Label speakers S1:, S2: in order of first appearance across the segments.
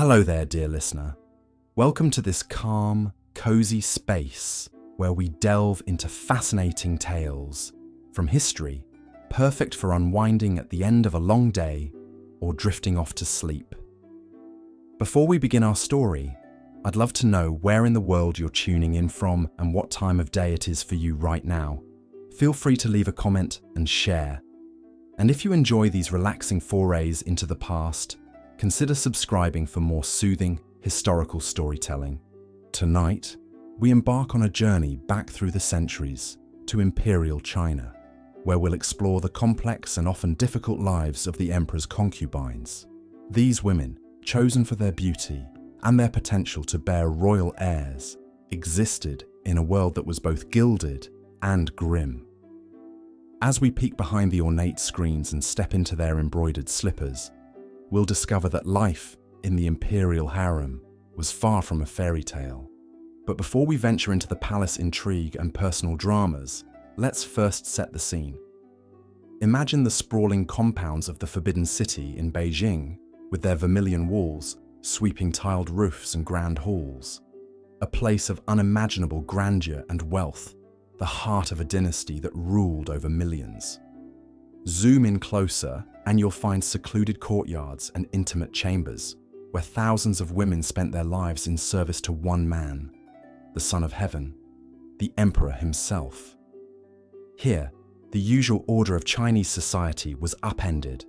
S1: Hello there, dear listener. Welcome to this calm, cozy space where we delve into fascinating tales from history, perfect for unwinding at the end of a long day or drifting off to sleep. Before we begin our story, I'd love to know where in the world you're tuning in from and what time of day it is for you right now. Feel free to leave a comment and share. And if you enjoy these relaxing forays into the past, consider subscribing for more soothing, historical storytelling. Tonight, we embark on a journey back through the centuries to Imperial China, where we'll explore the complex and often difficult lives of the emperor's concubines. These women, chosen for their beauty and their potential to bear royal heirs, existed in a world that was both gilded and grim. As we peek behind the ornate screens and step into their embroidered slippers, we'll discover that life in the imperial harem was far from a fairy tale. But before we venture into the palace intrigue and personal dramas, let's first set the scene. Imagine the sprawling compounds of the Forbidden City in Beijing, with their vermilion walls, sweeping tiled roofs and grand halls. A place of unimaginable grandeur and wealth, the heart of a dynasty that ruled over millions. Zoom in closer and you'll find secluded courtyards and intimate chambers, where thousands of women spent their lives in service to one man, the Son of Heaven, the Emperor himself. Here, the usual order of Chinese society was upended.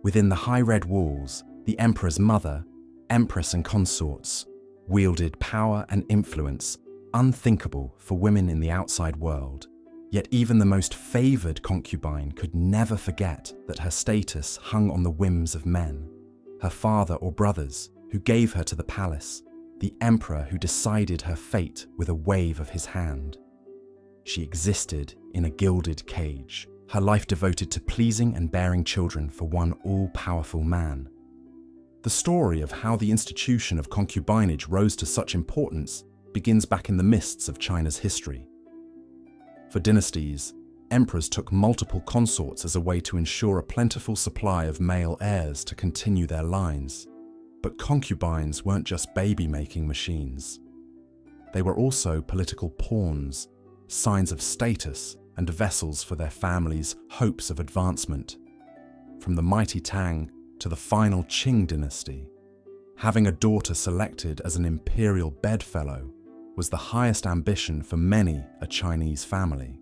S1: Within the high red walls, the Emperor's mother, Empress and consorts, wielded power and influence unthinkable for women in the outside world. Yet even the most favoured concubine could never forget that her status hung on the whims of men, her father or brothers who gave her to the palace, the emperor who decided her fate with a wave of his hand. She existed in a gilded cage, her life devoted to pleasing and bearing children for one all-powerful man. The story of how the institution of concubinage rose to such importance begins back in the mists of China's history. For dynasties, emperors took multiple consorts as a way to ensure a plentiful supply of male heirs to continue their lines. But concubines weren't just baby-making machines. They were also political pawns, signs of status and vessels for their families' hopes of advancement. From the mighty Tang to the final Qing dynasty, having a daughter selected as an imperial bedfellow was the highest ambition for many a Chinese family.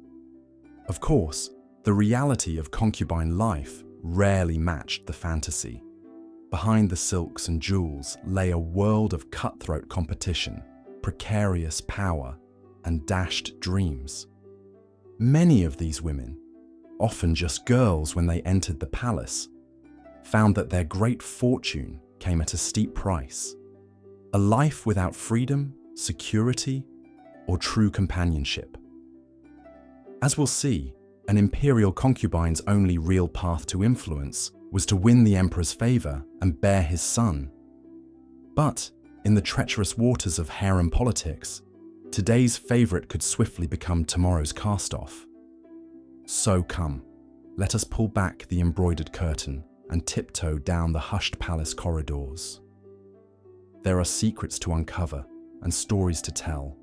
S1: Of course, the reality of concubine life rarely matched the fantasy. Behind the silks and jewels lay a world of cutthroat competition, precarious power, and dashed dreams. Many of these women, often just girls when they entered the palace, found that their great fortune came at a steep price. A life without freedom, security, or true companionship. As we'll see, an imperial concubine's only real path to influence was to win the emperor's favor and bear his son. But in the treacherous waters of harem politics, today's favorite could swiftly become tomorrow's cast-off. So come, let us pull back the embroidered curtain and tiptoe down the hushed palace corridors. There are secrets to uncover and stories to tell.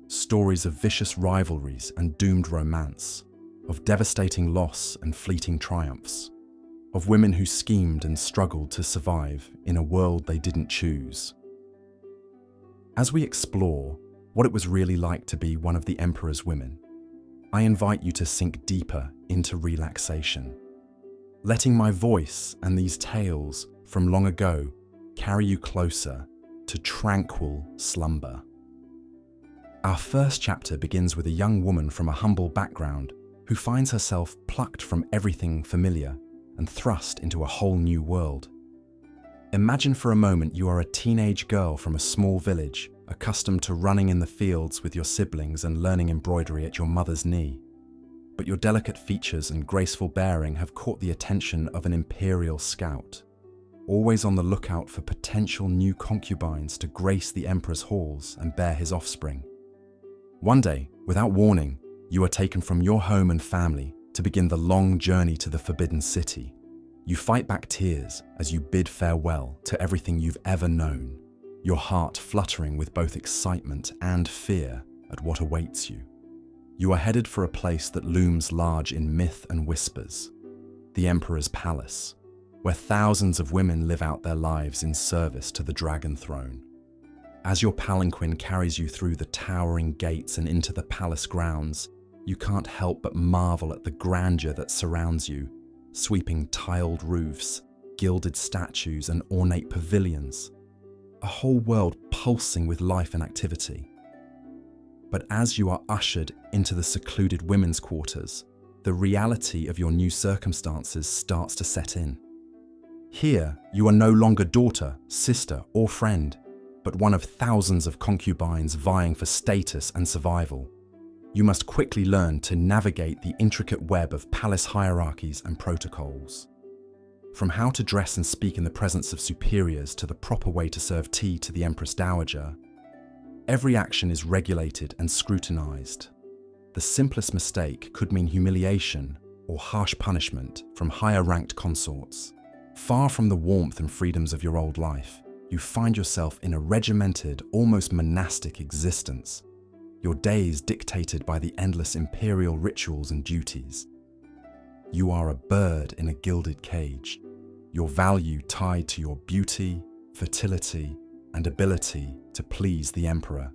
S1: Stories of vicious rivalries and doomed romance, of devastating loss and fleeting triumphs, of women who schemed and struggled to survive in a world they didn't choose. As we explore what it was really like to be one of the emperor's women, I invite you to sink deeper into relaxation, letting my voice and these tales from long ago carry you closer to tranquil slumber. Our first chapter begins with a young woman from a humble background who finds herself plucked from everything familiar and thrust into a whole new world. Imagine for a moment you are a teenage girl from a small village, accustomed to running in the fields with your siblings and learning embroidery at your mother's knee. But your delicate features and graceful bearing have caught the attention of an imperial scout, always on the lookout for potential new concubines to grace the emperor's halls and bear his offspring. One day, without warning, you are taken from your home and family to begin the long journey to the Forbidden City, You fight back tears as you bid farewell to everything you've ever known, your heart fluttering with both excitement and fear at what awaits you. You are headed for a place that looms large in myth and whispers, the Emperor's Palace, where thousands of women live out their lives in service to the Dragon Throne. As your palanquin carries you through the towering gates and into the palace grounds, you can't help but marvel at the grandeur that surrounds you, sweeping tiled roofs, gilded statues, and ornate pavilions. A whole world pulsing with life and activity. But as you are ushered into the secluded women's quarters, the reality of your new circumstances starts to set in. Here, you are no longer daughter, sister, or friend, but one of thousands of concubines vying for status and survival. You must quickly learn to navigate the intricate web of palace hierarchies and protocols. From how to dress and speak in the presence of superiors to the proper way to serve tea to the Empress Dowager, every action is regulated and scrutinized. The simplest mistake could mean humiliation or harsh punishment from higher-ranked consorts. Far from the warmth and freedoms of your old life, you find yourself in a regimented, almost monastic existence, your days dictated by the endless imperial rituals and duties. You are a bird in a gilded cage, your value tied to your beauty, fertility, and ability to please the Emperor.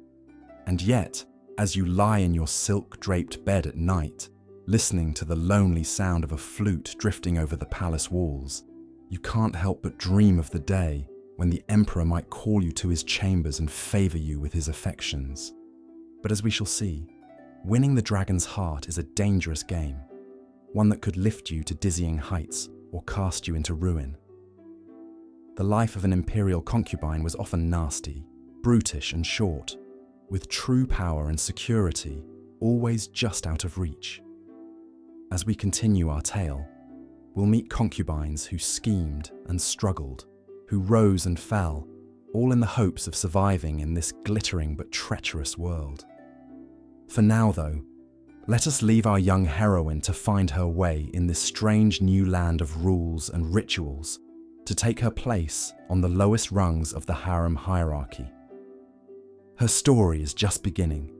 S1: And yet, as you lie in your silk-draped bed at night, listening to the lonely sound of a flute drifting over the palace walls, you can't help but dream of the day when the Emperor might call you to his chambers and favor you with his affections. But as we shall see, winning the dragon's heart is a dangerous game, one that could lift you to dizzying heights or cast you into ruin. The life of an imperial concubine was often nasty, brutish and short, with true power and security always just out of reach. As we continue our tale, we'll meet concubines who schemed and struggled, who rose and fell, all in the hopes of surviving in this glittering but treacherous world. For now, though, let us leave our young heroine to find her way in this strange new land of rules and rituals, to take her place on the lowest rungs of the harem hierarchy. Her story is just beginning,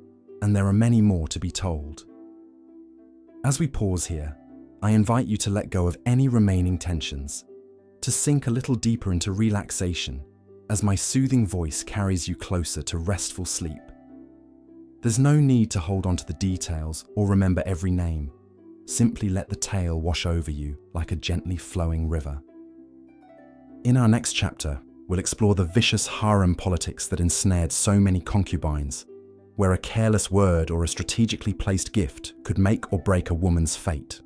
S1: and there are many more to be told. As we pause here, I invite you to let go of any remaining tensions, to sink a little deeper into relaxation as my soothing voice carries you closer to restful sleep. There's no need to hold on to the details or remember every name. Simply let the tale wash over you like a gently flowing river. In our next chapter, we'll explore the vicious harem politics that ensnared so many concubines, where a careless word or a strategically placed gift could make or break a woman's fate.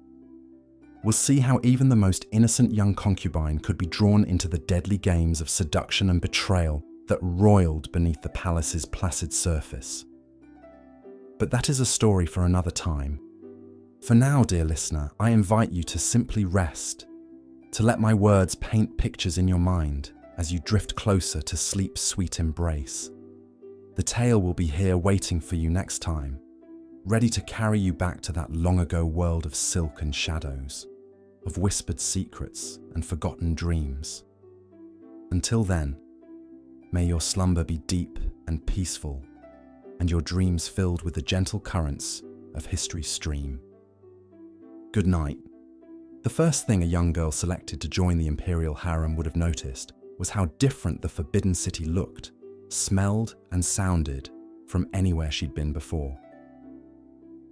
S1: We'll see how even the most innocent young concubine could be drawn into the deadly games of seduction and betrayal that roiled beneath the palace's placid surface. But that is a story for another time. For now, dear listener, I invite you to simply rest, to let my words paint pictures in your mind as you drift closer to sleep's sweet embrace. The tale will be here waiting for you next time, ready to carry you back to that long-ago world of silk and shadows, of whispered secrets and forgotten dreams. Until then, may your slumber be deep and peaceful, and your dreams filled with the gentle currents of history's stream. Good night. The first thing a young girl selected to join the Imperial harem would have noticed was how different the Forbidden City looked, smelled and sounded from anywhere she'd been before.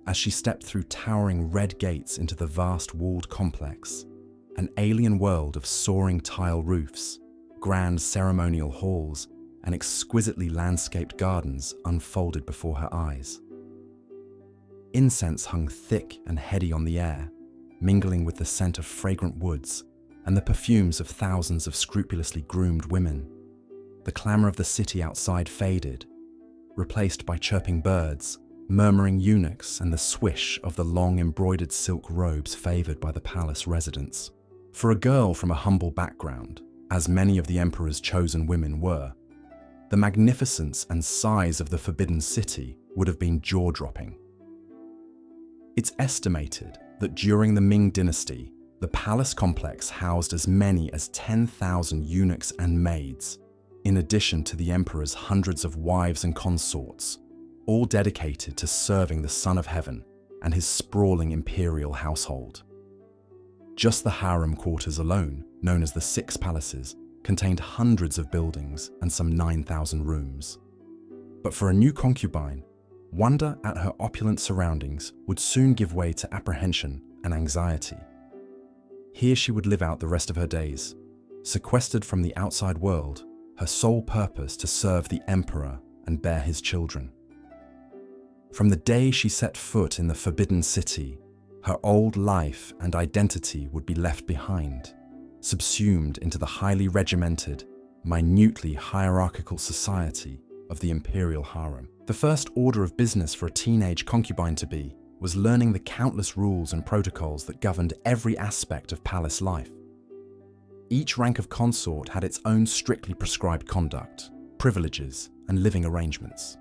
S1: As she stepped through towering red gates into the vast walled complex, an alien world of soaring tile roofs, grand ceremonial halls, and exquisitely landscaped gardens unfolded before her eyes. Incense hung thick and heady on the air, mingling with the scent of fragrant woods and the perfumes of thousands of scrupulously groomed women. The clamour of the city outside faded, replaced by chirping birds, murmuring eunuchs, and the swish of the long embroidered silk robes favoured by the palace residents. For a girl from a humble background, as many of the emperor's chosen women were, the magnificence and size of the Forbidden City would have been jaw-dropping. It's estimated that during the Ming dynasty, The palace complex housed as many as 10,000 eunuchs and maids, in addition to the emperor's hundreds of wives and consorts, all dedicated to serving the Son of Heaven and his sprawling imperial household. Just the harem quarters alone, known as the Six Palaces, contained hundreds of buildings and some 9,000 rooms. But for a new concubine, wonder at her opulent surroundings would soon give way to apprehension and anxiety. Here she would live out the rest of her days, sequestered from the outside world, her sole purpose to serve the emperor and bear his children. From the day she set foot in the Forbidden City, her old life and identity would be left behind, subsumed into the highly regimented, minutely hierarchical society of the imperial harem. The first order of business for a teenage concubine-to-be was learning the countless rules and protocols that governed every aspect of palace life. Each rank of consort had its own strictly prescribed conduct, privileges, and living arrangements.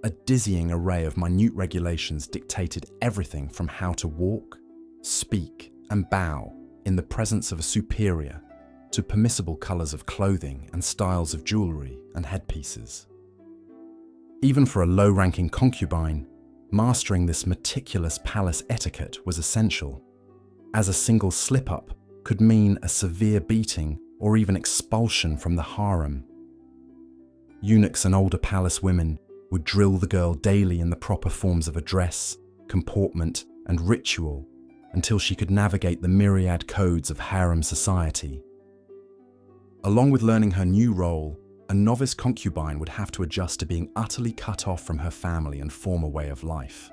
S1: A dizzying array of minute regulations dictated everything from how to walk, speak, and bow in the presence of a superior to permissible colours of clothing and styles of jewellery and headpieces. Even for a low-ranking concubine, mastering this meticulous palace etiquette was essential, as a single slip-up could mean a severe beating or even expulsion from the harem. Eunuchs and older palace women would drill the girl daily in the proper forms of address, comportment, and ritual until she could navigate the myriad codes of harem society. Along with learning her new role, a novice concubine would have to adjust to being utterly cut off from her family and former way of life.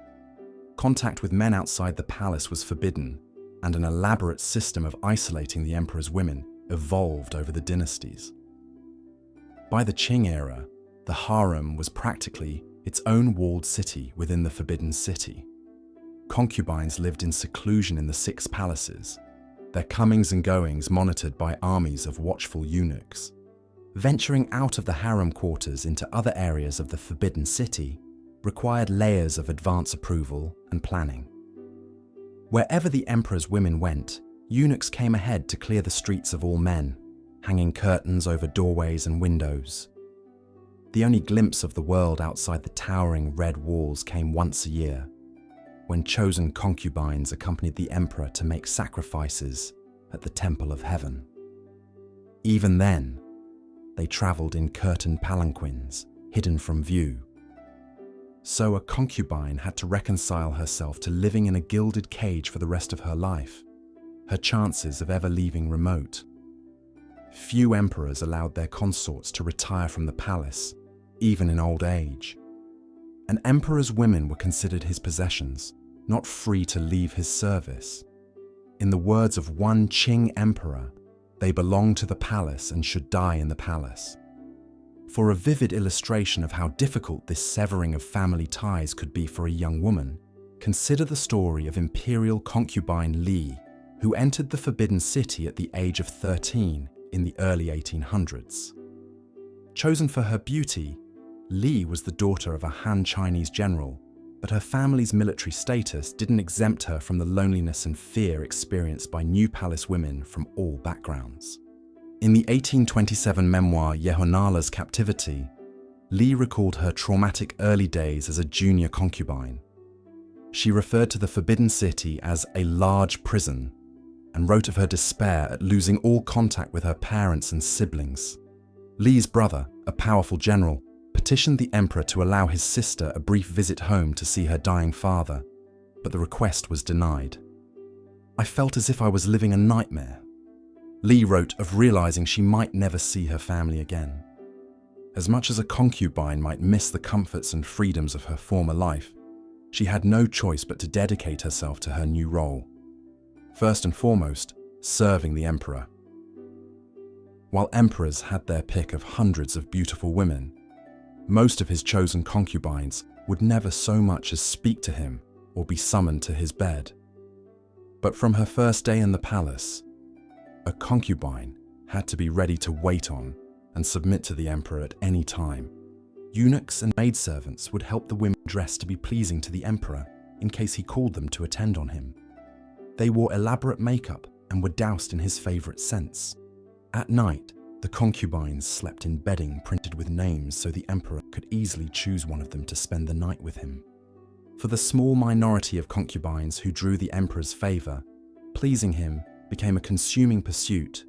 S1: Contact with men outside the palace was forbidden, and an elaborate system of isolating the emperor's women evolved over the dynasties. By the Qing era, the harem was practically its own walled city within the Forbidden City. Concubines lived in seclusion in the Six Palaces, their comings and goings monitored by armies of watchful eunuchs. Venturing out of the harem quarters into other areas of the Forbidden City required layers of advance approval and planning. Wherever the emperor's women went, eunuchs came ahead to clear the streets of all men, hanging curtains over doorways and windows. The only glimpse of the world outside the towering red walls came once a year, when chosen concubines accompanied the emperor to make sacrifices at the Temple of Heaven. Even then, they travelled in curtained palanquins, hidden from view. So a concubine had to reconcile herself to living in a gilded cage for the rest of her life, her chances of ever leaving remote. Few emperors allowed their consorts to retire from the palace, even in old age. An emperor's women were considered his possessions, not free to leave his service. In the words of one Qing emperor, they belonged to the palace and should die in the palace. For a vivid illustration of how difficult this severing of family ties could be for a young woman, consider the story of Imperial concubine Li, who entered the Forbidden City at the age of 13 in the early 1800s. Chosen for her beauty, Li was the daughter of a Han Chinese general, but her family's military status didn't exempt her from the loneliness and fear experienced by new palace women from all backgrounds. In the 1827 memoir Yehonala's Captivity, Li recalled her traumatic early days as a junior concubine. She referred to the Forbidden City as a large prison and wrote of her despair at losing all contact with her parents and siblings. Li's brother, a powerful general, petitioned the emperor to allow his sister a brief visit home to see her dying father, but the request was denied. "I felt as if I was living a nightmare." Li wrote of realizing she might never see her family again. As much as a concubine might miss the comforts and freedoms of her former life, she had no choice but to dedicate herself to her new role. First and foremost, serving the emperor. While emperors had their pick of hundreds of beautiful women, most of his chosen concubines would never so much as speak to him or be summoned to his bed. But from her first day in the palace, a concubine had to be ready to wait on and submit to the emperor at any time. Eunuchs and maidservants would help the women dress to be pleasing to the emperor in case he called them to attend on him. They wore elaborate makeup and were doused in his favorite scents. At night, the concubines slept in bedding printed with names so the emperor could easily choose one of them to spend the night with him. For the small minority of concubines who drew the emperor's favor, pleasing him became a consuming pursuit,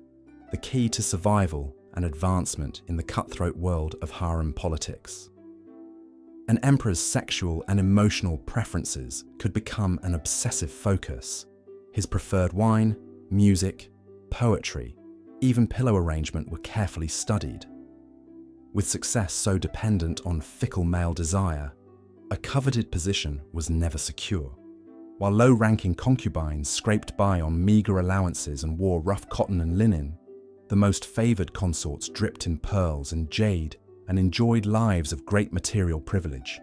S1: the key to survival and advancement in the cutthroat world of harem politics. An emperor's sexual and emotional preferences could become an obsessive focus. His preferred wine, music, poetry, even pillow arrangement were carefully studied. With success so dependent on fickle male desire, a coveted position was never secure. While low-ranking concubines scraped by on meager allowances and wore rough cotton and linen, the most favored consorts dripped in pearls and jade and enjoyed lives of great material privilege.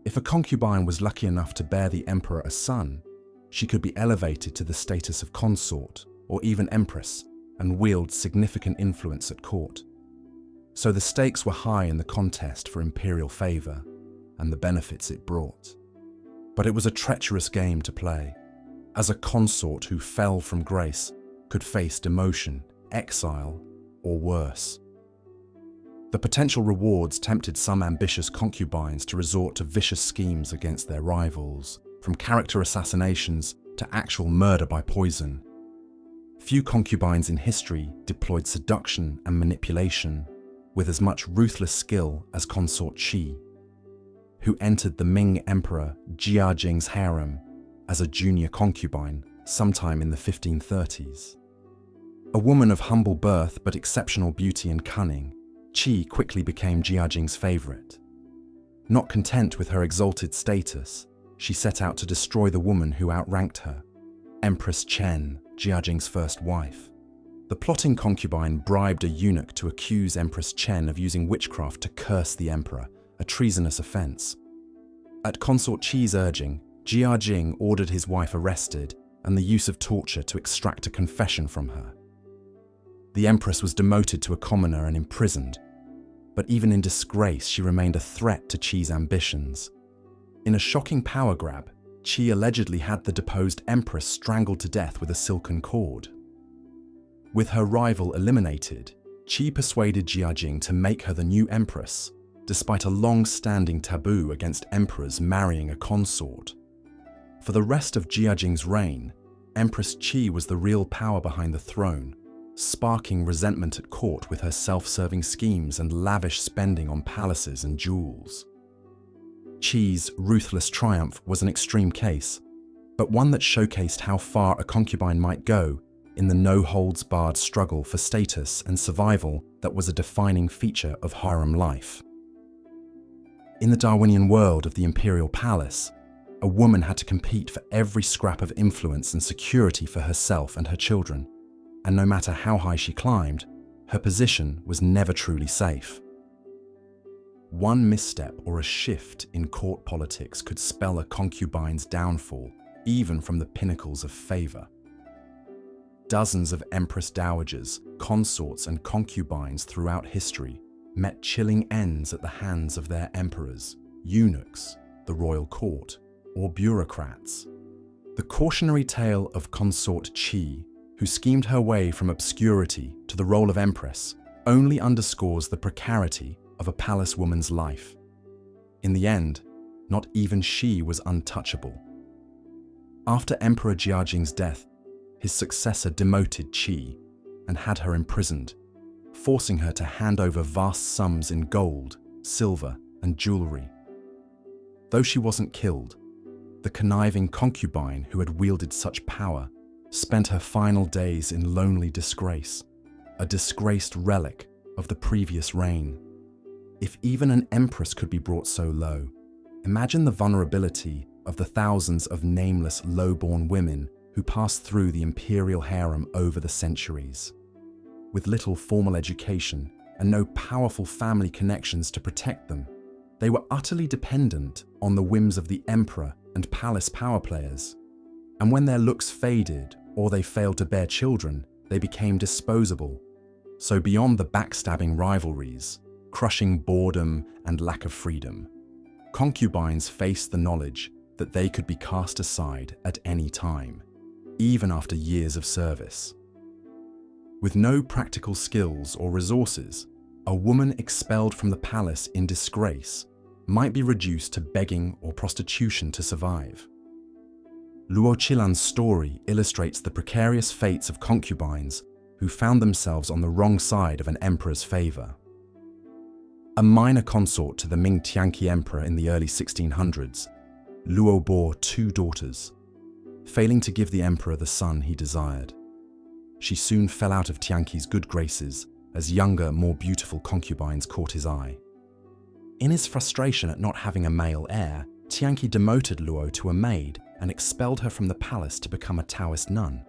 S1: If a concubine was lucky enough to bear the emperor a son, she could be elevated to the status of consort or even empress and wield significant influence at court. So the stakes were high in the contest for imperial favor and the benefits it brought. But it was a treacherous game to play, as a consort who fell from grace could face demotion, exile, or worse. The potential rewards tempted some ambitious concubines to resort to vicious schemes against their rivals, from character assassinations to actual murder by poison. Few concubines in history deployed seduction and manipulation with as much ruthless skill as consort Qi, who entered the Ming Emperor Jiajing's harem as a junior concubine sometime in the 1530s. A woman of humble birth but exceptional beauty and cunning, Qi quickly became Jiajing's favorite. Not content with her exalted status, she set out to destroy the woman who outranked her, Empress Chen, Jiajing's first wife. The plotting concubine bribed a eunuch to accuse Empress Chen of using witchcraft to curse the emperor, a treasonous offense. At consort Qi's urging, Jiajing ordered his wife arrested and the use of torture to extract a confession from her. The empress was demoted to a commoner and imprisoned, but even in disgrace she remained a threat to Qi's ambitions. In a shocking power grab, Qi allegedly had the deposed empress strangled to death with a silken cord. With her rival eliminated, Qi persuaded Jiajing to make her the new empress, despite a long-standing taboo against emperors marrying a consort. For the rest of Jiajing's reign, Empress Qi was the real power behind the throne, sparking resentment at court with her self-serving schemes and lavish spending on palaces and jewels. Qi's ruthless triumph was an extreme case, but one that showcased how far a concubine might go in the no-holds-barred struggle for status and survival that was a defining feature of harem life. In the Darwinian world of the imperial palace, a woman had to compete for every scrap of influence and security for herself and her children, and no matter how high she climbed, her position was never truly safe. One misstep or a shift in court politics could spell a concubine's downfall, even from the pinnacles of favor. Dozens of empress dowagers, consorts, and concubines throughout history met chilling ends at the hands of their emperors, eunuchs, the royal court, or bureaucrats. The cautionary tale of consort Qi, who schemed her way from obscurity to the role of empress, only underscores the precarity of a palace woman's life. In the end, not even she was untouchable. After Emperor Jiajing's death, his successor demoted Qi and had her imprisoned, forcing her to hand over vast sums in gold, silver, and jewelry. Though she wasn't killed, the conniving concubine who had wielded such power spent her final days in lonely disgrace, a disgraced relic of the previous reign. If even an empress could be brought so low, imagine the vulnerability of the thousands of nameless low-born women who passed through the imperial harem over the centuries. With little formal education and no powerful family connections to protect them, they were utterly dependent on the whims of the emperor and palace power players. And when their looks faded or they failed to bear children, they became disposable. So beyond the backstabbing rivalries, crushing boredom and lack of freedom, concubines faced the knowledge that they could be cast aside at any time. even after years of service. With no practical skills or resources, a woman expelled from the palace in disgrace might be reduced to begging or prostitution to survive. Luo Qilan's story illustrates the precarious fates of concubines who found themselves on the wrong side of an emperor's favor. A minor consort to the Ming Tianqi emperor in the early 1600s, Luo bore 2 daughters, failing to give the emperor the son he desired. She soon fell out of Tianqi's good graces as younger, more beautiful concubines caught his eye. In his frustration at not having a male heir, Tianqi demoted Luo to a maid and expelled her from the palace to become a Taoist nun.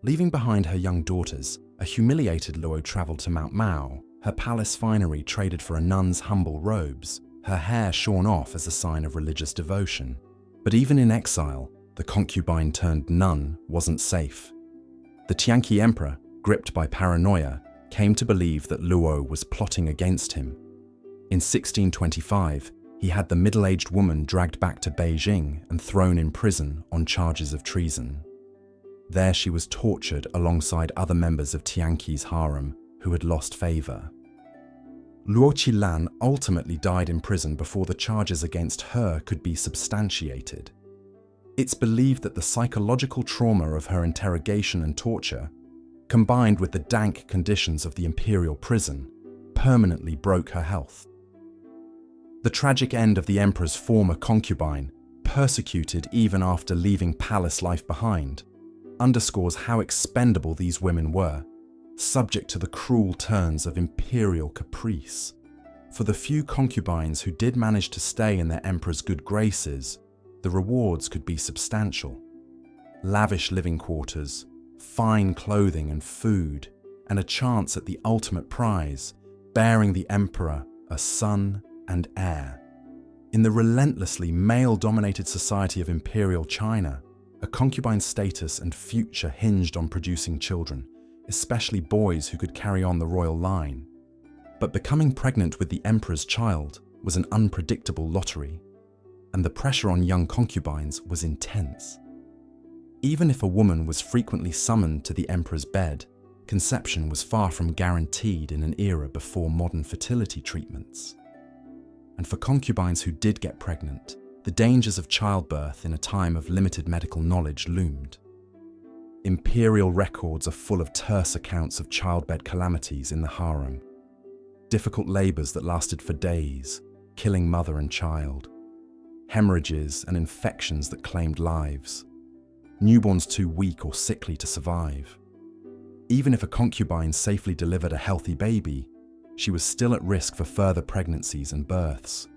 S1: Leaving behind her young daughters, a humiliated Luo traveled to Mount Mao, her palace finery traded for a nun's humble robes, her hair shorn off as a sign of religious devotion. But even in exile, the concubine turned nun wasn't safe. The Tianqi emperor, gripped by paranoia, came to believe that Luo was plotting against him. In 1625, he had the middle-aged woman dragged back to Beijing and thrown in prison on charges of treason. There she was tortured alongside other members of Tianqi's harem who had lost favor. Luo Qilan ultimately died in prison before the charges against her could be substantiated. It's believed that the psychological trauma of her interrogation and torture, combined with the dank conditions of the imperial prison, permanently broke her health. The tragic end of the emperor's former concubine, persecuted even after leaving palace life behind, underscores how expendable these women were, subject to the cruel turns of imperial caprice. For the few concubines who did manage to stay in their emperor's good graces, the rewards could be substantial. Lavish living quarters, fine clothing and food, and a chance at the ultimate prize, bearing the emperor a son and heir. In the relentlessly male-dominated society of Imperial China, a concubine's status and future hinged on producing children, especially boys who could carry on the royal line. But becoming pregnant with the emperor's child was an unpredictable lottery, and the pressure on young concubines was intense. Even if a woman was frequently summoned to the emperor's bed, conception was far from guaranteed in an era before modern fertility treatments. And for concubines who did get pregnant, the dangers of childbirth in a time of limited medical knowledge loomed. Imperial records are full of terse accounts of childbed calamities in the harem. Difficult labours that lasted for days, killing mother and child. Hemorrhages and infections that claimed lives. Newborns too weak or sickly to survive. Even if a concubine safely delivered a healthy baby, she was still at risk for further pregnancies and births.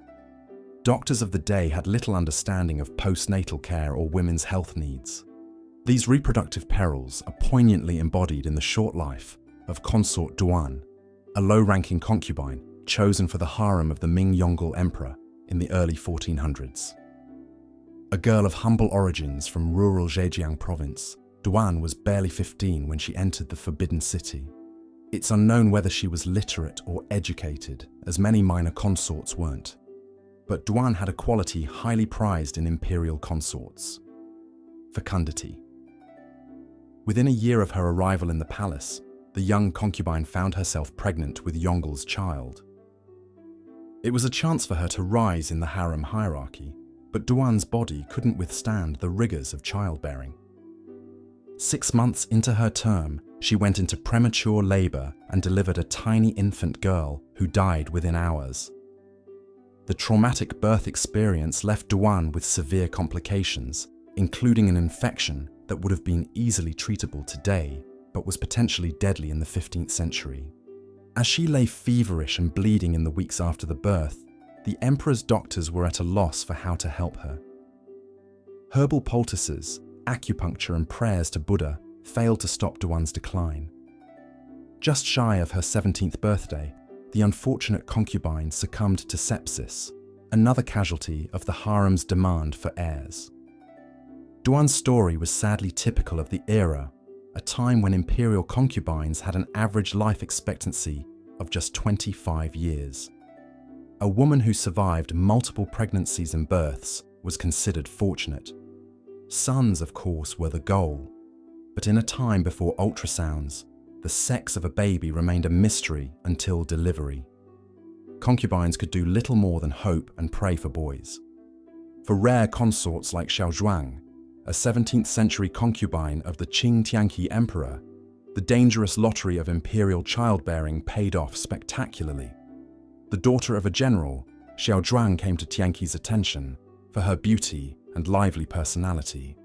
S1: Doctors of the day had little understanding of postnatal care or women's health needs. These reproductive perils are poignantly embodied in the short life of Consort Duan, a low-ranking concubine chosen for the harem of the Ming Yongle emperor in the early 1400s. A girl of humble origins from rural Zhejiang province, Duan was barely 15 when she entered the Forbidden City. It's unknown whether she was literate or educated, as many minor consorts weren't. But Duan had a quality highly prized in imperial consorts: fecundity. Within a year of her arrival in the palace, the young concubine found herself pregnant with Yongle's child. It was a chance for her to rise in the harem hierarchy, but Duan's body couldn't withstand the rigors of childbearing. 6 months into her term, she went into premature labor and delivered a tiny infant girl who died within hours. The traumatic birth experience left Duan with severe complications, including an infection that would have been easily treatable today, but was potentially deadly in the 15th century. As she lay feverish and bleeding in the weeks after the birth, the emperor's doctors were at a loss for how to help her. Herbal poultices, acupuncture and prayers to Buddha failed to stop Duan's decline. Just shy of her 17th birthday, the unfortunate concubine succumbed to sepsis, another casualty of the harem's demand for heirs. Duan's story was sadly typical of the era, a time when imperial concubines had an average life expectancy of just 25 years. A woman who survived multiple pregnancies and births was considered fortunate. Sons, of course, were the goal, but in a time before ultrasounds, the sex of a baby remained a mystery until delivery. Concubines could do little more than hope and pray for boys. For rare consorts like Xiao Zhuang, a 17th century concubine of the Qing Tianqi emperor, the dangerous lottery of imperial childbearing paid off spectacularly. The daughter of a general, Xiao Zhuang came to Tianqi's attention for her beauty and lively personality.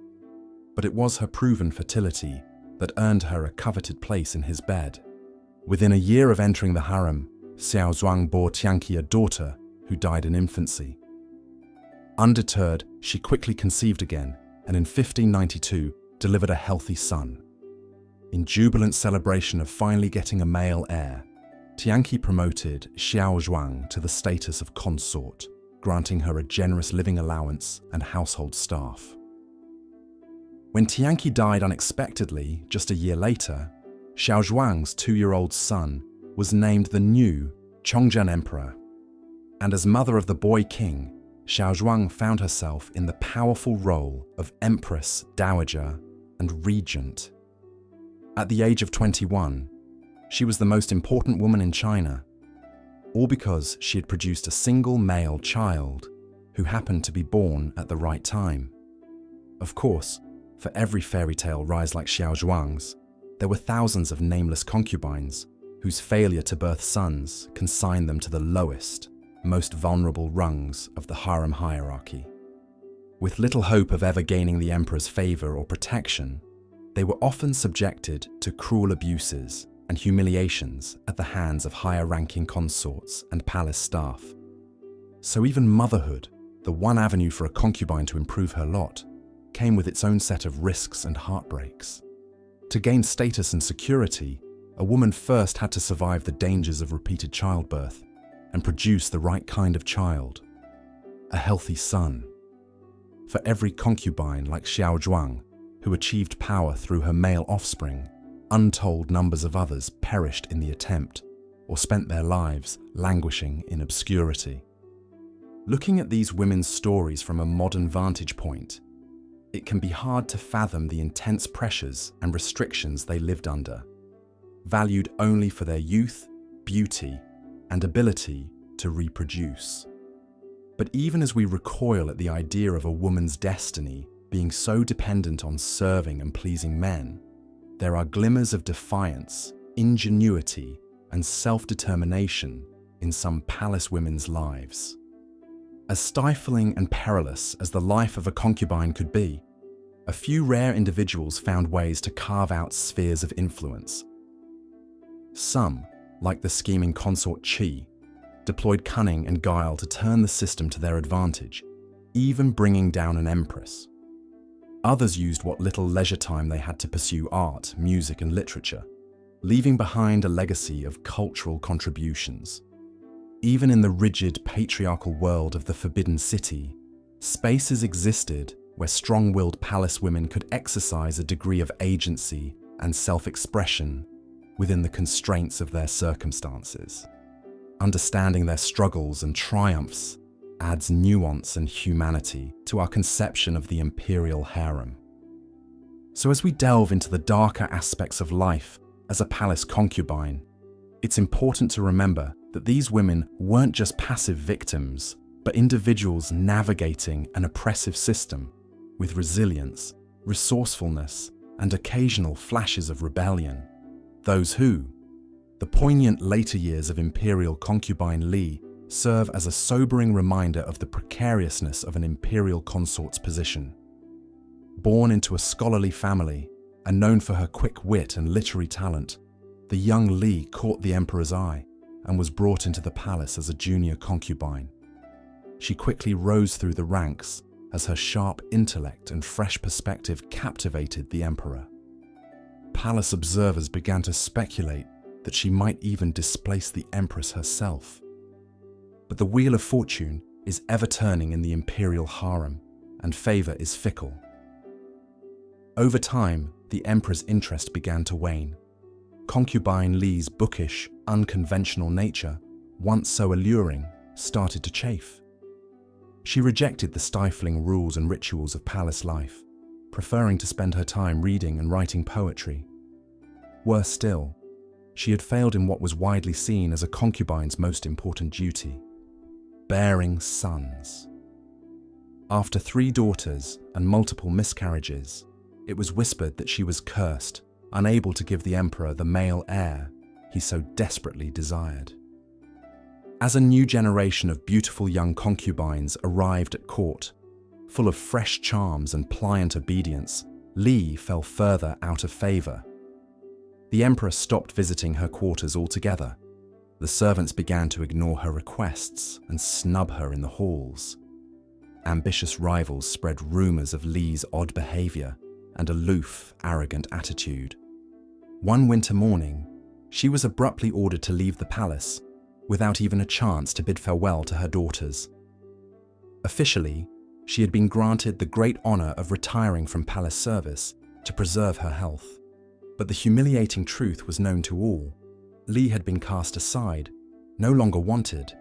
S1: But it was her proven fertility that earned her a coveted place in his bed. Within a year of entering the harem, Xiao Zhuang bore Tianqi a daughter who died in infancy. Undeterred, she quickly conceived again and in 1592 delivered a healthy son. In jubilant celebration of finally getting a male heir, Tianqi promoted Xiao Zhuang to the status of consort, granting her a generous living allowance and household staff. When Tianqi died unexpectedly just a year later, Xiao Zhuang's 2-year-old son was named the new Chongzhen Emperor. And as mother of the boy king, Xiao Zhuang found herself in the powerful role of Empress, Dowager, and Regent. At the age of 21, she was the most important woman in China, all because she had produced a single male child who happened to be born at the right time. Of course, for every fairy tale rise like Xiao Zhuang's, there were thousands of nameless concubines whose failure to birth sons consigned them to the lowest, most vulnerable rungs of the harem hierarchy. With little hope of ever gaining the emperor's favor or protection, they were often subjected to cruel abuses and humiliations at the hands of higher-ranking consorts and palace staff. So even motherhood, the one avenue for a concubine to improve her lot, came with its own set of risks and heartbreaks. To gain status and security, a woman first had to survive the dangers of repeated childbirth and produce the right kind of child, a healthy son. For every concubine like Xiao Zhuang, who achieved power through her male offspring, untold numbers of others perished in the attempt or spent their lives languishing in obscurity. Looking at these women's stories from a modern vantage point, it can be hard to fathom the intense pressures and restrictions they lived under, valued only for their youth, beauty, and ability to reproduce. But even as we recoil at the idea of a woman's destiny being so dependent on serving and pleasing men, there are glimmers of defiance, ingenuity, and self-determination in some palace women's lives. As stifling and perilous as the life of a concubine could be, a few rare individuals found ways to carve out spheres of influence. Some, like the scheming consort Qi, deployed cunning and guile to turn the system to their advantage, even bringing down an empress. Others used what little leisure time they had to pursue art, music, and literature, leaving behind a legacy of cultural contributions. Even in the rigid, patriarchal world of the Forbidden City, spaces existed where strong-willed palace women could exercise a degree of agency and self-expression within the constraints of their circumstances. Understanding their struggles and triumphs adds nuance and humanity to our conception of the imperial harem. So as we delve into the darker aspects of life as a palace concubine, it's important to remember that these women weren't just passive victims, but individuals navigating an oppressive system with resilience, resourcefulness, and occasional flashes of rebellion. Those who, the poignant later years of imperial concubine Li, serve as a sobering reminder of the precariousness of an imperial consort's position. Born into a scholarly family and known for her quick wit and literary talent, the young Li caught the emperor's eye and was brought into the palace as a junior concubine. She quickly rose through the ranks as her sharp intellect and fresh perspective captivated the emperor. Palace observers began to speculate that she might even displace the empress herself. But the wheel of fortune is ever turning in the imperial harem, and favor is fickle. Over time, the emperor's interest began to wane. Concubine Li's bookish, unconventional nature, once so alluring, started to chafe. She rejected the stifling rules and rituals of palace life, preferring to spend her time reading and writing poetry. Worse still, she had failed in what was widely seen as a concubine's most important duty: bearing sons. After 3 daughters and multiple miscarriages, it was whispered that she was cursed, unable to give the emperor the male heir he so desperately desired. As a new generation of beautiful young concubines arrived at court, full of fresh charms and pliant obedience, Li fell further out of favor. The emperor stopped visiting her quarters altogether. The servants began to ignore her requests and snub her in the halls. Ambitious rivals spread rumors of Li's odd behavior and aloof, arrogant attitude. One winter morning, she was abruptly ordered to leave the palace, without even a chance to bid farewell to her daughters. Officially, she had been granted the great honor of retiring from palace service to preserve her health. But the humiliating truth was known to all. Li had been cast aside, no longer wanted.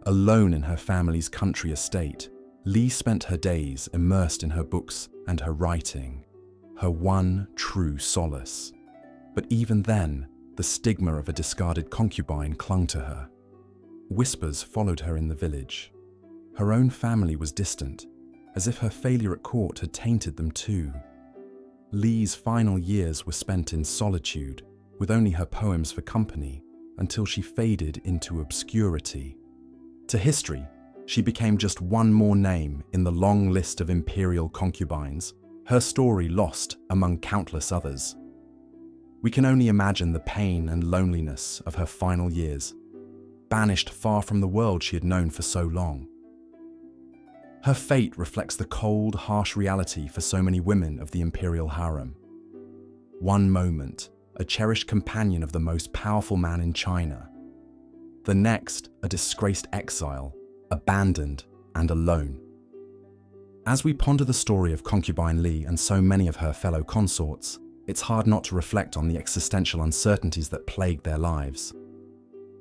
S1: Alone in her family's country estate, Li spent her days immersed in her books and her writing, her one true solace. But even then, the stigma of a discarded concubine clung to her. Whispers followed her in the village. Her own family was distant, as if her failure at court had tainted them too. Li's final years were spent in solitude, with only her poems for company, until she faded into obscurity. To history, she became just one more name in the long list of imperial concubines, her story lost among countless others. We can only imagine the pain and loneliness of her final years, banished far from the world she had known for so long. Her fate reflects the cold, harsh reality for so many women of the imperial harem. One moment, a cherished companion of the most powerful man in China. The next, a disgraced exile, abandoned and alone. As we ponder the story of concubine Li and so many of her fellow consorts, it's hard not to reflect on the existential uncertainties that plagued their lives.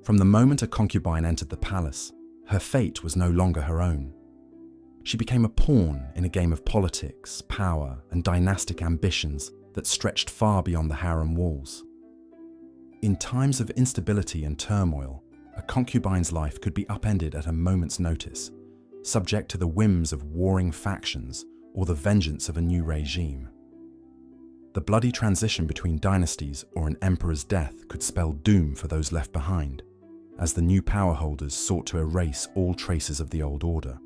S1: From the moment a concubine entered the palace, her fate was no longer her own. She became a pawn in a game of politics, power, and dynastic ambitions that stretched far beyond the harem walls. In times of instability and turmoil, a concubine's life could be upended at a moment's notice, subject to the whims of warring factions or the vengeance of a new regime. The bloody transition between dynasties or an emperor's death could spell doom for those left behind, as the new power holders sought to erase all traces of the old order.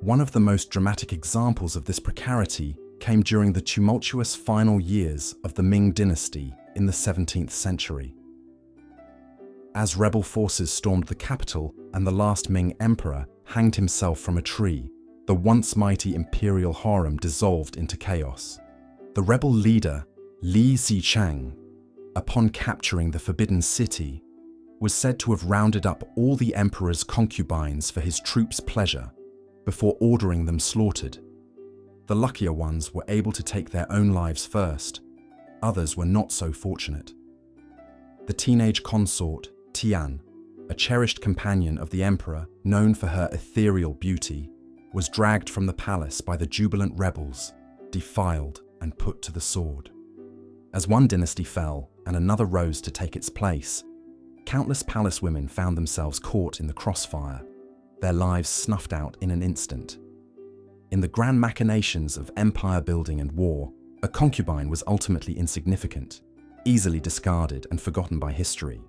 S1: One of the most dramatic examples of this precarity came during the tumultuous final years of the Ming dynasty in the 17th century. As rebel forces stormed the capital and the last Ming emperor hanged himself from a tree, the once mighty imperial harem dissolved into chaos. The rebel leader, Li Zicheng, upon capturing the Forbidden City, was said to have rounded up all the emperor's concubines for his troops' pleasure, before ordering them slaughtered. The luckier ones were able to take their own lives first. Others were not so fortunate. The teenage consort, Tian, a cherished companion of the emperor known for her ethereal beauty, was dragged from the palace by the jubilant rebels, defiled and put to the sword. As one dynasty fell and another rose to take its place, countless palace women found themselves caught in the crossfire, their lives snuffed out in an instant. In the grand machinations of empire building and war, a concubine was ultimately insignificant, easily discarded and forgotten by history.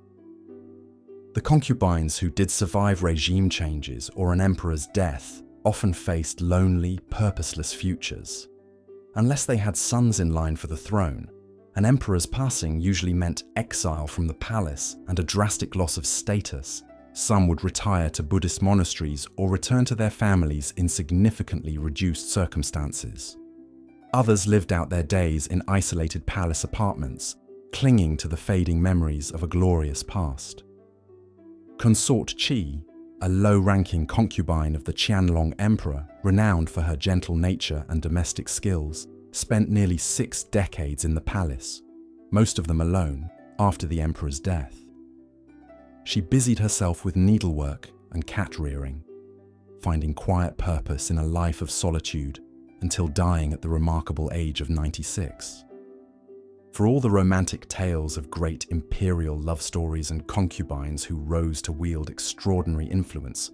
S1: The concubines who did survive regime changes or an emperor's death often faced lonely, purposeless futures. Unless they had sons in line for the throne, an emperor's passing usually meant exile from the palace and a drastic loss of status. Some would retire to Buddhist monasteries or return to their families in significantly reduced circumstances. Others lived out their days in isolated palace apartments, clinging to the fading memories of a glorious past. Consort Qi, a low-ranking concubine of the Qianlong emperor, renowned for her gentle nature and domestic skills, spent nearly 6 decades in the palace, most of them alone, after the emperor's death. She busied herself with needlework and cat rearing, finding quiet purpose in a life of solitude until dying at the remarkable age of 96. For all the romantic tales of great imperial love stories and concubines who rose to wield extraordinary influence,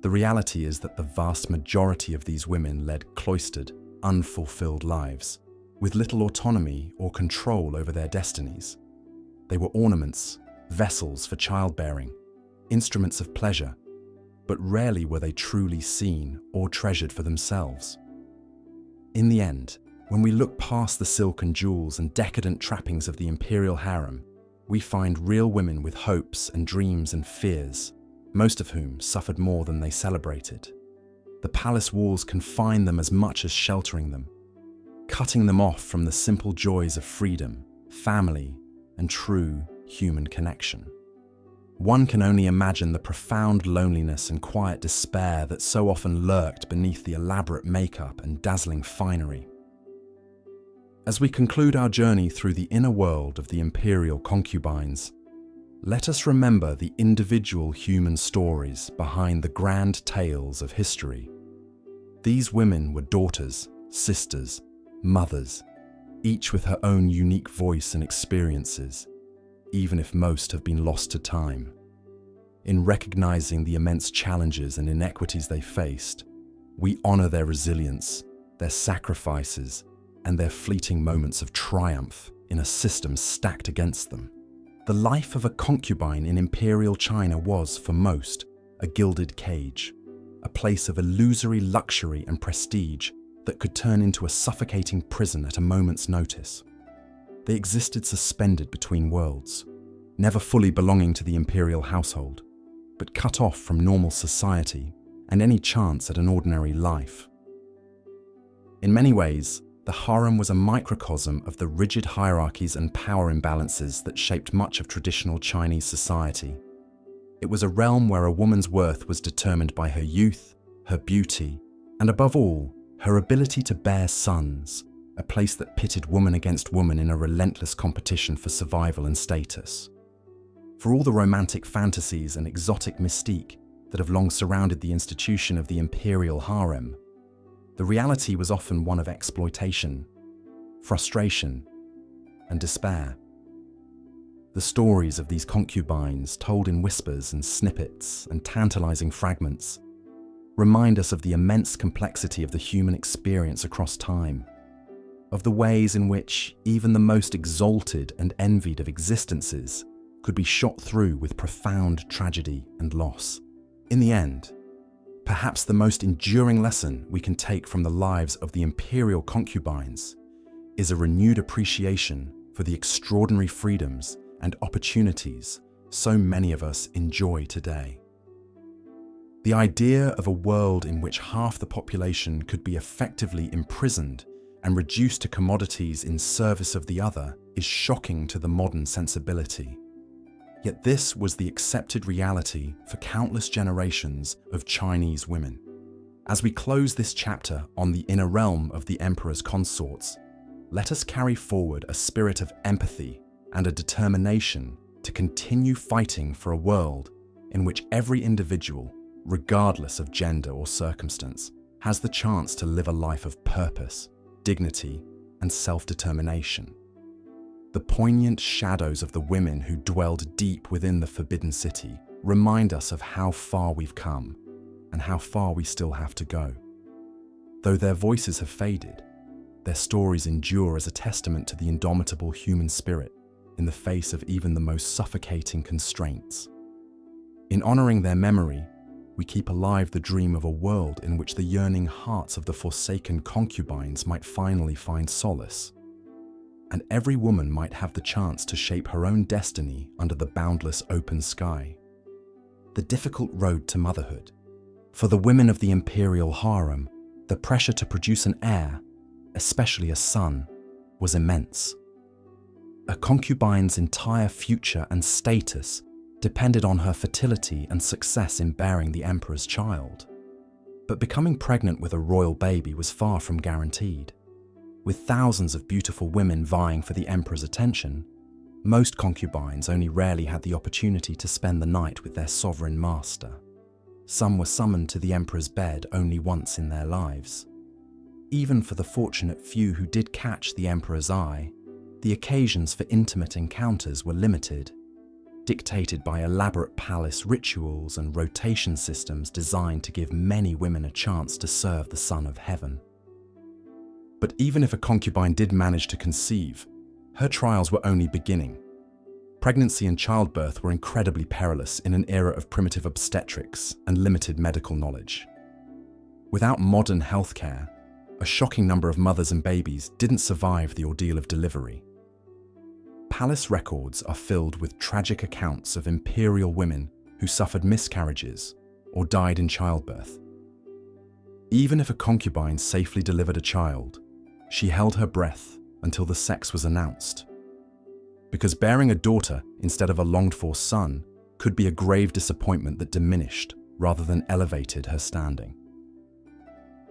S1: the reality is that the vast majority of these women led cloistered, unfulfilled lives, with little autonomy or control over their destinies. They were ornaments, vessels for childbearing, instruments of pleasure, but rarely were they truly seen or treasured for themselves. In the end, when we look past the silk and jewels and decadent trappings of the imperial harem, we find real women with hopes and dreams and fears, most of whom suffered more than they celebrated. The palace walls confined them as much as sheltering them, cutting them off from the simple joys of freedom, family, and true human connection. One can only imagine the profound loneliness and quiet despair that so often lurked beneath the elaborate makeup and dazzling finery. As we conclude our journey through the inner world of the imperial concubines, let us remember the individual human stories behind the grand tales of history. These women were daughters, sisters, mothers, each with her own unique voice and experiences, even if most have been lost to time. In recognizing the immense challenges and inequities they faced, we honor their resilience, their sacrifices, and their fleeting moments of triumph in a system stacked against them. The life of a concubine in Imperial China was, for most, a gilded cage, a place of illusory luxury and prestige that could turn into a suffocating prison at a moment's notice. They existed suspended between worlds, never fully belonging to the imperial household, but cut off from normal society and any chance at an ordinary life. In many ways, the harem was a microcosm of the rigid hierarchies and power imbalances that shaped much of traditional Chinese society. It was a realm where a woman's worth was determined by her youth, her beauty, and above all, her ability to bear sons, a place that pitted woman against woman in a relentless competition for survival and status. For all the romantic fantasies and exotic mystique that have long surrounded the institution of the imperial harem, the reality was often one of exploitation, frustration, and despair. The stories of these concubines, told in whispers and snippets and tantalizing fragments, remind us of the immense complexity of the human experience across time, of the ways in which even the most exalted and envied of existences could be shot through with profound tragedy and loss. In the end, perhaps the most enduring lesson we can take from the lives of the imperial concubines is a renewed appreciation for the extraordinary freedoms and opportunities so many of us enjoy today. The idea of a world in which half the population could be effectively imprisoned and reduced to commodities in service of the other is shocking to the modern sensibility. Yet this was the accepted reality for countless generations of Chinese women. As we close this chapter on the inner realm of the emperor's consorts, let us carry forward a spirit of empathy and a determination to continue fighting for a world in which every individual, regardless of gender or circumstance, has the chance to live a life of purpose, dignity, and self-determination. The poignant shadows of the women who dwelled deep within the Forbidden City remind us of how far we've come and how far we still have to go. Though their voices have faded, their stories endure as a testament to the indomitable human spirit in the face of even the most suffocating constraints. In honoring their memory, we keep alive the dream of a world in which the yearning hearts of the forsaken concubines might finally find solace, and every woman might have the chance to shape her own destiny under the boundless open sky. The difficult road to motherhood. For the women of the imperial harem, the pressure to produce an heir, especially a son, was immense. A concubine's entire future and status depended on her fertility and success in bearing the emperor's child. But becoming pregnant with a royal baby was far from guaranteed. With thousands of beautiful women vying for the emperor's attention, most concubines only rarely had the opportunity to spend the night with their sovereign master. Some were summoned to the emperor's bed only once in their lives. Even for the fortunate few who did catch the emperor's eye, the occasions for intimate encounters were limited, dictated by elaborate palace rituals and rotation systems designed to give many women a chance to serve the Son of Heaven. But even if a concubine did manage to conceive, her trials were only beginning. Pregnancy and childbirth were incredibly perilous in an era of primitive obstetrics and limited medical knowledge. Without modern healthcare, a shocking number of mothers and babies didn't survive the ordeal of delivery. Palace records are filled with tragic accounts of imperial women who suffered miscarriages or died in childbirth. Even if a concubine safely delivered a child, she held her breath until the sex was announced. Because bearing a daughter instead of a longed-for son could be a grave disappointment that diminished rather than elevated her standing.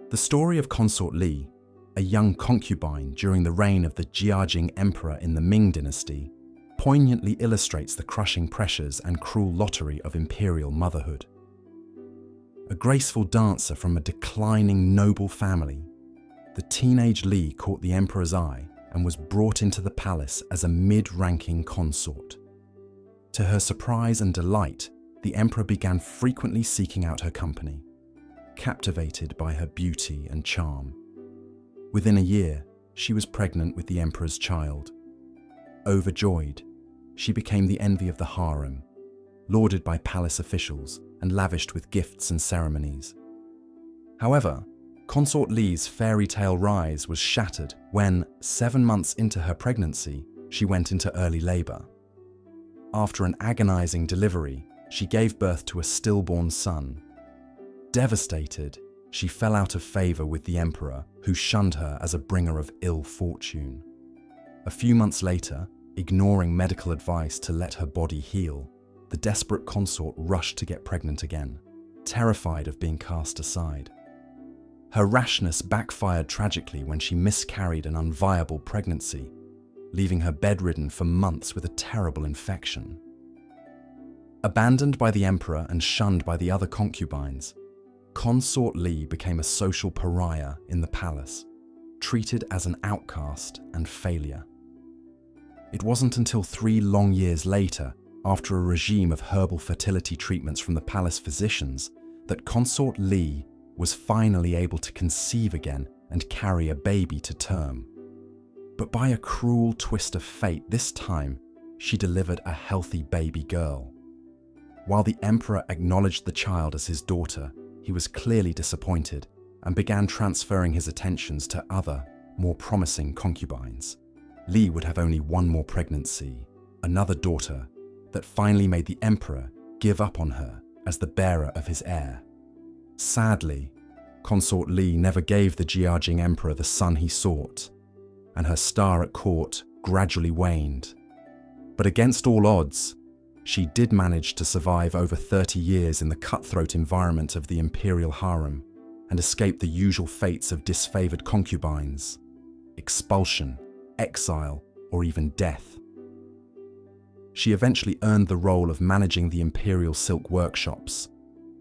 S1: The story of Consort Li, a young concubine during the reign of the Jiajing Emperor in the Ming dynasty, poignantly illustrates the crushing pressures and cruel lottery of imperial motherhood. A graceful dancer from a declining noble family, the teenage Li caught the emperor's eye and was brought into the palace as a mid-ranking consort. To her surprise and delight, the emperor began frequently seeking out her company, captivated by her beauty and charm. Within a year, she was pregnant with the emperor's child. Overjoyed, she became the envy of the harem, lauded by palace officials and lavished with gifts and ceremonies. However, Consort Li's fairy tale rise was shattered when, 7 months into her pregnancy, she went into early labor. After an agonizing delivery, she gave birth to a stillborn son. Devastated, she fell out of favor with the emperor, who shunned her as a bringer of ill fortune. A few months later, ignoring medical advice to let her body heal, the desperate consort rushed to get pregnant again, terrified of being cast aside. Her rashness backfired tragically when she miscarried an unviable pregnancy, leaving her bedridden for months with a terrible infection. Abandoned by the emperor and shunned by the other concubines, Consort Li became a social pariah in the palace, treated as an outcast and failure. It wasn't until 3 long years later, after a regime of herbal fertility treatments from the palace physicians, that Consort Li was finally able to conceive again and carry a baby to term. But by a cruel twist of fate this time, she delivered a healthy baby girl. While the emperor acknowledged the child as his daughter, he was clearly disappointed and began transferring his attentions to other, more promising concubines. Li would have only one more pregnancy, another daughter, that finally made the emperor give up on her as the bearer of his heir. Sadly, Consort Li never gave the Jiajing emperor the son he sought, and her star at court gradually waned. But against all odds, she did manage to survive over 30 years in the cutthroat environment of the imperial harem and escape the usual fates of disfavored concubines: expulsion, exile, or even death. She eventually earned the role of managing the imperial silk workshops,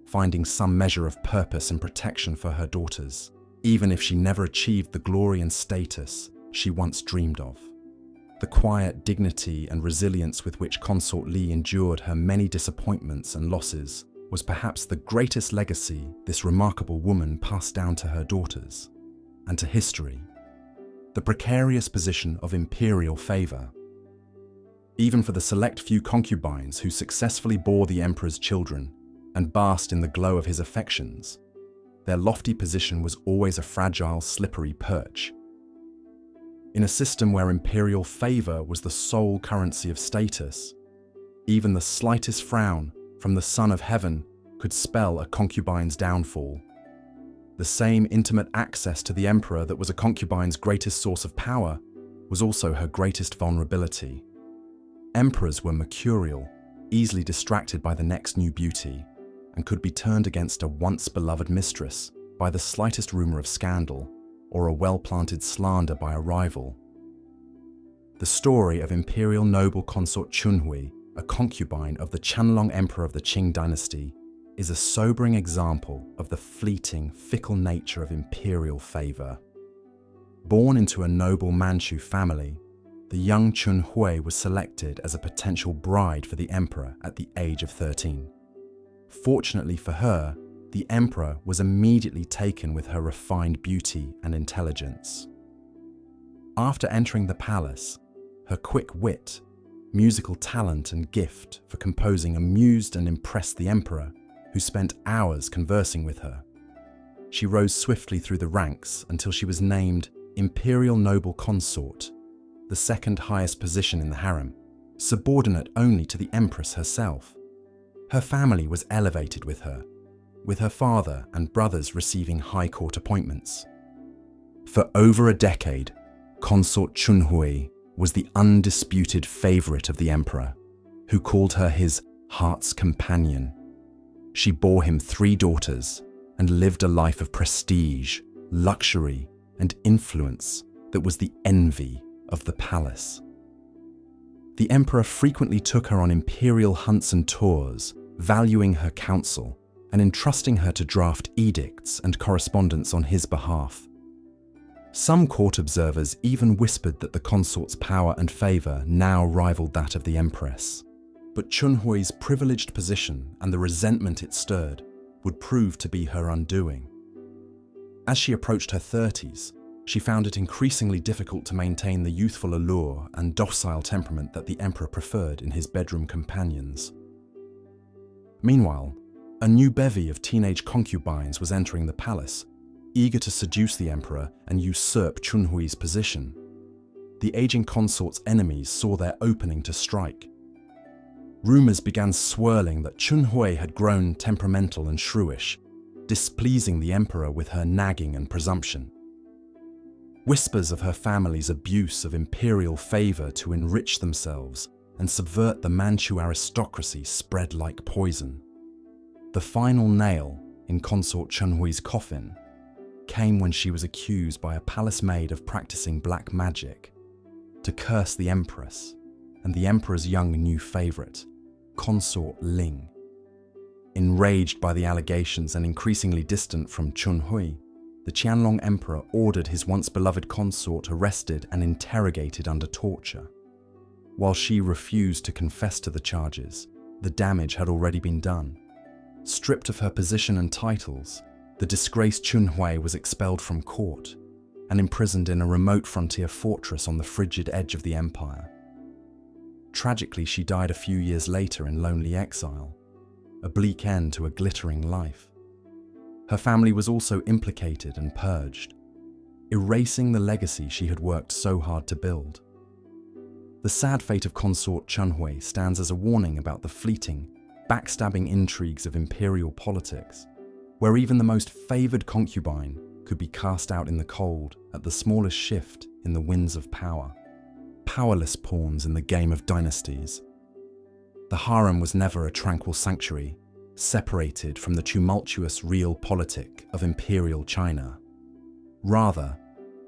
S1: finding some measure of purpose and protection for her daughters, even if she never achieved the glory and status she once dreamed of. The quiet dignity and resilience with which Consort Li endured her many disappointments and losses was perhaps the greatest legacy this remarkable woman passed down to her daughters and to history: the precarious position of imperial favor. Even for the select few concubines who successfully bore the emperor's children and basked in the glow of his affections, their lofty position was always a fragile, slippery perch. In a system where imperial favor was the sole currency of status, even the slightest frown from the Son of Heaven could spell a concubine's downfall. The same intimate access to the emperor that was a concubine's greatest source of power was also her greatest vulnerability. Emperors were mercurial, easily distracted by the next new beauty, and could be turned against a once beloved mistress by the slightest rumor of scandal or a well-planted slander by a rival. The story of imperial noble consort Chunhui, a concubine of the Qianlong emperor of the Qing dynasty, is a sobering example of the fleeting, fickle nature of imperial favor. Born into a noble Manchu family, the young Chun Hui was selected as a potential bride for the emperor at the age of 13. Fortunately for her, the emperor was immediately taken with her refined beauty and intelligence. After entering the palace, her quick wit, musical talent and gift for composing amused and impressed the emperor, who spent hours conversing with her. She rose swiftly through the ranks until she was named Imperial Noble Consort, the second highest position in the harem, subordinate only to the empress herself. Her family was elevated with her father and brothers receiving high court appointments. For over a decade, Consort Chun Hui was the undisputed favorite of the emperor, who called her his heart's companion. She bore him 3 daughters and lived a life of prestige, luxury, and influence that was the envy of the palace. The emperor frequently took her on imperial hunts and tours, valuing her counsel and entrusting her to draft edicts and correspondence on his behalf. Some court observers even whispered that the consort's power and favor now rivaled that of the empress. But Chun Hui's privileged position and the resentment it stirred would prove to be her undoing. As she approached her 30s, she found it increasingly difficult to maintain the youthful allure and docile temperament that the emperor preferred in his bedroom companions. Meanwhile, a new bevy of teenage concubines was entering the palace, eager to seduce the emperor and usurp Chun Hui's position. The aging consort's enemies saw their opening to strike. Rumors began swirling that Chun Hui had grown temperamental and shrewish, displeasing the emperor with her nagging and presumption. Whispers of her family's abuse of imperial favor to enrich themselves and subvert the Manchu aristocracy spread like poison. The final nail in Consort Chun Hui's coffin came when she was accused by a palace maid of practicing black magic to curse the empress and the emperor's young new favorite, Consort Ling. Enraged by the allegations and increasingly distant from Chun Hui, the Qianlong emperor ordered his once beloved consort arrested and interrogated under torture. While she refused to confess to the charges, the damage had already been done. Stripped of her position and titles, the disgraced Chun Hui was expelled from court and imprisoned in a remote frontier fortress on the frigid edge of the empire. Tragically, she died a few years later in lonely exile, a bleak end to a glittering life. Her family was also implicated and purged, erasing the legacy she had worked so hard to build. The sad fate of Consort Chun Hui stands as a warning about the fleeting, backstabbing intrigues of imperial politics, where even the most favored concubine could be cast out in the cold at the smallest shift in the winds of power. Powerless pawns in the game of dynasties. The harem was never a tranquil sanctuary, separated from the tumultuous realpolitik of Imperial China. Rather,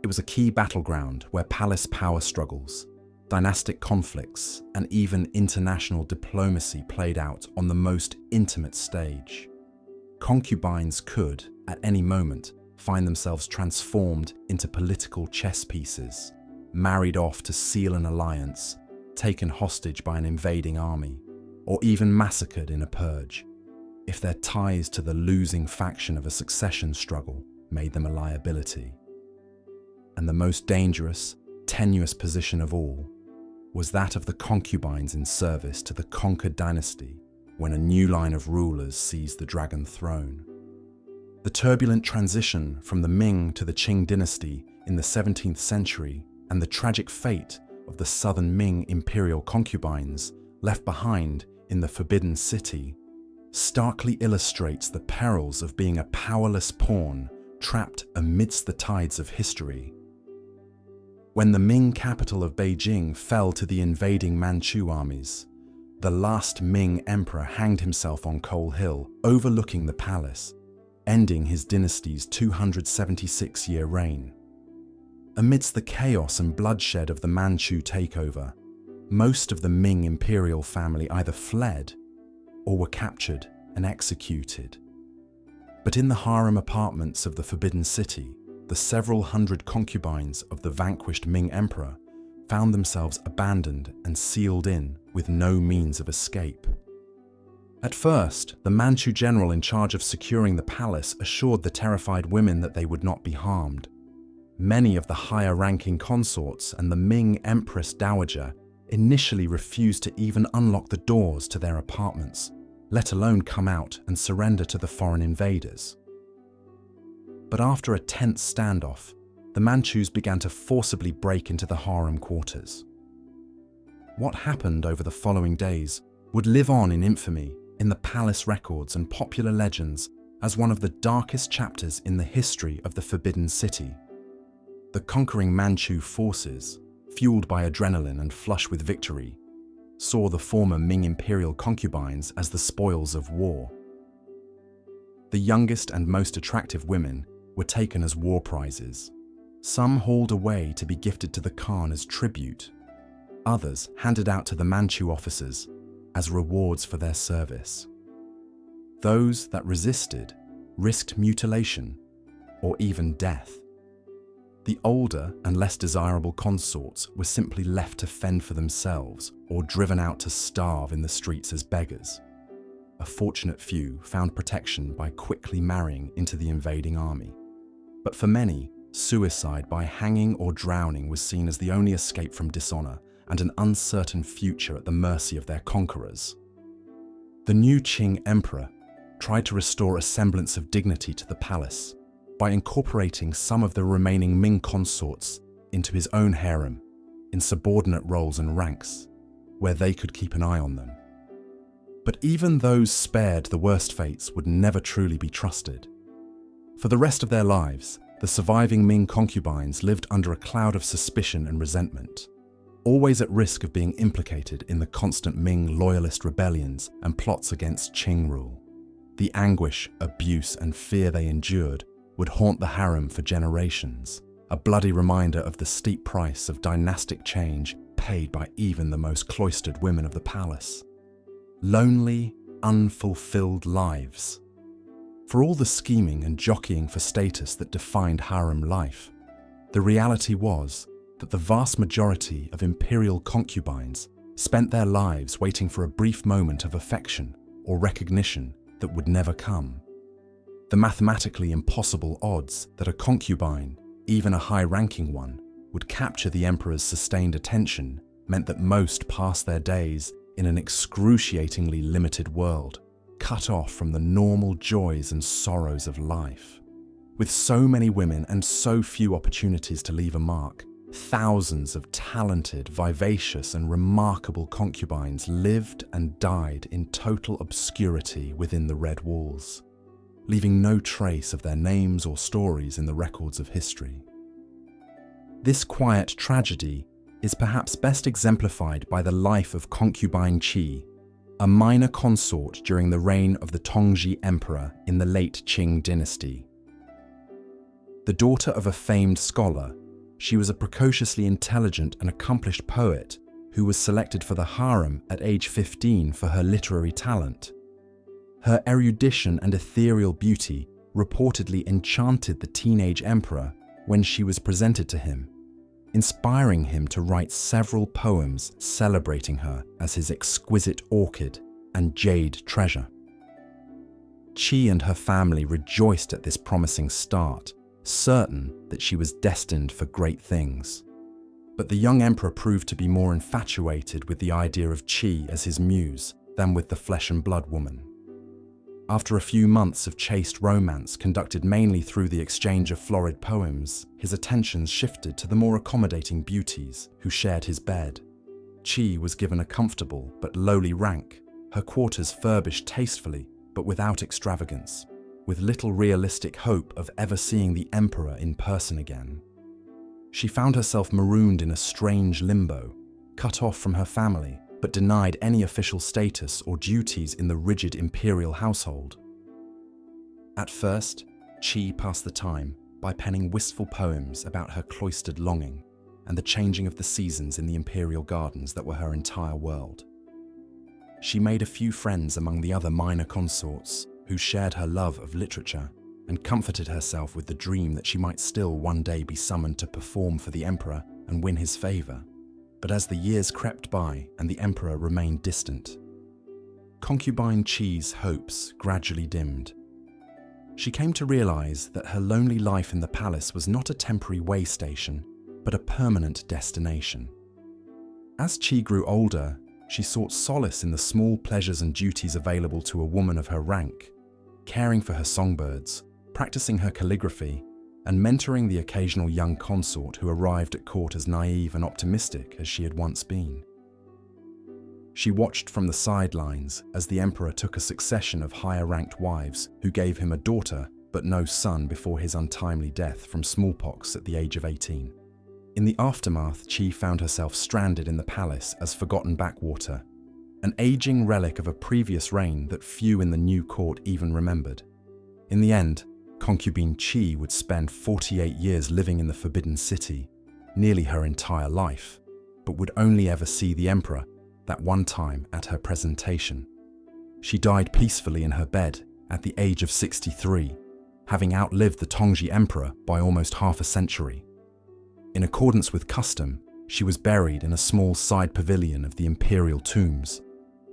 S1: it was a key battleground where palace power struggles, dynastic conflicts, and even international diplomacy played out on the most intimate stage. Concubines could, at any moment, find themselves transformed into political chess pieces, married off to seal an alliance, taken hostage by an invading army, or even massacred in a purge, if their ties to the losing faction of a succession struggle made them a liability. And the most dangerous, tenuous position of all was that of the concubines in service to the conquered dynasty when a new line of rulers seized the Dragon Throne. The turbulent transition from the Ming to the Qing dynasty in the 17th century and the tragic fate of the southern Ming imperial concubines left behind in the Forbidden City starkly illustrates the perils of being a powerless pawn trapped amidst the tides of history. When the Ming capital of Beijing fell to the invading Manchu armies, the last Ming emperor hanged himself on Coal Hill, overlooking the palace, ending his dynasty's 276-year reign. Amidst the chaos and bloodshed of the Manchu takeover, most of the Ming imperial family either fled or were captured and executed. But in the harem apartments of the Forbidden City, the several hundred concubines of the vanquished Ming emperor found themselves abandoned and sealed in with no means of escape. At first, the Manchu general in charge of securing the palace assured the terrified women that they would not be harmed. Many of the higher-ranking consorts and the Ming Empress Dowager initially refused to even unlock the doors to their apartments, let alone come out and surrender to the foreign invaders. But after a tense standoff, the Manchus began to forcibly break into the harem quarters. What happened over the following days would live on in infamy in the palace records and popular legends as one of the darkest chapters in the history of the Forbidden City. The conquering Manchu forces, fueled by adrenaline and flush with victory, saw the former Ming imperial concubines as the spoils of war. The youngest and most attractive women were taken as war prizes. Some hauled away to be gifted to the Khan as tribute. Others handed out to the Manchu officers as rewards for their service. Those that resisted risked mutilation or even death. The older and less desirable consorts were simply left to fend for themselves or driven out to starve in the streets as beggars. A fortunate few found protection by quickly marrying into the invading army. But for many, suicide by hanging or drowning was seen as the only escape from dishonor and an uncertain future at the mercy of their conquerors. The new Qing emperor tried to restore a semblance of dignity to the palace by incorporating some of the remaining Ming consorts into his own harem in subordinate roles and ranks, where they could keep an eye on them. But even those spared the worst fates would never truly be trusted. For the rest of their lives, the surviving Ming concubines lived under a cloud of suspicion and resentment, always at risk of being implicated in the constant Ming loyalist rebellions and plots against Qing rule. The anguish, abuse, and fear they endured would haunt the harem for generations, a bloody reminder of the steep price of dynastic change paid by even the most cloistered women of the palace. Lonely, unfulfilled lives. For all the scheming and jockeying for status that defined harem life, the reality was that the vast majority of imperial concubines spent their lives waiting for a brief moment of affection or recognition that would never come. The mathematically impossible odds that a concubine, even a high-ranking one, would capture the emperor's sustained attention meant that most passed their days in an excruciatingly limited world, cut off from the normal joys and sorrows of life. With so many women and so few opportunities to leave a mark, thousands of talented, vivacious, and remarkable concubines lived and died in total obscurity within the red walls, leaving no trace of their names or stories in the records of history. This quiet tragedy is perhaps best exemplified by the life of concubine Qi, a minor consort during the reign of the Tongzhi emperor in the late Qing dynasty. The daughter of a famed scholar, she was a precociously intelligent and accomplished poet who was selected for the harem at age 15 for her literary talent. Her erudition and ethereal beauty reportedly enchanted the teenage emperor when she was presented to him, inspiring him to write several poems celebrating her as his exquisite orchid and jade treasure. Qi and her family rejoiced at this promising start, certain that she was destined for great things. But the young emperor proved to be more infatuated with the idea of Qi as his muse than with the flesh and blood woman. After a few months of chaste romance conducted mainly through the exchange of florid poems, his attentions shifted to the more accommodating beauties who shared his bed. Qi was given a comfortable but lowly rank, her quarters furbished tastefully but without extravagance, with little realistic hope of ever seeing the emperor in person again. She found herself marooned in a strange limbo, cut off from her family, but denied any official status or duties in the rigid imperial household. At first, Qi passed the time by penning wistful poems about her cloistered longing and the changing of the seasons in the imperial gardens that were her entire world. She made a few friends among the other minor consorts who shared her love of literature and comforted herself with the dream that she might still one day be summoned to perform for the emperor and win his favor. But as the years crept by and the emperor remained distant, concubine Qi's hopes gradually dimmed. She came to realize that her lonely life in the palace was not a temporary way station, but a permanent destination. As Qi grew older, she sought solace in the small pleasures and duties available to a woman of her rank, caring for her songbirds, practicing her calligraphy, and mentoring the occasional young consort who arrived at court as naive and optimistic as she had once been. She watched from the sidelines as the emperor took a succession of higher-ranked wives who gave him a daughter but no son before his untimely death from smallpox at the age of 18. In the aftermath, Qi found herself stranded in the palace as forgotten backwater, an aging relic of a previous reign that few in the new court even remembered. In the end, concubine Qi would spend 48 years living in the Forbidden City, nearly her entire life, but would only ever see the emperor that one time at her presentation. She died peacefully in her bed at the age of 63, having outlived the Tongji emperor by almost half a century. In accordance with custom, she was buried in a small side pavilion of the imperial tombs,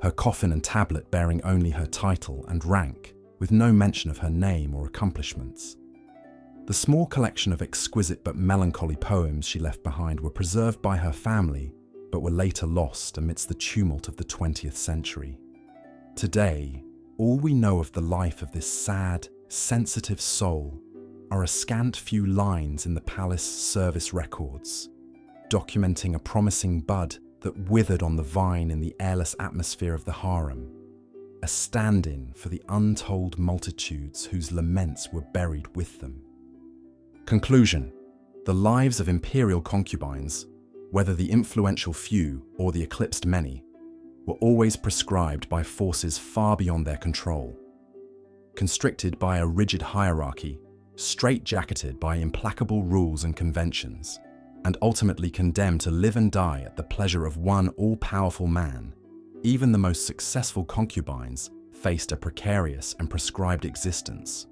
S1: her coffin and tablet bearing only her title and rank, with no mention of her name or accomplishments. The small collection of exquisite but melancholy poems she left behind were preserved by her family, but were later lost amidst the tumult of the 20th century. Today, all we know of the life of this sad, sensitive soul are a scant few lines in the palace service records, documenting a promising bud that withered on the vine in the airless atmosphere of the harem, a stand-in for the untold multitudes whose laments were buried with them. Conclusion: the lives of imperial concubines, whether the influential few or the eclipsed many, were always prescribed by forces far beyond their control, constricted by a rigid hierarchy, straitjacketed by implacable rules and conventions, and ultimately condemned to live and die at the pleasure of one all-powerful man. Even the most successful concubines faced a precarious and prescribed existence,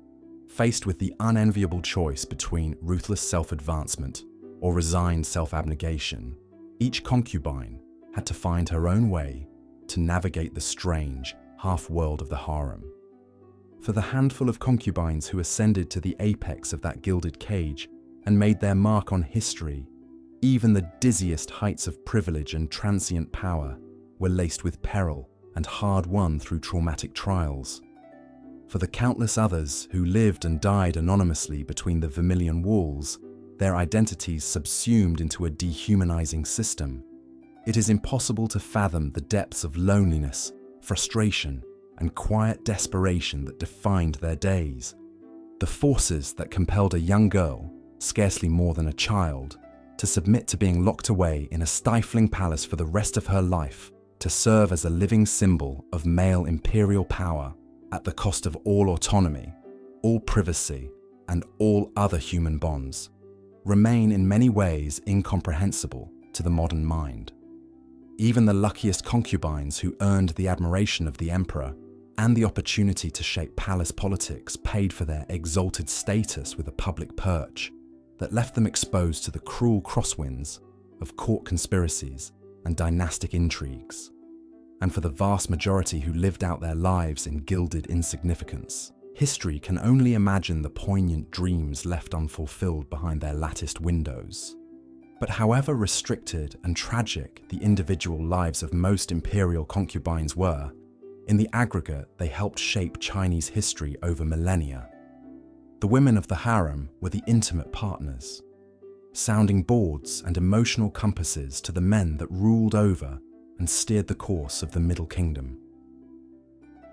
S1: faced with the unenviable choice between ruthless self-advancement or resigned self-abnegation. Each concubine had to find her own way to navigate the strange half-world of the harem. For the handful of concubines who ascended to the apex of that gilded cage and made their mark on history, even the dizziest heights of privilege and transient power were laced with peril and hard won through traumatic trials. For the countless others who lived and died anonymously between the vermilion walls, their identities subsumed into a dehumanizing system, it is impossible to fathom the depths of loneliness, frustration, and quiet desperation that defined their days. The forces that compelled a young girl, scarcely more than a child, to submit to being locked away in a stifling palace for the rest of her life, to serve as a living symbol of male imperial power at the cost of all autonomy, all privacy, and all other human bonds, remain in many ways incomprehensible to the modern mind. Even the luckiest concubines who earned the admiration of the emperor and the opportunity to shape palace politics paid for their exalted status with a public perch that left them exposed to the cruel crosswinds of court conspiracies and dynastic intrigues. And for the vast majority who lived out their lives in gilded insignificance, history can only imagine the poignant dreams left unfulfilled behind their latticed windows. But however restricted and tragic the individual lives of most imperial concubines were, in the aggregate they helped shape Chinese history over millennia. The women of the harem were the intimate partners, sounding boards and emotional compasses to the men that ruled over and steered the course of the Middle Kingdom.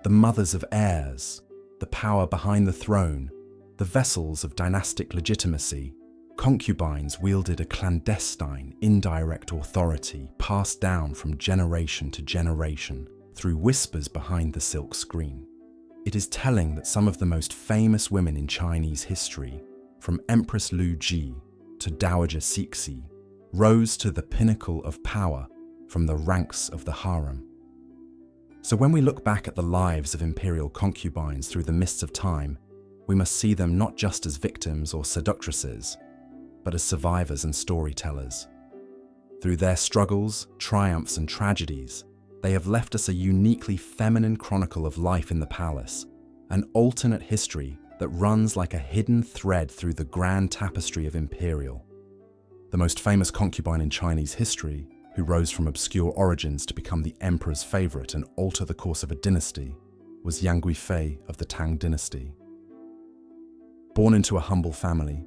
S1: The mothers of heirs, the power behind the throne, the vessels of dynastic legitimacy, concubines wielded a clandestine, indirect authority passed down from generation to generation through whispers behind the silk screen. It is telling that some of the most famous women in Chinese history, from Empress Lu Ji to Dowager Cixi, rose to the pinnacle of power from the ranks of the harem. So when we look back at the lives of imperial concubines through the mists of time, we must see them not just as victims or seductresses, but as survivors and storytellers. Through their struggles, triumphs, and tragedies, they have left us a uniquely feminine chronicle of life in the palace, an alternate history that runs like a hidden thread through the grand tapestry of Imperial. The most famous concubine in Chinese history, who rose from obscure origins to become the emperor's favorite and alter the course of a dynasty, was Yang Guifei of the Tang dynasty. Born into a humble family,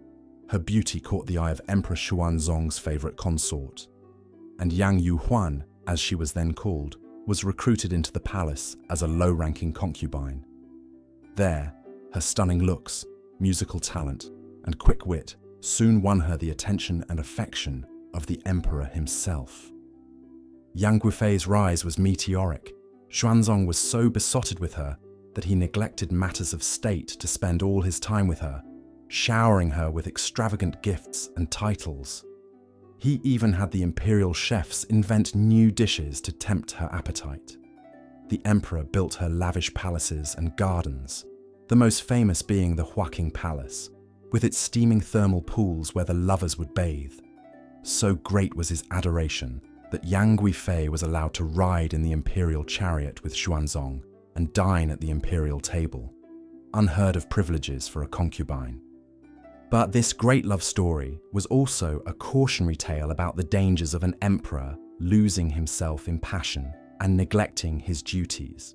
S1: her beauty caught the eye of Emperor Xuanzong's favorite consort, and Yang Yuhuan, as she was then called, was recruited into the palace as a low-ranking concubine. There, her stunning looks, musical talent, and quick wit soon won her the attention and affection of the emperor himself. Yang Guifei's rise was meteoric. Xuanzong was so besotted with her that he neglected matters of state to spend all his time with her, showering her with extravagant gifts and titles. He even had the imperial chefs invent new dishes to tempt her appetite. The emperor built her lavish palaces and gardens, the most famous being the Huaqing Palace, with its steaming thermal pools where the lovers would bathe. So great was his adoration that Yang Guifei was allowed to ride in the imperial chariot with Xuanzong and dine at the imperial table, unheard of privileges for a concubine. But this great love story was also a cautionary tale about the dangers of an emperor losing himself in passion and neglecting his duties.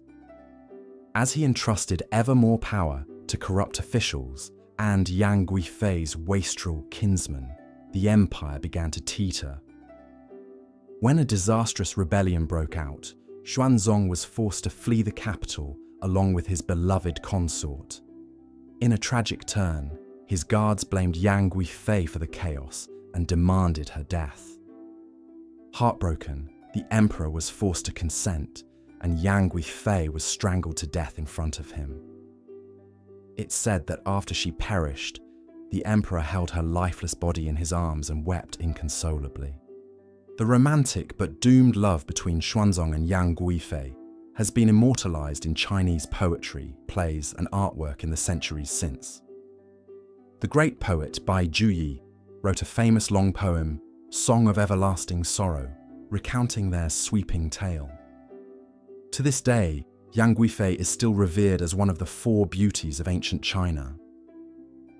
S1: As he entrusted ever more power to corrupt officials and Yang Guifei's wastrel kinsmen, the empire began to teeter. When a disastrous rebellion broke out, Xuanzong was forced to flee the capital along with his beloved consort. In a tragic turn, his guards blamed Yang Guifei for the chaos and demanded her death. Heartbroken, the emperor was forced to consent, and Yang Guifei was strangled to death in front of him. It's said that after she perished, the emperor held her lifeless body in his arms and wept inconsolably. The romantic but doomed love between Xuanzong and Yang Guifei has been immortalized in Chinese poetry, plays, and artwork in the centuries since. The great poet Bai Juyi wrote a famous long poem, Song of Everlasting Sorrow, recounting their sweeping tale. To this day, Yang Guifei is still revered as one of the four beauties of ancient China.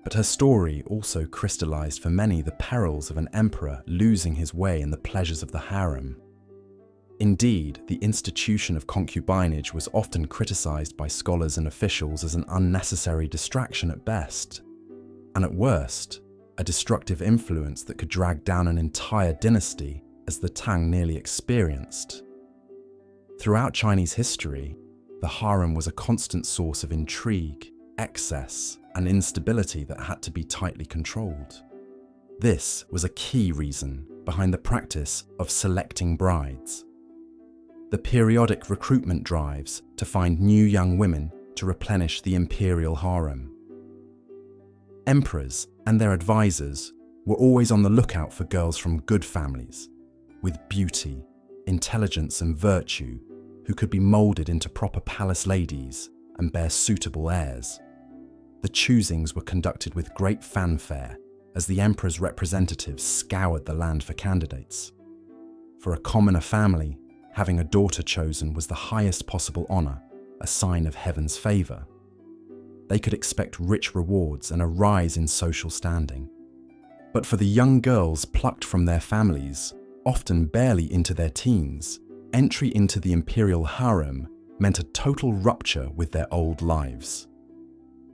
S1: But her story also crystallized for many the perils of an emperor losing his way in the pleasures of the harem. Indeed, the institution of concubinage was often criticized by scholars and officials as an unnecessary distraction at best, and at worst, a destructive influence that could drag down an entire dynasty, as the Tang nearly experienced. Throughout Chinese history, the harem was a constant source of intrigue, excess, and instability that had to be tightly controlled. This was a key reason behind the practice of selecting brides. The periodic recruitment drives to find new young women to replenish the imperial harem. Emperors and their advisors were always on the lookout for girls from good families, with beauty, intelligence, and virtue, who could be molded into proper palace ladies and bear suitable heirs. The choosings were conducted with great fanfare as the emperor's representatives scoured the land for candidates. For a commoner family, having a daughter chosen was the highest possible honor, a sign of heaven's favor. They could expect rich rewards and a rise in social standing. But for the young girls plucked from their families, often barely into their teens, entry into the imperial harem meant a total rupture with their old lives.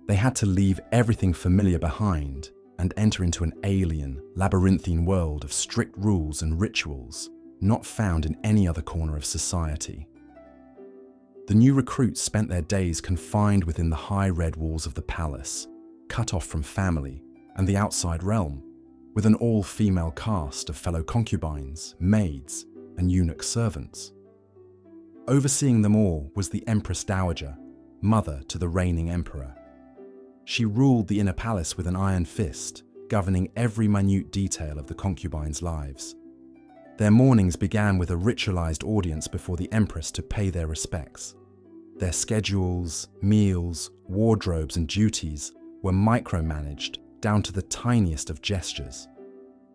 S1: They had to leave everything familiar behind and enter into an alien, labyrinthine world of strict rules and rituals not found in any other corner of society. The new recruits spent their days confined within the high red walls of the palace, cut off from family and the outside realm, with an all-female cast of fellow concubines, maids, and eunuch servants. Overseeing them all was the Empress Dowager, mother to the reigning emperor. She ruled the inner palace with an iron fist, governing every minute detail of the concubines' lives. Their mornings began with a ritualized audience before the empress to pay their respects. Their schedules, meals, wardrobes, and duties were micromanaged down to the tiniest of gestures.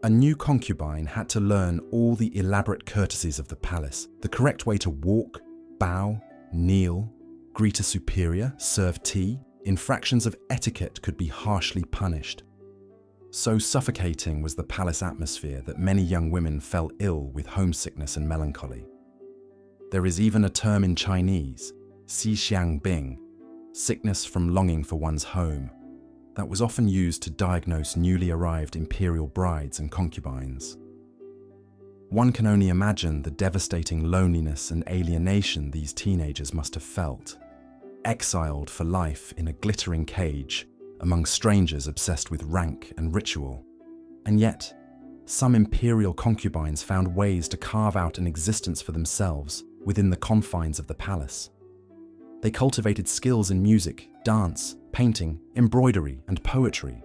S1: A new concubine had to learn all the elaborate courtesies of the palace, the correct way to walk, bow, kneel, greet a superior, serve tea. Infractions of etiquette could be harshly punished. So suffocating was the palace atmosphere that many young women fell ill with homesickness and melancholy. There is even a term in Chinese, xi xiang bing, sickness from longing for one's home, that was often used to diagnose newly arrived imperial brides and concubines. One can only imagine the devastating loneliness and alienation these teenagers must have felt, exiled for life in a glittering cage among strangers obsessed with rank and ritual. And yet, some imperial concubines found ways to carve out an existence for themselves within the confines of the palace. They cultivated skills in music, dance, painting, embroidery, and poetry,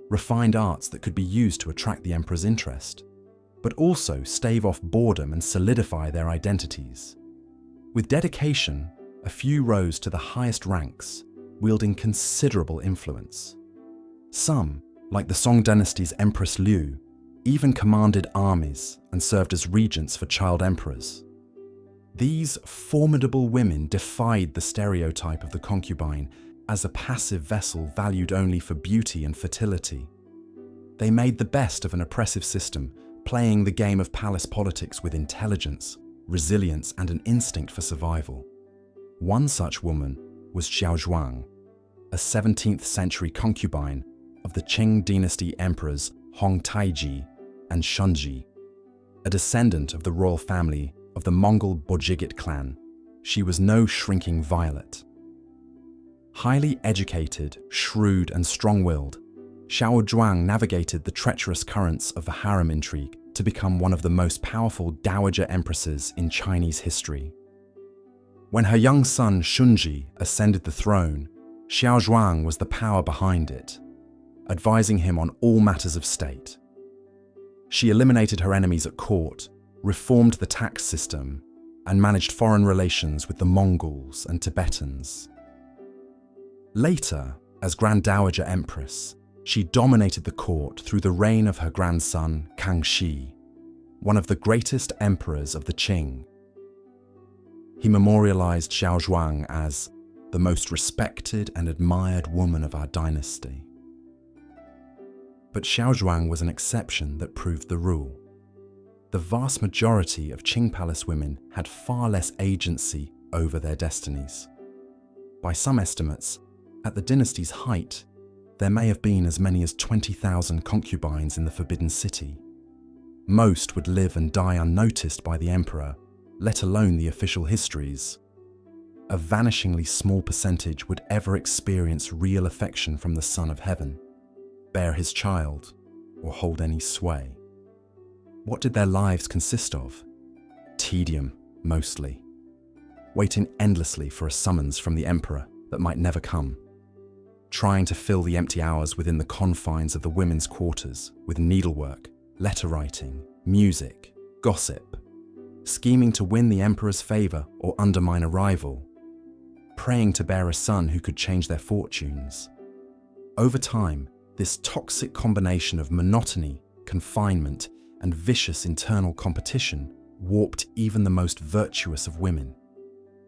S1: refined arts that could be used to attract the emperor's interest, but also stave off boredom and solidify their identities. With dedication, a few rose to the highest ranks, wielding considerable influence. Some, like the Song dynasty's Empress Liu, even commanded armies and served as regents for child emperors. These formidable women defied the stereotype of the concubine as a passive vessel valued only for beauty and fertility. They made the best of an oppressive system, playing the game of palace politics with intelligence, resilience, and an instinct for survival. One such woman was Xiao Zhuang, a 17th century concubine of the Qing dynasty emperors Hong Taiji and Shunji. A descendant of the royal family of the Mongol Bojigit clan, she was no shrinking violet. Highly educated, shrewd, and strong-willed, Xiao Zhuang navigated the treacherous currents of the harem intrigue to become one of the most powerful dowager empresses in Chinese history. When her young son Shunji ascended the throne, Xiao Zhuang was the power behind it, advising him on all matters of state. She eliminated her enemies at court, reformed the tax system, and managed foreign relations with the Mongols and Tibetans. Later, as Grand Dowager Empress, she dominated the court through the reign of her grandson Kangxi, one of the greatest emperors of the Qing. He memorialized Xiao Zhuang as the most respected and admired woman of our dynasty. But Xiao Zhuang was an exception that proved the rule. The vast majority of Qing palace women had far less agency over their destinies. By some estimates, at the dynasty's height, there may have been as many as 20,000 concubines in the Forbidden City. Most would live and die unnoticed by the emperor, let alone the official histories. A vanishingly small percentage would ever experience real affection from the Son of Heaven, bear his child, or hold any sway. What did their lives consist of? Tedium, mostly. Waiting endlessly for a summons from the emperor that might never come. Trying to fill the empty hours within the confines of the women's quarters with needlework, letter writing, music, gossip. Scheming to win the emperor's favor or undermine a rival. Praying to bear a son who could change their fortunes. Over time, this toxic combination of monotony, confinement, and vicious internal competition warped even the most virtuous of women.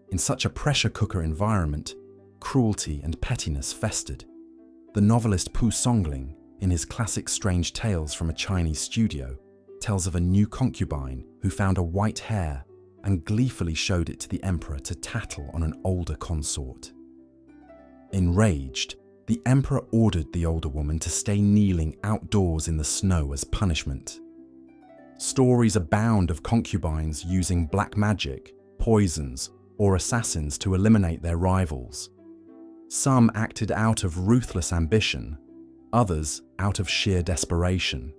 S1: In such a pressure cooker environment, cruelty and pettiness festered. The novelist Pu Songling, in his classic Strange Tales from a Chinese Studio, tells of a new concubine who found a white hair and gleefully showed it to the emperor to tattle on an older consort. Enraged, the emperor ordered the older woman to stay kneeling outdoors in the snow as punishment. Stories abound of concubines using black magic, poisons, or assassins to eliminate their rivals. Some acted out of ruthless ambition, others out of sheer desperation.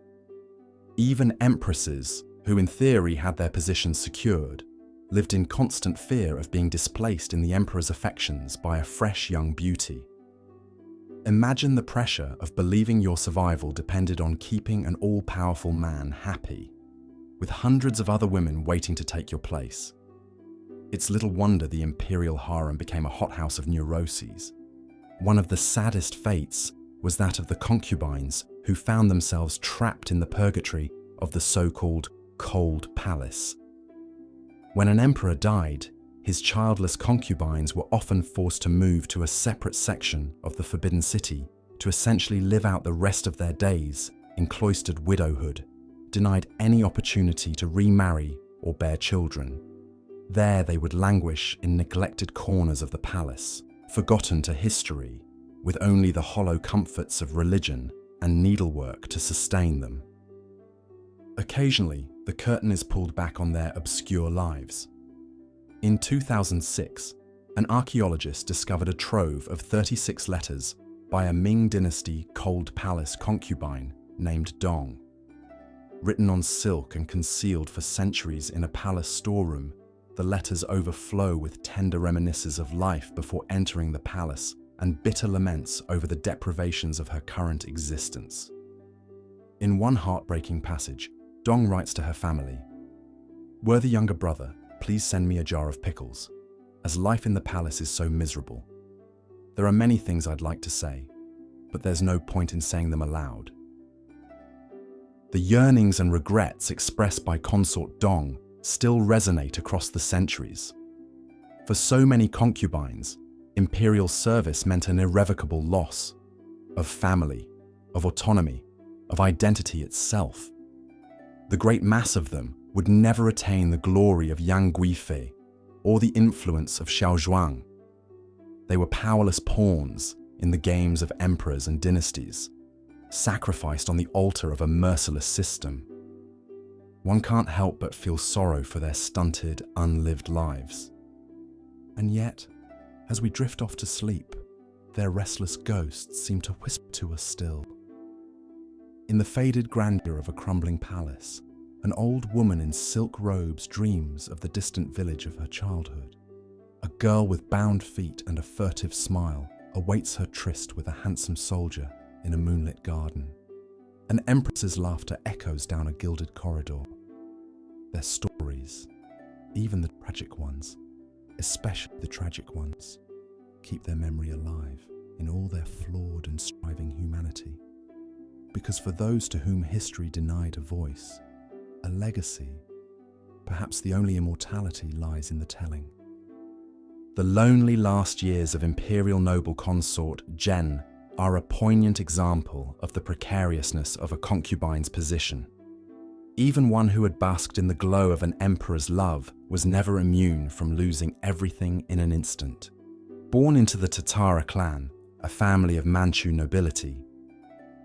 S1: Even empresses, who in theory had their positions secured, lived in constant fear of being displaced in the emperor's affections by a fresh young beauty. Imagine the pressure of believing your survival depended on keeping an all-powerful man happy, with hundreds of other women waiting to take your place. It's little wonder the imperial harem became a hothouse of neuroses. One of the saddest fates was that of the concubines who found themselves trapped in the purgatory of the so-called Cold Palace. When an emperor died, his childless concubines were often forced to move to a separate section of the Forbidden City to essentially live out the rest of their days in cloistered widowhood, denied any opportunity to remarry or bear children. There they would languish in neglected corners of the palace, forgotten to history, with only the hollow comforts of religion and needlework to sustain them. Occasionally, the curtain is pulled back on their obscure lives. In 2006, an archaeologist discovered a trove of 36 letters by a Ming Dynasty Cold Palace concubine named Dong. Written on silk and concealed for centuries in a palace storeroom, the letters overflow with tender reminiscences of life before entering the palace and bitter laments over the deprivations of her current existence. In one heartbreaking passage, Dong writes to her family, "Worthy younger brother, please send me a jar of pickles, as life in the palace is so miserable. There are many things I'd like to say, but there's no point in saying them aloud." The yearnings and regrets expressed by consort Dong still resonate across the centuries. For so many concubines, imperial service meant an irrevocable loss of family, of autonomy, of identity itself. The great mass of them would never attain the glory of Yang Guifei or the influence of Xiao Zhuang. They were powerless pawns in the games of emperors and dynasties, sacrificed on the altar of a merciless system. One can't help but feel sorrow for their stunted, unlived lives. And yet, as we drift off to sleep, their restless ghosts seem to whisper to us still. In the faded grandeur of a crumbling palace, an old woman in silk robes dreams of the distant village of her childhood. A girl with bound feet and a furtive smile awaits her tryst with a handsome soldier in a moonlit garden. An empress's laughter echoes down a gilded corridor. Their stories, even the tragic ones, especially the tragic ones, keep their memory alive in all their flawed and striving humanity. Because for those to whom history denied a voice, a legacy, perhaps the only immortality, lies in the telling. The lonely last years of imperial noble consort Zhen are a poignant example of the precariousness of a concubine's position. Even one who had basked in the glow of an emperor's love was never immune from losing everything in an instant. Born into the Tatara clan, a family of Manchu nobility,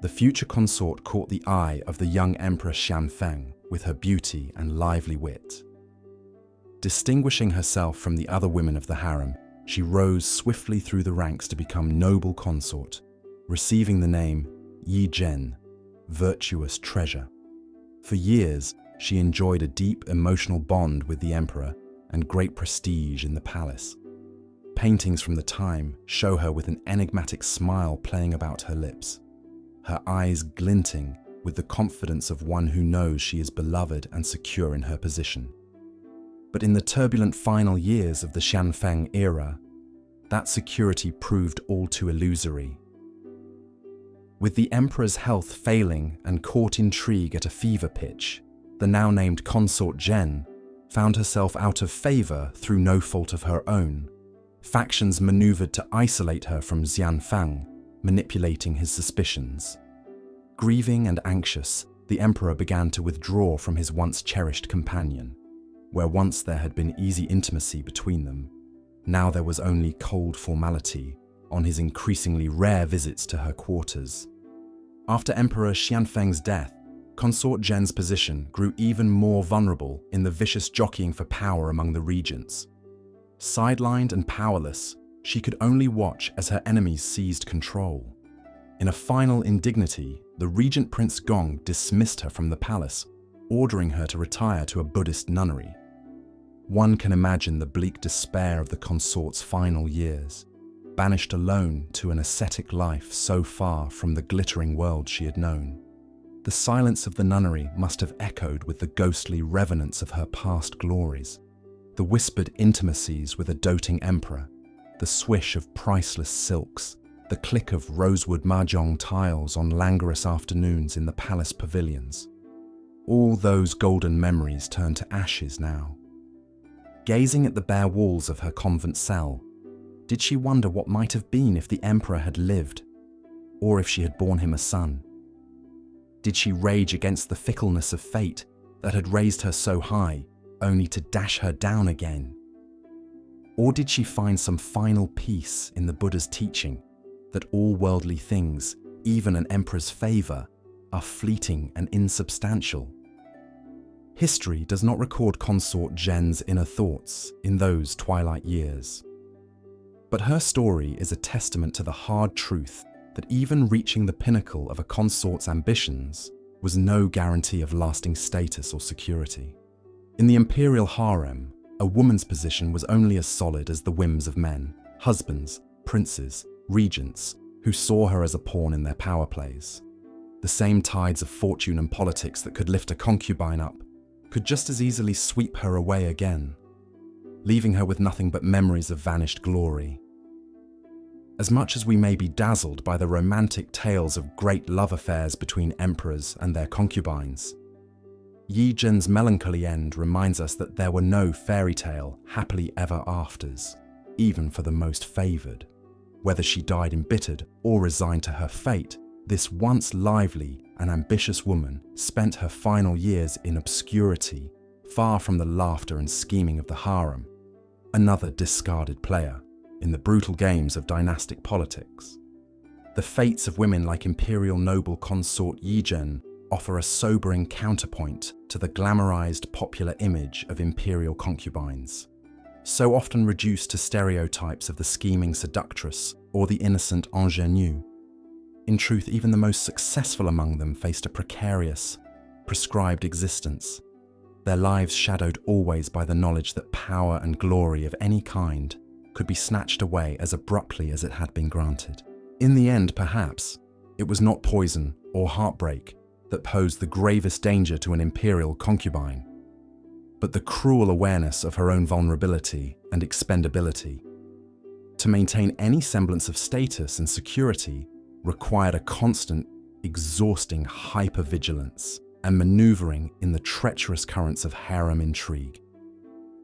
S1: the future consort caught the eye of the young Emperor Xianfeng with her beauty and lively wit. Distinguishing herself from the other women of the harem, she rose swiftly through the ranks to become noble consort, receiving the name Yi Zhen, virtuous treasure. For years, she enjoyed a deep emotional bond with the emperor and great prestige in the palace. Paintings from the time show her with an enigmatic smile playing about her lips, her eyes glinting with the confidence of one who knows she is beloved and secure in her position. But in the turbulent final years of the Xianfeng era, that security proved all too illusory. With the emperor's health failing and court intrigue at a fever pitch, the now named consort Zhen found herself out of favor through no fault of her own. Factions maneuvered to isolate her from Xianfeng, manipulating his suspicions. Grieving and anxious, the emperor began to withdraw from his once cherished companion. Where once there had been easy intimacy between them, now there was only cold formality on his increasingly rare visits to her quarters. After Emperor Xianfeng's death, consort Zhen's position grew even more vulnerable in the vicious jockeying for power among the regents. Sidelined and powerless, she could only watch as her enemies seized control. In a final indignity, the regent Prince Gong dismissed her from the palace, ordering her to retire to a Buddhist nunnery. One can imagine the bleak despair of the consort's final years, banished alone to an ascetic life so far from the glittering world she had known. The silence of the nunnery must have echoed with the ghostly revenants of her past glories, the whispered intimacies with a doting emperor, the swish of priceless silks, the click of rosewood mahjong tiles on languorous afternoons in the palace pavilions. All those golden memories turn to ashes now. Gazing at the bare walls of her convent cell, did she wonder what might have been if the emperor had lived, or if she had borne him a son? Did she rage against the fickleness of fate that had raised her so high, only to dash her down again? Or did she find some final peace in the Buddha's teaching that all worldly things, even an emperor's favor, are fleeting and insubstantial? History does not record consort Zhen's inner thoughts in those twilight years. But her story is a testament to the hard truth that even reaching the pinnacle of a consort's ambitions was no guarantee of lasting status or security. In the imperial harem, a woman's position was only as solid as the whims of men, husbands, princes, regents, who saw her as a pawn in their power plays. The same tides of fortune and politics that could lift a concubine up could just as easily sweep her away again, leaving her with nothing but memories of vanished glory. As much as we may be dazzled by the romantic tales of great love affairs between emperors and their concubines, Yi Zhen's melancholy end reminds us that there were no fairy tale happily ever afters, even for the most favored. Whether she died embittered or resigned to her fate, this once lively and ambitious woman spent her final years in obscurity, far from the laughter and scheming of the harem, another discarded player in the brutal games of dynastic politics. The fates of women like imperial noble consort Yi Zhen offer a sobering counterpoint to the glamorized popular image of imperial concubines, so often reduced to stereotypes of the scheming seductress or the innocent ingenue. In truth, even the most successful among them faced a precarious, prescribed existence, their lives shadowed always by the knowledge that power and glory of any kind could be snatched away as abruptly as it had been granted. In the end, perhaps, it was not poison or heartbreak that posed the gravest danger to an imperial concubine, but the cruel awareness of her own vulnerability and expendability. To maintain any semblance of status and security required a constant, exhausting hypervigilance and maneuvering in the treacherous currents of harem intrigue.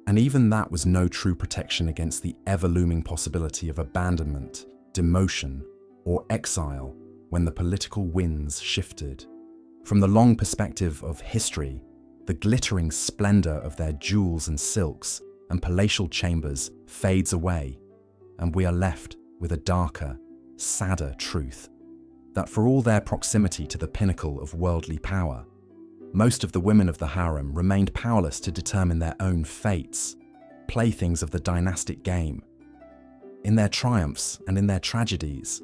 S1: And even that was no true protection against the ever-looming possibility of abandonment, demotion, or exile when the political winds shifted. From the long perspective of history, the glittering splendor of their jewels and silks and palatial chambers fades away, and we are left with a darker, sadder truth, that for all their proximity to the pinnacle of worldly power, most of the women of the harem remained powerless to determine their own fates, playthings of the dynastic game. In their triumphs and in their tragedies,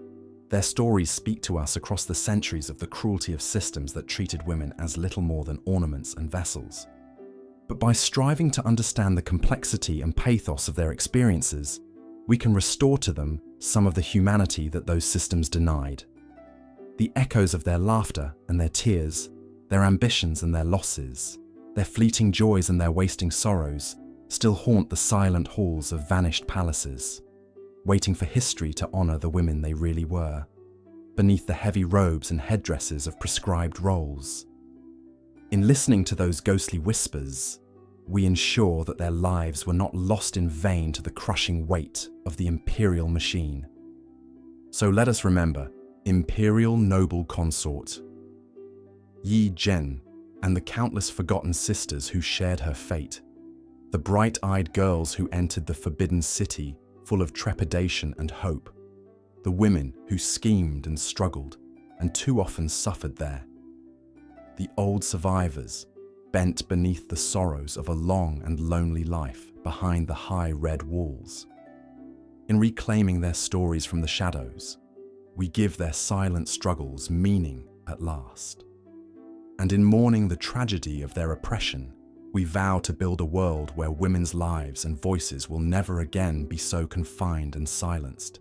S1: their stories speak to us across the centuries of the cruelty of systems that treated women as little more than ornaments and vessels. But by striving to understand the complexity and pathos of their experiences, we can restore to them some of the humanity that those systems denied. The echoes of their laughter and their tears, their ambitions and their losses, their fleeting joys and their wasting sorrows, still haunt the silent halls of vanished palaces, waiting for history to honor the women they really were, beneath the heavy robes and headdresses of prescribed roles. In listening to those ghostly whispers, we ensure that their lives were not lost in vain to the crushing weight of the imperial machine. So let us remember Imperial Noble Consort Yi Zhen and the countless forgotten sisters who shared her fate, the bright-eyed girls who entered the forbidden city full of trepidation and hope, the women who schemed and struggled and too often suffered there, the old survivors bent beneath the sorrows of a long and lonely life behind the high red walls. In reclaiming their stories from the shadows, we give their silent struggles meaning at last. And in mourning the tragedy of their oppression, we vow to build a world where women's lives and voices will never again be so confined and silenced.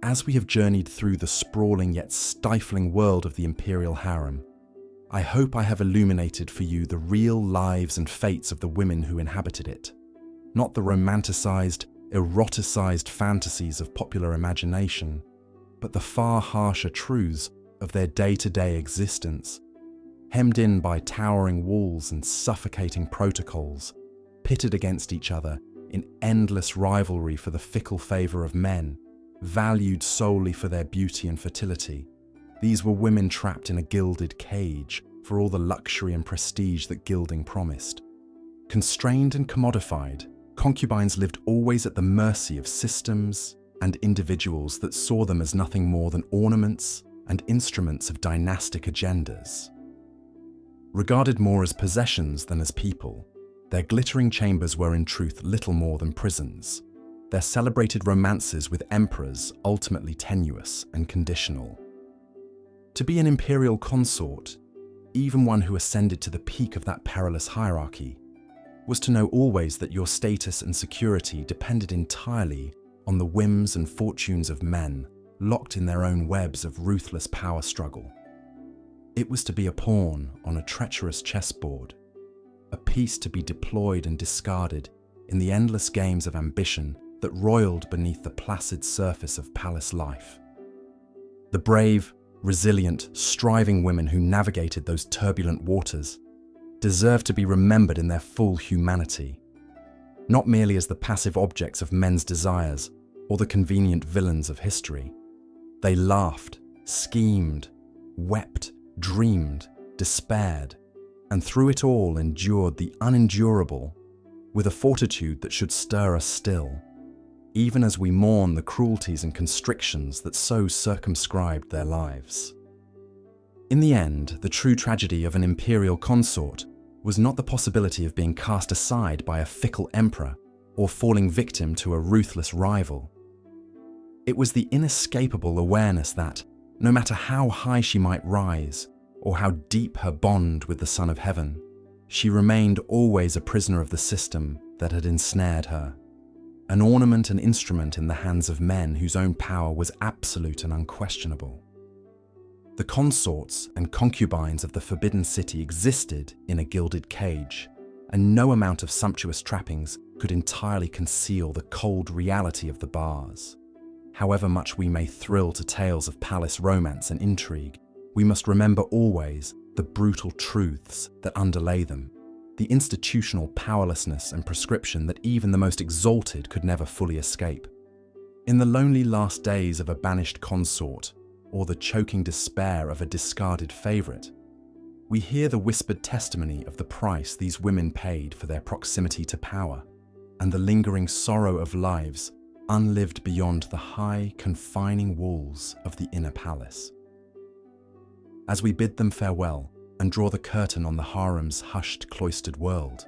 S1: As we have journeyed through the sprawling yet stifling world of the imperial harem, I hope I have illuminated for you the real lives and fates of the women who inhabited it, not the romanticized, eroticized fantasies of popular imagination, but the far harsher truths of their day-to-day existence, hemmed in by towering walls and suffocating protocols, pitted against each other in endless rivalry for the fickle favor of men, valued solely for their beauty and fertility. These were women trapped in a gilded cage for all the luxury and prestige that gilding promised. Constrained and commodified, concubines lived always at the mercy of systems and individuals that saw them as nothing more than ornaments and instruments of dynastic agendas. Regarded more as possessions than as people, their glittering chambers were in truth little more than prisons, their celebrated romances with emperors ultimately tenuous and conditional. To be an imperial consort, even one who ascended to the peak of that perilous hierarchy, was to know always that your status and security depended entirely on the whims and fortunes of men locked in their own webs of ruthless power struggle. It was to be a pawn on a treacherous chessboard, a piece to be deployed and discarded in the endless games of ambition that roiled beneath the placid surface of palace life. The brave, resilient, striving women who navigated those turbulent waters deserve to be remembered in their full humanity, not merely as the passive objects of men's desires or the convenient villains of history. They laughed, schemed, wept, dreamed, despaired, and through it all endured the unendurable with a fortitude that should stir us still, even as we mourn the cruelties and constrictions that so circumscribed their lives. In the end, the true tragedy of an imperial consort was not the possibility of being cast aside by a fickle emperor or falling victim to a ruthless rival. It was the inescapable awareness that, no matter how high she might rise, or how deep her bond with the Son of Heaven, she remained always a prisoner of the system that had ensnared her, an ornament and instrument in the hands of men whose own power was absolute and unquestionable. The consorts and concubines of the Forbidden City existed in a gilded cage, and no amount of sumptuous trappings could entirely conceal the cold reality of the bars. However much we may thrill to tales of palace romance and intrigue, we must remember always the brutal truths that underlay them, the institutional powerlessness and prescription that even the most exalted could never fully escape. In the lonely last days of a banished consort, or the choking despair of a discarded favorite, we hear the whispered testimony of the price these women paid for their proximity to power, and the lingering sorrow of lives unlived beyond the high, confining walls of the inner palace. As we bid them farewell and draw the curtain on the harem's hushed, cloistered world,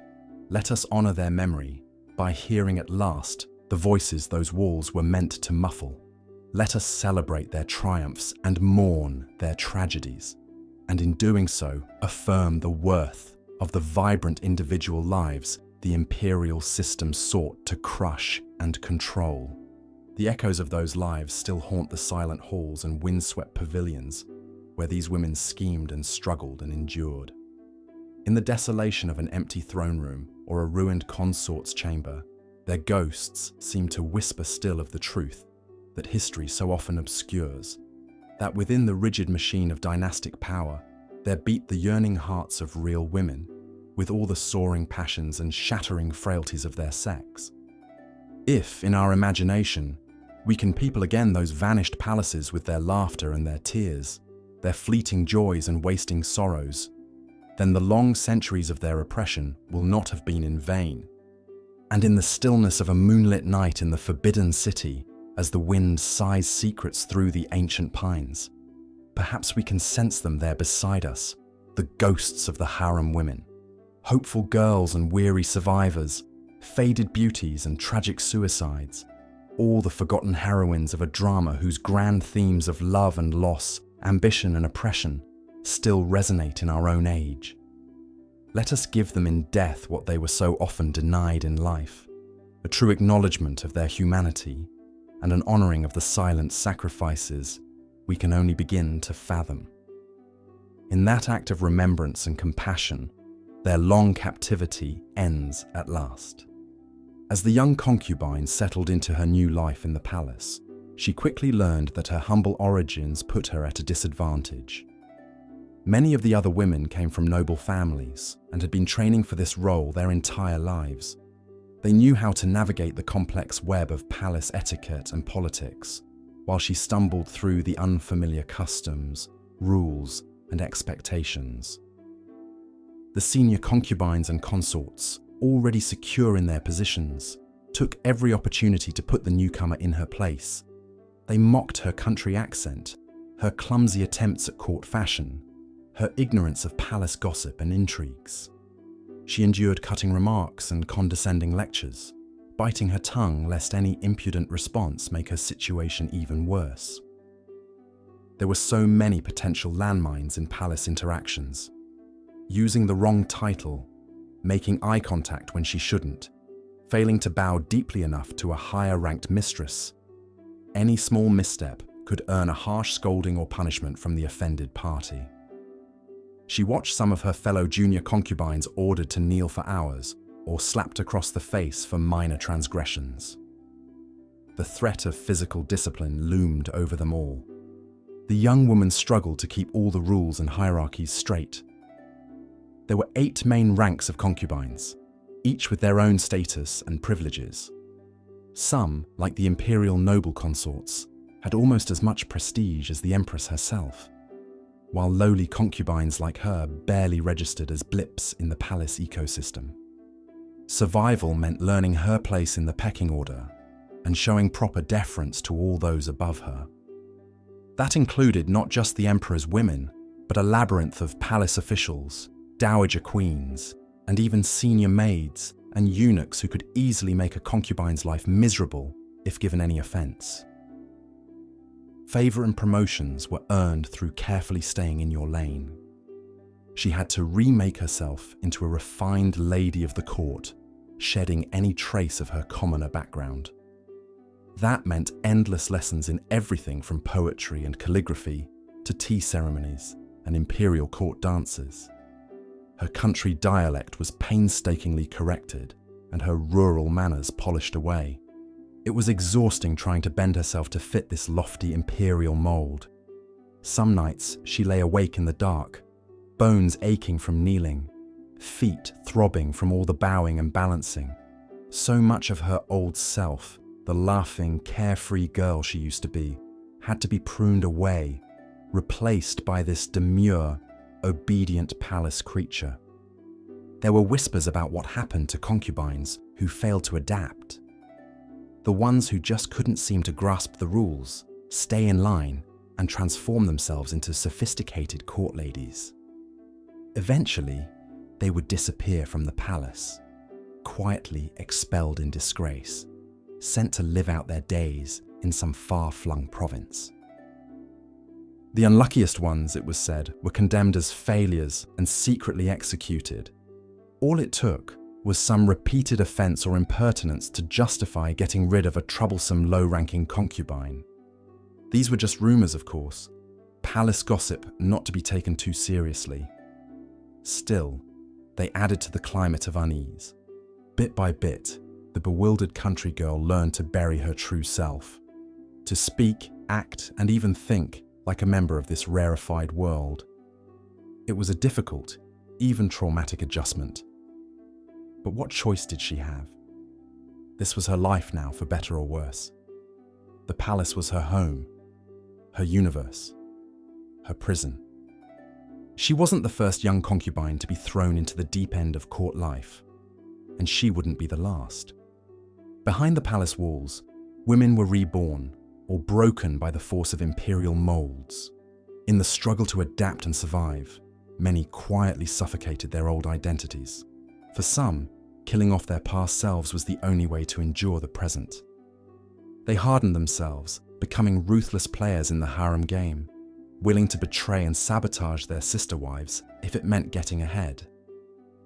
S1: let us honor their memory by hearing at last the voices those walls were meant to muffle. Let us celebrate their triumphs and mourn their tragedies, and in doing so, affirm the worth of the vibrant individual lives the imperial system sought to crush and control. The echoes of those lives still haunt the silent halls and windswept pavilions where these women schemed and struggled and endured. In the desolation of an empty throne room or a ruined consort's chamber, their ghosts seem to whisper still of the truth that history so often obscures, that within the rigid machine of dynastic power, there beat the yearning hearts of real women, with all the soaring passions and shattering frailties of their sex. If, in our imagination, we can people again those vanished palaces with their laughter and their tears, their fleeting joys and wasting sorrows, then the long centuries of their oppression will not have been in vain. And in the stillness of a moonlit night in the Forbidden City, as the wind sighs secrets through the ancient pines, perhaps we can sense them there beside us, the ghosts of the harem women, hopeful girls and weary survivors, faded beauties and tragic suicides, all the forgotten heroines of a drama whose grand themes of love and loss, ambition and oppression still resonate in our own age. Let us give them in death what they were so often denied in life, a true acknowledgement of their humanity and an honouring of the silent sacrifices we can only begin to fathom. In that act of remembrance and compassion, their long captivity ends at last. As the young concubine settled into her new life in the palace, she quickly learned that her humble origins put her at a disadvantage. Many of the other women came from noble families and had been training for this role their entire lives. They knew how to navigate the complex web of palace etiquette and politics, while she stumbled through the unfamiliar customs, rules, and expectations. The senior concubines and consorts, already secure in their positions, took every opportunity to put the newcomer in her place. They mocked her country accent, her clumsy attempts at court fashion, her ignorance of palace gossip and intrigues. She endured cutting remarks and condescending lectures, biting her tongue lest any impudent response make her situation even worse. There were so many potential landmines in palace interactions. Using the wrong title, making eye contact when she shouldn't, failing to bow deeply enough to a higher-ranked mistress. Any small misstep could earn a harsh scolding or punishment from the offended party. She watched some of her fellow junior concubines ordered to kneel for hours or slapped across the face for minor transgressions. The threat of physical discipline loomed over them all. The young woman struggled to keep all the rules and hierarchies straight. There were 8 main ranks of concubines, each with their own status and privileges. Some, like the imperial noble consorts, had almost as much prestige as the empress herself, while lowly concubines like her barely registered as blips in the palace ecosystem. Survival meant learning her place in the pecking order and showing proper deference to all those above her. That included not just the emperor's women, but a labyrinth of palace officials, dowager queens, and even senior maids and eunuchs who could easily make a concubine's life miserable if given any offense. Favor and promotions were earned through carefully staying in your lane. She had to remake herself into a refined lady of the court, shedding any trace of her commoner background. That meant endless lessons in everything from poetry and calligraphy to tea ceremonies and imperial court dances. Her country dialect was painstakingly corrected and her rural manners polished away. It was exhausting trying to bend herself to fit this lofty imperial mold. Some nights she lay awake in the dark, bones aching from kneeling, feet throbbing from all the bowing and balancing. So much of her old self, the laughing, carefree girl she used to be, had to be pruned away, replaced by this demure, obedient palace creature. There were whispers about what happened to concubines who failed to adapt. The ones who just couldn't seem to grasp the rules, stay in line, and transform themselves into sophisticated court ladies. Eventually, they would disappear from the palace, quietly expelled in disgrace, sent to live out their days in some far-flung province. The unluckiest ones, it was said, were condemned as failures and secretly executed. All it took was some repeated offense or impertinence to justify getting rid of a troublesome low-ranking concubine. These were just rumors, of course, palace gossip not to be taken too seriously. Still, they added to the climate of unease. Bit by bit, the bewildered country girl learned to bury her true self, to speak, act, and even think like a member of this rarefied world. It was a difficult, even traumatic adjustment. But what choice did she have? This was her life now, for better or worse. The palace was her home, her universe, her prison. She wasn't the first young concubine to be thrown into the deep end of court life, and she wouldn't be the last. Behind the palace walls, women were reborn or broken by the force of imperial molds. In the struggle to adapt and survive, many quietly suffocated their old identities. For some, killing off their past selves was the only way to endure the present. They hardened themselves, becoming ruthless players in the harem game, willing to betray and sabotage their sister wives if it meant getting ahead.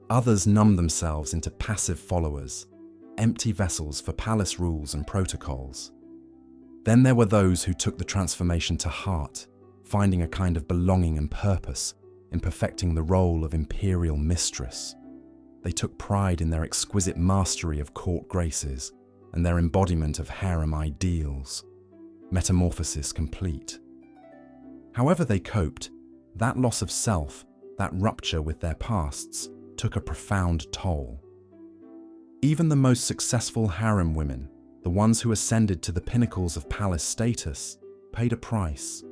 S1: Others numbed themselves into passive followers, empty vessels for palace rules and protocols. Then there were those who took the transformation to heart, finding a kind of belonging and purpose in perfecting the role of imperial mistress. They took pride in their exquisite mastery of court graces and their embodiment of harem ideals. metamorphosis complete. However they coped, that loss of self, that rupture with their pasts, took a profound toll. Even the most successful harem women, the ones who ascended to the pinnacles of palace status, paid a price.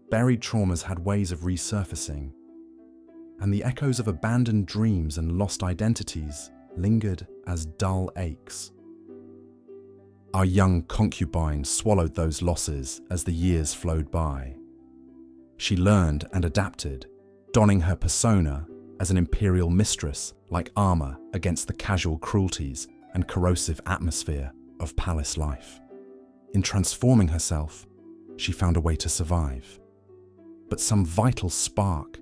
S1: Buried traumas had ways of resurfacing, and the echoes of abandoned dreams and lost identities lingered as dull aches. Our young concubine swallowed those losses as the years flowed by. She learned and adapted, donning her persona as an imperial mistress like armor against the casual cruelties and corrosive atmosphere of palace life. In transforming herself, she found a way to survive. But some vital spark,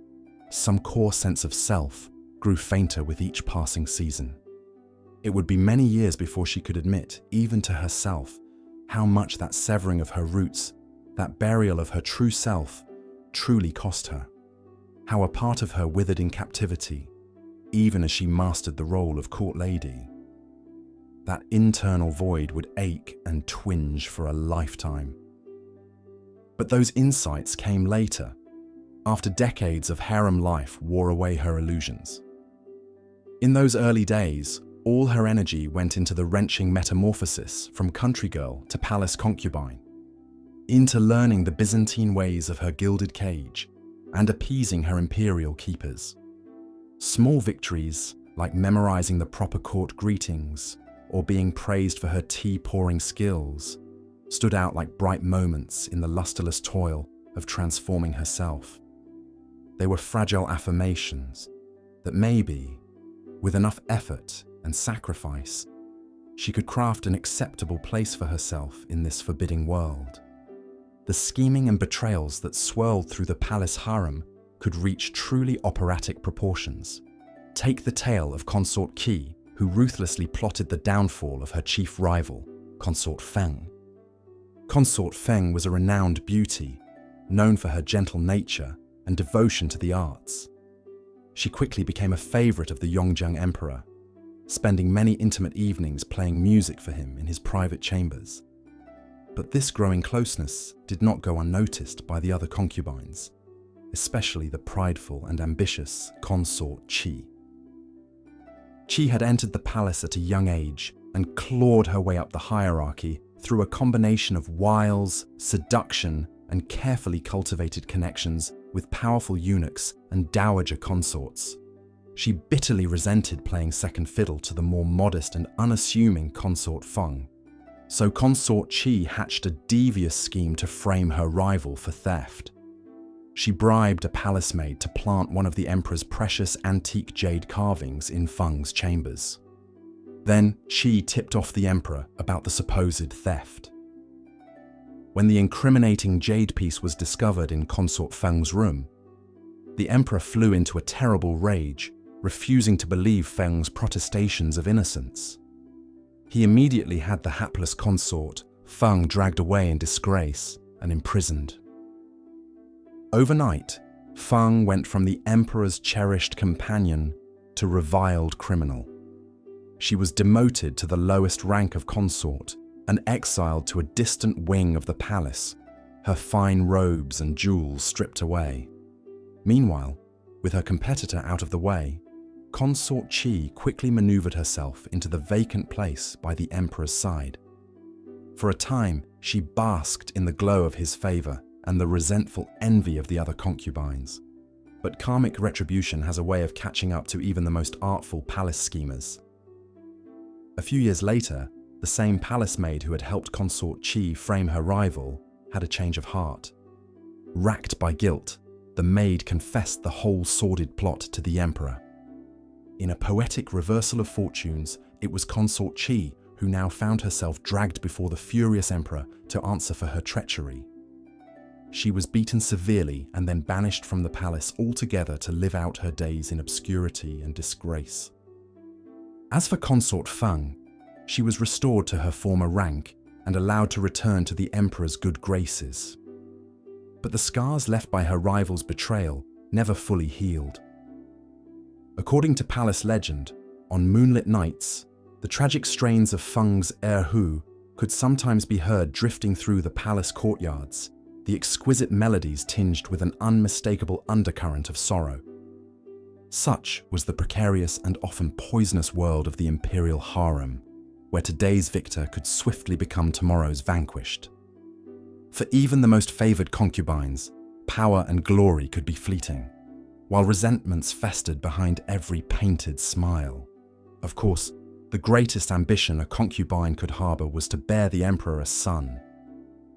S1: some core sense of self, grew fainter with each passing season. It would be many years before she could admit, even to herself, how much that severing of her roots, that burial of her true self, truly cost her. How a part of her withered in captivity, even as she mastered the role of court lady. That internal void would ache and twinge for a lifetime. But those insights came later, after decades of harem life wore away her illusions. In those early days, all her energy went into the wrenching metamorphosis from country girl to palace concubine, into learning the Byzantine ways of her gilded cage and appeasing her imperial keepers. Small victories, like memorizing the proper court greetings or being praised for her tea-pouring skills, stood out like bright moments in the lusterless toil of transforming herself. They were fragile affirmations that maybe, with enough effort and sacrifice, she could craft an acceptable place for herself in this forbidding world. The scheming and betrayals that swirled through the palace harem could reach truly operatic proportions. Take the tale of Consort Qi, who ruthlessly plotted the downfall of her chief rival, Consort Feng. Consort Feng was a renowned beauty, known for her gentle nature and devotion to the arts. She quickly became a favorite of the Yongzheng emperor, spending many intimate evenings playing music for him in his private chambers. But this growing closeness did not go unnoticed by the other concubines, especially the prideful and ambitious Consort Qi. Qi had entered the palace at a young age and clawed her way up the hierarchy through a combination of wiles, seduction, and carefully cultivated connections with powerful eunuchs and dowager consorts. She bitterly resented playing second fiddle to the more modest and unassuming Consort Feng. So Consort Qi hatched a devious scheme to frame her rival for theft. She bribed a palace maid to plant one of the emperor's precious antique jade carvings in Feng's chambers. Then Qi tipped off the emperor about the supposed theft. When the incriminating jade piece was discovered in Consort Feng's room, the emperor flew into a terrible rage, refusing to believe Feng's protestations of innocence. He immediately had the hapless consort, Feng, dragged away in disgrace and imprisoned. Overnight, Feng went from the emperor's cherished companion to reviled criminal. She was demoted to the lowest rank of consort and exiled to a distant wing of the palace, her fine robes and jewels stripped away. Meanwhile, with her competitor out of the way, Consort Qi quickly maneuvered herself into the vacant place by the emperor's side. For a time, she basked in the glow of his favor and the resentful envy of the other concubines. But karmic retribution has a way of catching up to even the most artful palace schemers. A few years later, the same palace maid who had helped Consort Qi frame her rival had a change of heart. Racked by guilt, the maid confessed the whole sordid plot to the emperor. In a poetic reversal of fortunes, it was Consort Qi who now found herself dragged before the furious emperor to answer for her treachery. She was beaten severely and then banished from the palace altogether to live out her days in obscurity and disgrace. As for Consort Feng, she was restored to her former rank and allowed to return to the emperor's good graces. But the scars left by her rival's betrayal never fully healed. According to palace legend, on moonlit nights, the tragic strains of Feng's Erhu could sometimes be heard drifting through the palace courtyards, the exquisite melodies tinged with an unmistakable undercurrent of sorrow. Such was the precarious and often poisonous world of the imperial harem, where today's victor could swiftly become tomorrow's vanquished. For even the most favored concubines, power and glory could be fleeting, while resentments festered behind every painted smile. Of course, the greatest ambition a concubine could harbor was to bear the emperor a son.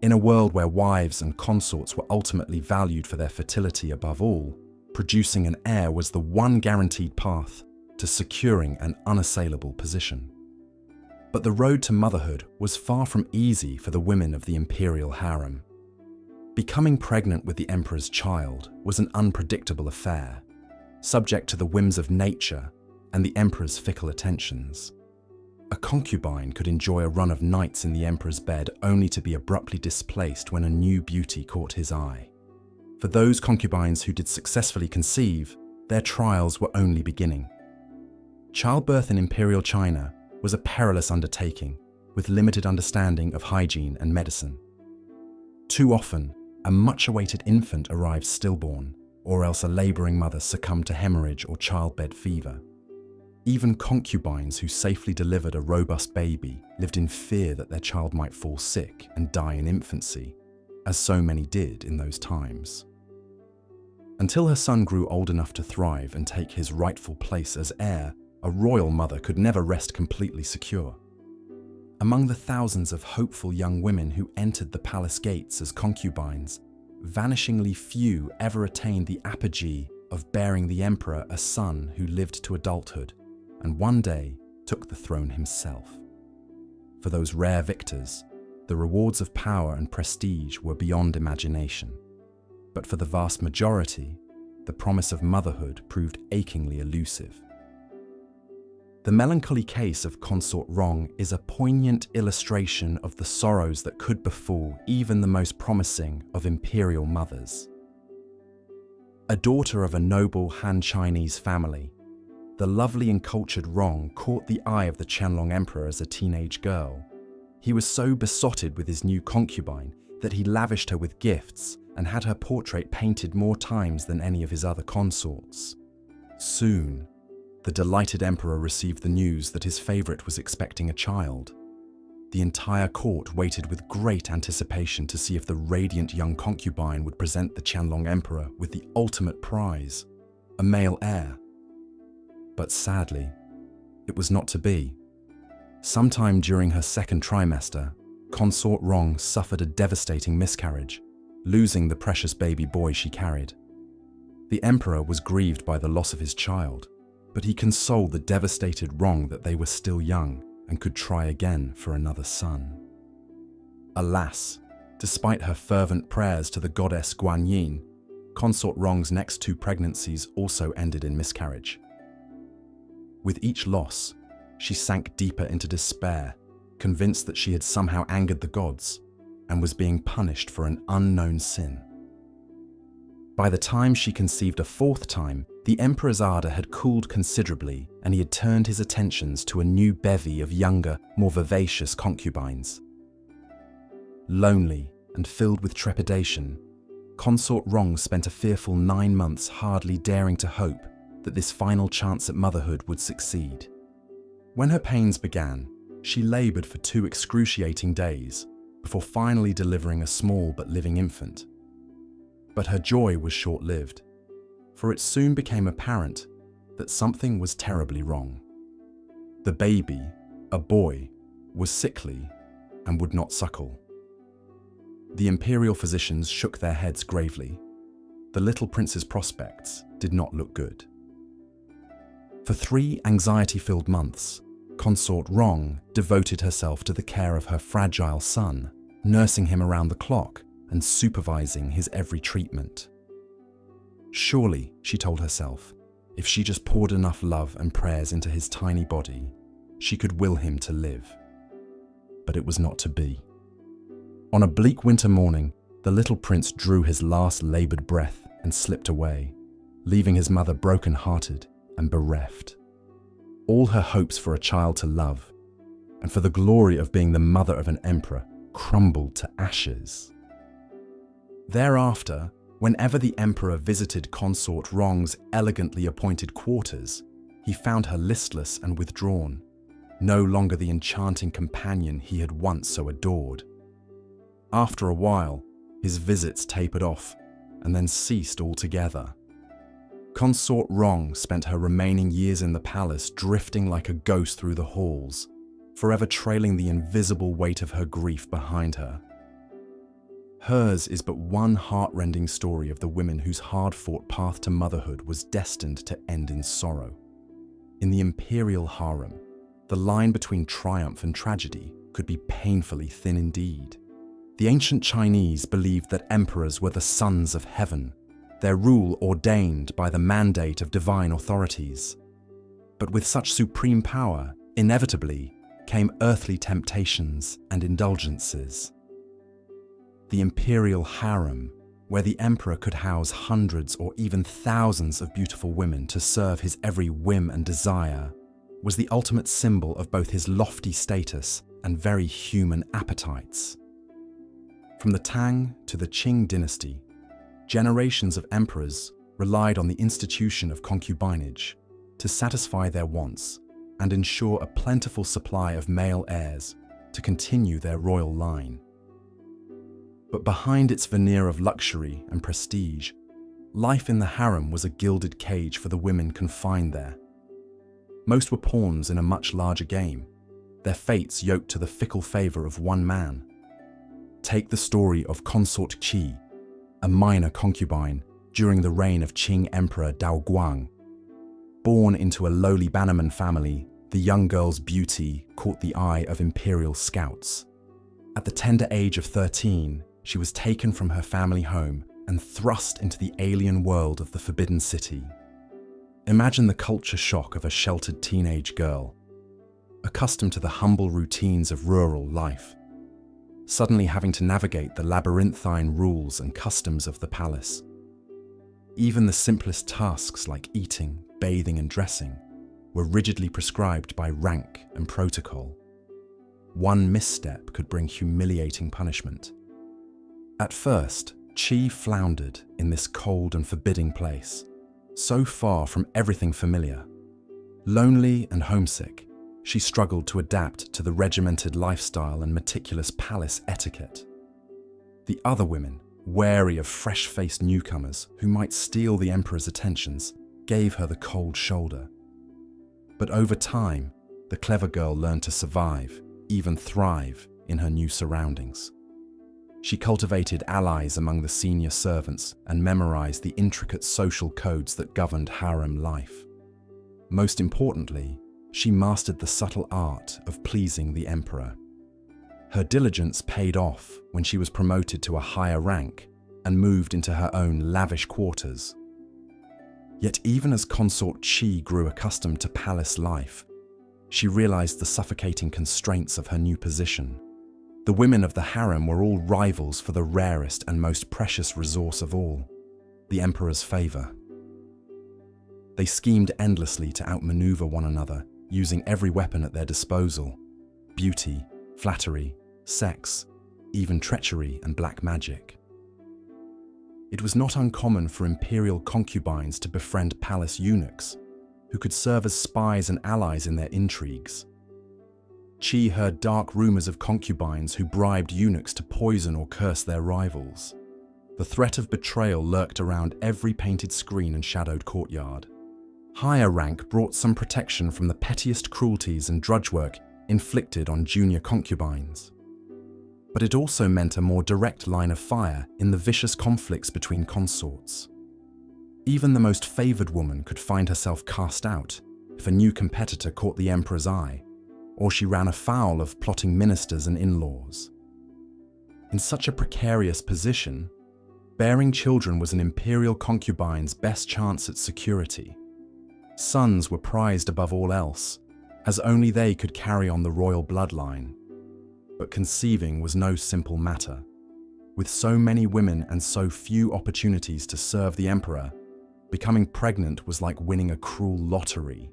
S1: In a world where wives and consorts were ultimately valued for their fertility above all, producing an heir was the one guaranteed path to securing an unassailable position. But the road to motherhood was far from easy for the women of the imperial harem. Becoming pregnant with the emperor's child was an unpredictable affair, subject to the whims of nature and the emperor's fickle attentions. A concubine could enjoy a run of nights in the emperor's bed only to be abruptly displaced when a new beauty caught his eye. For those concubines who did successfully conceive, their trials were only beginning. Childbirth in Imperial China was a perilous undertaking, with limited understanding of hygiene and medicine. Too often, a much-awaited infant arrived stillborn, or else a laboring mother succumbed to hemorrhage or childbed fever. Even concubines who safely delivered a robust baby lived in fear that their child might fall sick and die in infancy, as so many did in those times. Until her son grew old enough to thrive and take his rightful place as heir, a royal mother could never rest completely secure. Among the thousands of hopeful young women who entered the palace gates as concubines, vanishingly few ever attained the apogee of bearing the emperor a son who lived to adulthood and one day took the throne himself. For those rare victors, the rewards of power and prestige were beyond imagination. But for the vast majority, the promise of motherhood proved achingly elusive. The melancholy case of Consort Rong is a poignant illustration of the sorrows that could befall even the most promising of imperial mothers. A daughter of a noble Han Chinese family, the lovely and cultured Rong caught the eye of the Qianlong Emperor as a teenage girl. He was so besotted with his new concubine that he lavished her with gifts and had her portrait painted more times than any of his other consorts. Soon, the delighted emperor received the news that his favorite was expecting a child. The entire court waited with great anticipation to see if the radiant young concubine would present the Qianlong Emperor with the ultimate prize, a male heir. But sadly, it was not to be. Sometime during her second trimester, Consort Rong suffered a devastating miscarriage, losing the precious baby boy she carried. The emperor was grieved by the loss of his child, but he consoled the devastated Rong that they were still young and could try again for another son. Alas, despite her fervent prayers to the goddess Guan Yin, Consort Rong's next two pregnancies also ended in miscarriage. With each loss, she sank deeper into despair, convinced that she had somehow angered the gods and was being punished for an unknown sin. By the time she conceived a fourth time, the emperor's ardor had cooled considerably and he had turned his attentions to a new bevy of younger, more vivacious concubines. Lonely and filled with trepidation, Consort Rong spent a fearful 9 months hardly daring to hope that this final chance at motherhood would succeed. When her pains began, she labored for 2 excruciating days before finally delivering a small but living infant. But her joy was short-lived, for it soon became apparent that something was terribly wrong. The baby, a boy, was sickly and would not suckle. The imperial physicians shook their heads gravely. The little prince's prospects did not look good. For 3 anxiety-filled months, Consort Rong devoted herself to the care of her fragile son, nursing him around the clock and supervising his every treatment. Surely, she told herself, if she just poured enough love and prayers into his tiny body, she could will him to live. But it was not to be. On a bleak winter morning, the little prince drew his last labored breath and slipped away, leaving his mother broken-hearted and bereft. All her hopes for a child to love, and for the glory of being the mother of an emperor, crumbled to ashes. Thereafter, whenever the emperor visited Consort Rong's elegantly appointed quarters, he found her listless and withdrawn, no longer the enchanting companion he had once so adored. After a while, his visits tapered off and then ceased altogether. Consort Rong spent her remaining years in the palace drifting like a ghost through the halls, forever trailing the invisible weight of her grief behind her. Hers is but one heart-rending story of the women whose hard-fought path to motherhood was destined to end in sorrow. In the imperial harem, the line between triumph and tragedy could be painfully thin indeed. The ancient Chinese believed that emperors were the sons of heaven, their rule ordained by the mandate of divine authorities. But with such supreme power, inevitably, came earthly temptations and indulgences. The imperial harem, where the emperor could house hundreds or even thousands of beautiful women to serve his every whim and desire, was the ultimate symbol of both his lofty status and very human appetites. From the Tang to the Qing dynasty, generations of emperors relied on the institution of concubinage to satisfy their wants and ensure a plentiful supply of male heirs to continue their royal line. But behind its veneer of luxury and prestige, life in the harem was a gilded cage for the women confined there. Most were pawns in a much larger game, their fates yoked to the fickle favor of one man. Take the story of Consort Qi, a minor concubine during the reign of Qing Emperor Daoguang. Born into a lowly bannerman family, the young girl's beauty caught the eye of imperial scouts. At the tender age of 13, she was taken from her family home and thrust into the alien world of the Forbidden City. Imagine the culture shock of a sheltered teenage girl, accustomed to the humble routines of rural life, suddenly having to navigate the labyrinthine rules and customs of the palace. Even the simplest tasks like eating, bathing, and dressing were rigidly prescribed by rank and protocol. One misstep could bring humiliating punishment. At first, Qi floundered in this cold and forbidding place, so far from everything familiar. Lonely and homesick, she struggled to adapt to the regimented lifestyle and meticulous palace etiquette. The other women, wary of fresh-faced newcomers who might steal the emperor's attentions, gave her the cold shoulder. But over time, the clever girl learned to survive, even thrive, in her new surroundings. She cultivated allies among the senior servants and memorized the intricate social codes that governed harem life. Most importantly, she mastered the subtle art of pleasing the emperor. Her diligence paid off when she was promoted to a higher rank and moved into her own lavish quarters. Yet even as Consort Qi grew accustomed to palace life, she realized the suffocating constraints of her new position. The women of the harem were all rivals for the rarest and most precious resource of all, the emperor's favor. They schemed endlessly to outmaneuver one another, using every weapon at their disposal: beauty, flattery, sex, even treachery and black magic. It was not uncommon for imperial concubines to befriend palace eunuchs, who could serve as spies and allies in their intrigues. Qi heard dark rumors of concubines who bribed eunuchs to poison or curse their rivals. The threat of betrayal lurked around every painted screen and shadowed courtyard. Higher rank brought some protection from the pettiest cruelties and drudge work inflicted on junior concubines. But it also meant a more direct line of fire in the vicious conflicts between consorts. Even the most favored woman could find herself cast out if a new competitor caught the emperor's eye, or she ran afoul of plotting ministers and in-laws. In such a precarious position, bearing children was an imperial concubine's best chance at security. Sons were prized above all else, as only they could carry on the royal bloodline. But conceiving was no simple matter. With so many women and so few opportunities to serve the emperor, becoming pregnant was like winning a cruel lottery.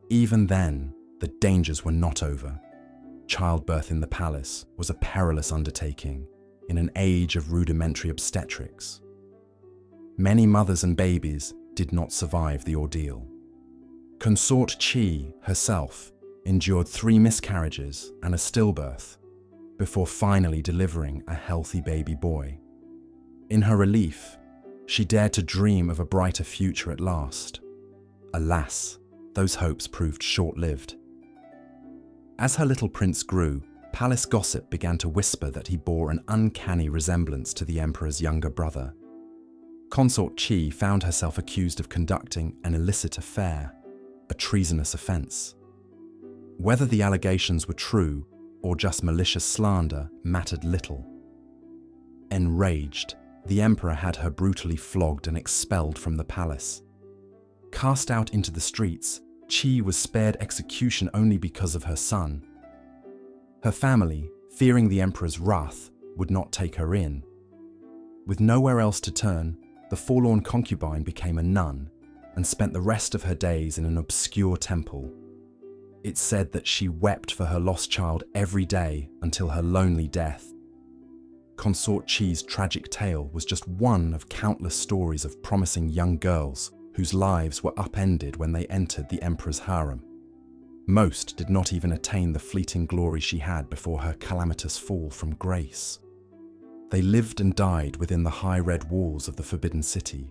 S1: Even then, the dangers were not over. childbirth in the palace was a perilous undertaking in an age of rudimentary obstetrics. Many mothers and babies did not survive the ordeal. Consort Qi herself endured 3 miscarriages and a stillbirth before finally delivering a healthy baby boy. In her relief, she dared to dream of a brighter future at last. Alas, those hopes proved short-lived. As her little prince grew, palace gossip began to whisper that he bore an uncanny resemblance to the emperor's younger brother. Consort Qi found herself accused of conducting an illicit affair, a treasonous offence. Whether the allegations were true or just malicious slander mattered little. Enraged, the emperor had her brutally flogged and expelled from the palace. Cast out into the streets, Qi was spared execution only because of her son. Her family, fearing the emperor's wrath, would not take her in. With nowhere else to turn, the forlorn concubine became a nun and spent the rest of her days in an obscure temple. It's said that she wept for her lost child every day until her lonely death. Consort Qi's tragic tale was just one of countless stories of promising young girls whose lives were upended when they entered the emperor's harem. Most did not even attain the fleeting glory she had before her calamitous fall from grace. They lived and died within the high red walls of the Forbidden City,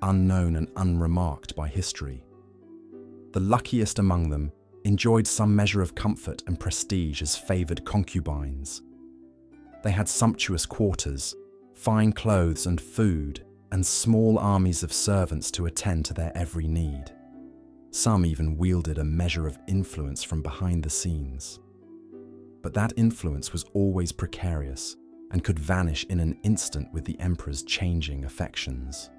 S1: unknown and unremarked by history. The luckiest among them enjoyed some measure of comfort and prestige as favoured concubines. They had sumptuous quarters, fine clothes and food, and small armies of servants to attend to their every need. Some even wielded a measure of influence from behind the scenes. But that influence was always precarious and could vanish in an instant with the emperor's changing affections.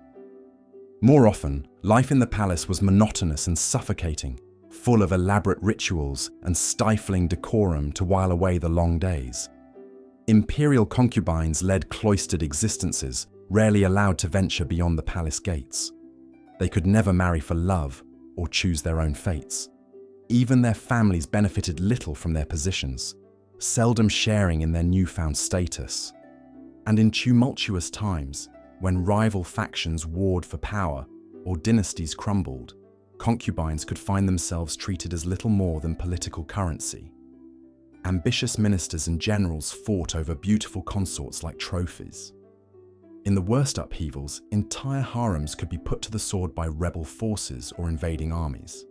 S1: More often, life in the palace was monotonous and suffocating, full of elaborate rituals and stifling decorum to while away the long days. Imperial concubines led cloistered existences, rarely allowed to venture beyond the palace gates. They could never marry for love or choose their own fates. Even their families benefited little from their positions, seldom sharing in their newfound status. And in tumultuous times, when rival factions warred for power or dynasties crumbled, concubines could find themselves treated as little more than political currency. Ambitious ministers and generals fought over beautiful consorts like trophies. In the worst upheavals, entire harems could be put to the sword by rebel forces or invading armies.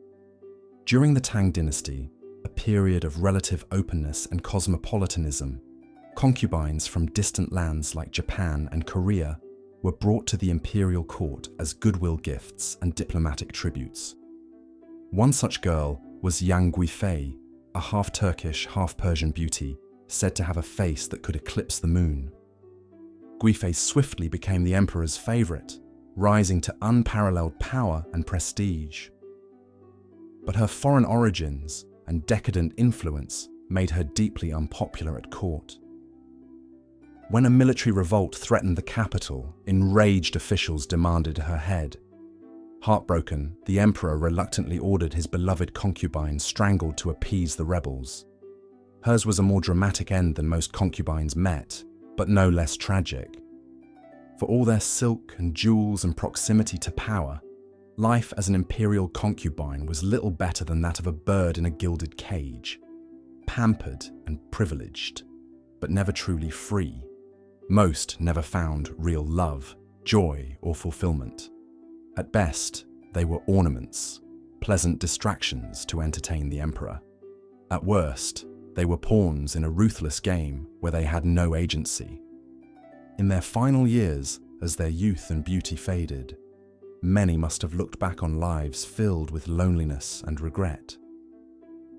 S1: During the Tang dynasty, a period of relative openness and cosmopolitanism, concubines from distant lands like Japan and Korea were brought to the imperial court as goodwill gifts and diplomatic tributes. One such girl was Yang Guifei, a half-Turkish, half-Persian beauty, said to have a face that could eclipse the moon. Guifei swiftly became the emperor's favorite, rising to unparalleled power and prestige. But her foreign origins and decadent influence made her deeply unpopular at court. When a military revolt threatened the capital, enraged officials demanded her head. Heartbroken, the emperor reluctantly ordered his beloved concubine strangled to appease the rebels. Hers was a more dramatic end than most concubines met, but no less tragic. For all their silk and jewels and proximity to power, life as an imperial concubine was little better than that of a bird in a gilded cage, pampered and privileged, but never truly free. Most never found real love, joy, or fulfillment. At best, they were ornaments, pleasant distractions to entertain the emperor. At worst, they were pawns in a ruthless game where they had no agency. In their final years, as their youth and beauty faded, many must have looked back on lives filled with loneliness and regret.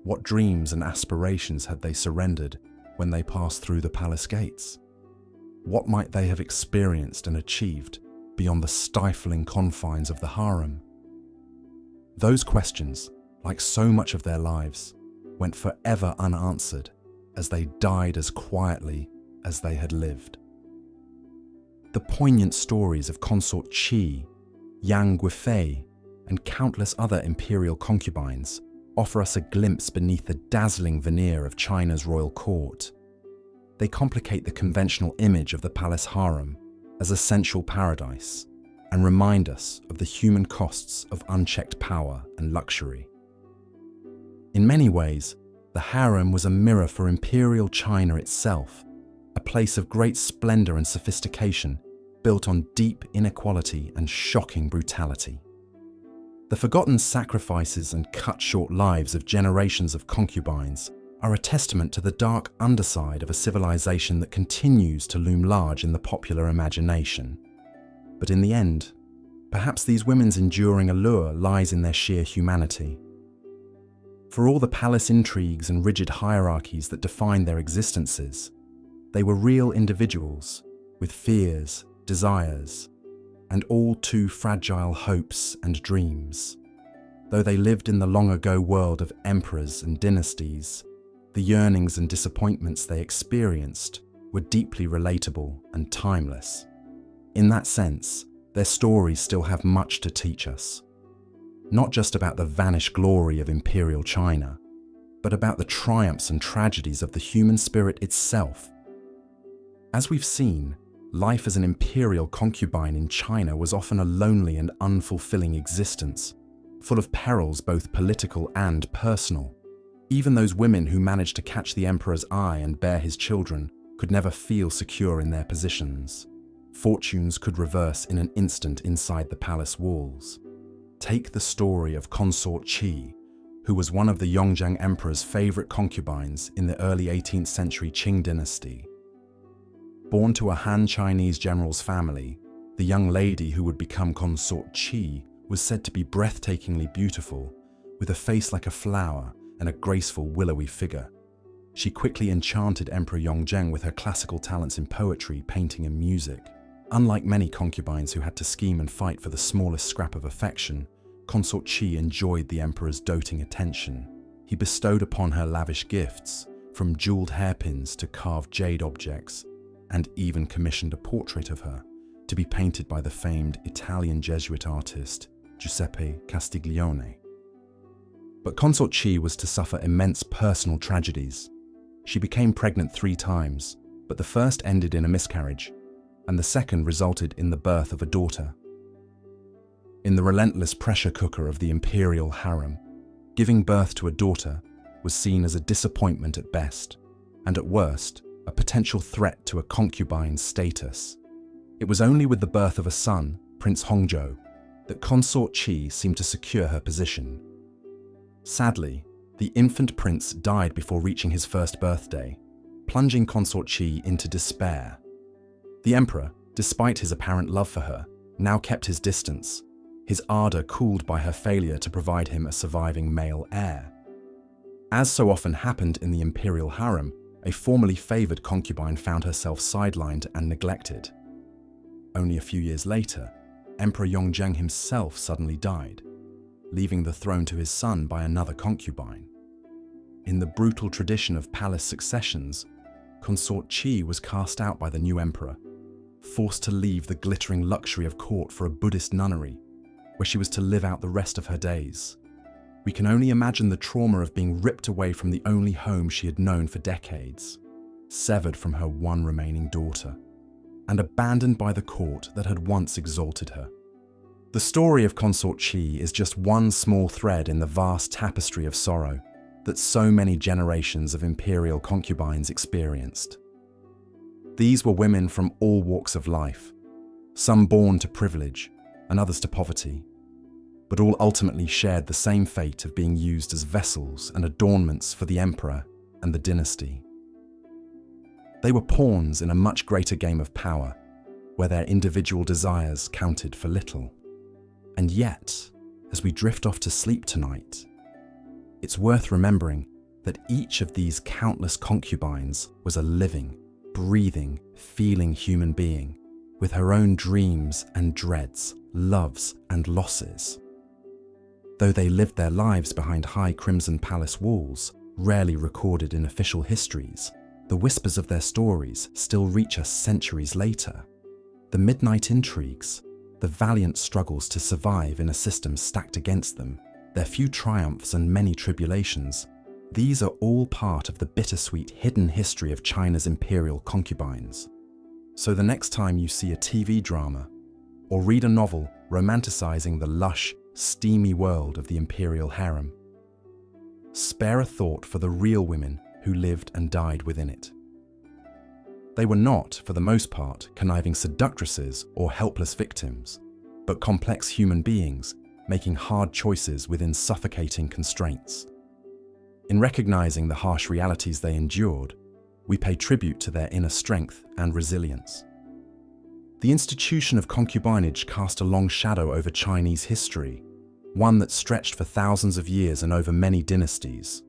S1: What dreams and aspirations had they surrendered when they passed through the palace gates? What might they have experienced and achieved beyond the stifling confines of the harem? Those questions, like so much of their lives, went forever unanswered as they died as quietly as they had lived. The poignant stories of Consort Qi, Yang Guifei, and countless other imperial concubines offer us a glimpse beneath the dazzling veneer of China's royal court. They complicate the conventional image of the palace harem as a sensual paradise and remind us of the human costs of unchecked power and luxury. In many ways, the harem was a mirror for Imperial China itself, a place of great splendor and sophistication built on deep inequality and shocking brutality. The forgotten sacrifices and cut-short lives of generations of concubines are a testament to the dark underside of a civilization that continues to loom large in the popular imagination. But in the end, perhaps these women's enduring allure lies in their sheer humanity. For all the palace intrigues and rigid hierarchies that defined their existences, they were real individuals with fears, desires, and all too fragile hopes and dreams. Though they lived in the long-ago world of emperors and dynasties, the yearnings and disappointments they experienced were deeply relatable and timeless. In that sense, their stories still have much to teach us. Not just about the vanished glory of Imperial China, but about the triumphs and tragedies of the human spirit itself. As we've seen, life as an imperial concubine in China was often a lonely and unfulfilling existence, full of perils both political and personal. Even those women who managed to catch the emperor's eye and bear his children could never feel secure in their positions. Fortunes could reverse in an instant inside the palace walls. Take the story of Consort Qi, who was one of the Yongzheng Emperor's favorite concubines in the early 18th century Qing dynasty. Born to a Han Chinese general's family, the young lady who would become Consort Qi was said to be breathtakingly beautiful, with a face like a flower and a graceful willowy figure. She quickly enchanted Emperor Yongzheng with her classical talents in poetry, painting and music. Unlike many concubines who had to scheme and fight for the smallest scrap of affection, Consort Qi enjoyed the emperor's doting attention. He bestowed upon her lavish gifts, from jeweled hairpins to carved jade objects, and even commissioned a portrait of her to be painted by the famed Italian Jesuit artist Giuseppe Castiglione. But Consort Qi was to suffer immense personal tragedies. She became pregnant 3 times, but the first ended in a miscarriage, and the second resulted in the birth of a daughter. In the relentless pressure cooker of the imperial harem, giving birth to a daughter was seen as a disappointment at best, and at worst, a potential threat to a concubine's status. It was only with the birth of a son, Prince Hongzhou, that Consort Qi seemed to secure her position. Sadly, the infant prince died before reaching his first birthday, plunging Consort Qi into despair. The emperor, despite his apparent love for her, now kept his distance, his ardor cooled by her failure to provide him a surviving male heir. As so often happened in the imperial harem, a formerly favored concubine found herself sidelined and neglected. Only a few years later, Emperor Yongzheng himself suddenly died, leaving the throne to his son by another concubine. In the brutal tradition of palace successions, Consort Qi was cast out by the new emperor, forced to leave the glittering luxury of court for a Buddhist nunnery, where she was to live out the rest of her days. We can only imagine the trauma of being ripped away from the only home she had known for decades, severed from her one remaining daughter, and abandoned by the court that had once exalted her. The story of Consort Qi is just one small thread in the vast tapestry of sorrow that so many generations of imperial concubines experienced. These were women from all walks of life, some born to privilege and others to poverty, but all ultimately shared the same fate of being used as vessels and adornments for the emperor and the dynasty. They were pawns in a much greater game of power, where their individual desires counted for little. And yet, as we drift off to sleep tonight, it's worth remembering that each of these countless concubines was a living, breathing, feeling human being, with her own dreams and dreads, loves and losses. Though they lived their lives behind high crimson palace walls, rarely recorded in official histories, the whispers of their stories still reach us centuries later. The midnight intrigues, the valiant struggles to survive in a system stacked against them, their few triumphs and many tribulations, these are all part of the bittersweet hidden history of China's imperial concubines. So the next time you see a TV drama or read a novel romanticizing the lush, steamy world of the imperial harem, spare a thought for the real women who lived and died within it. They were not, for the most part, conniving seductresses or helpless victims, but complex human beings making hard choices within suffocating constraints. In recognizing the harsh realities they endured, we pay tribute to their inner strength and resilience. The institution of concubinage cast a long shadow over Chinese history, one that stretched for thousands of years and over many dynasties.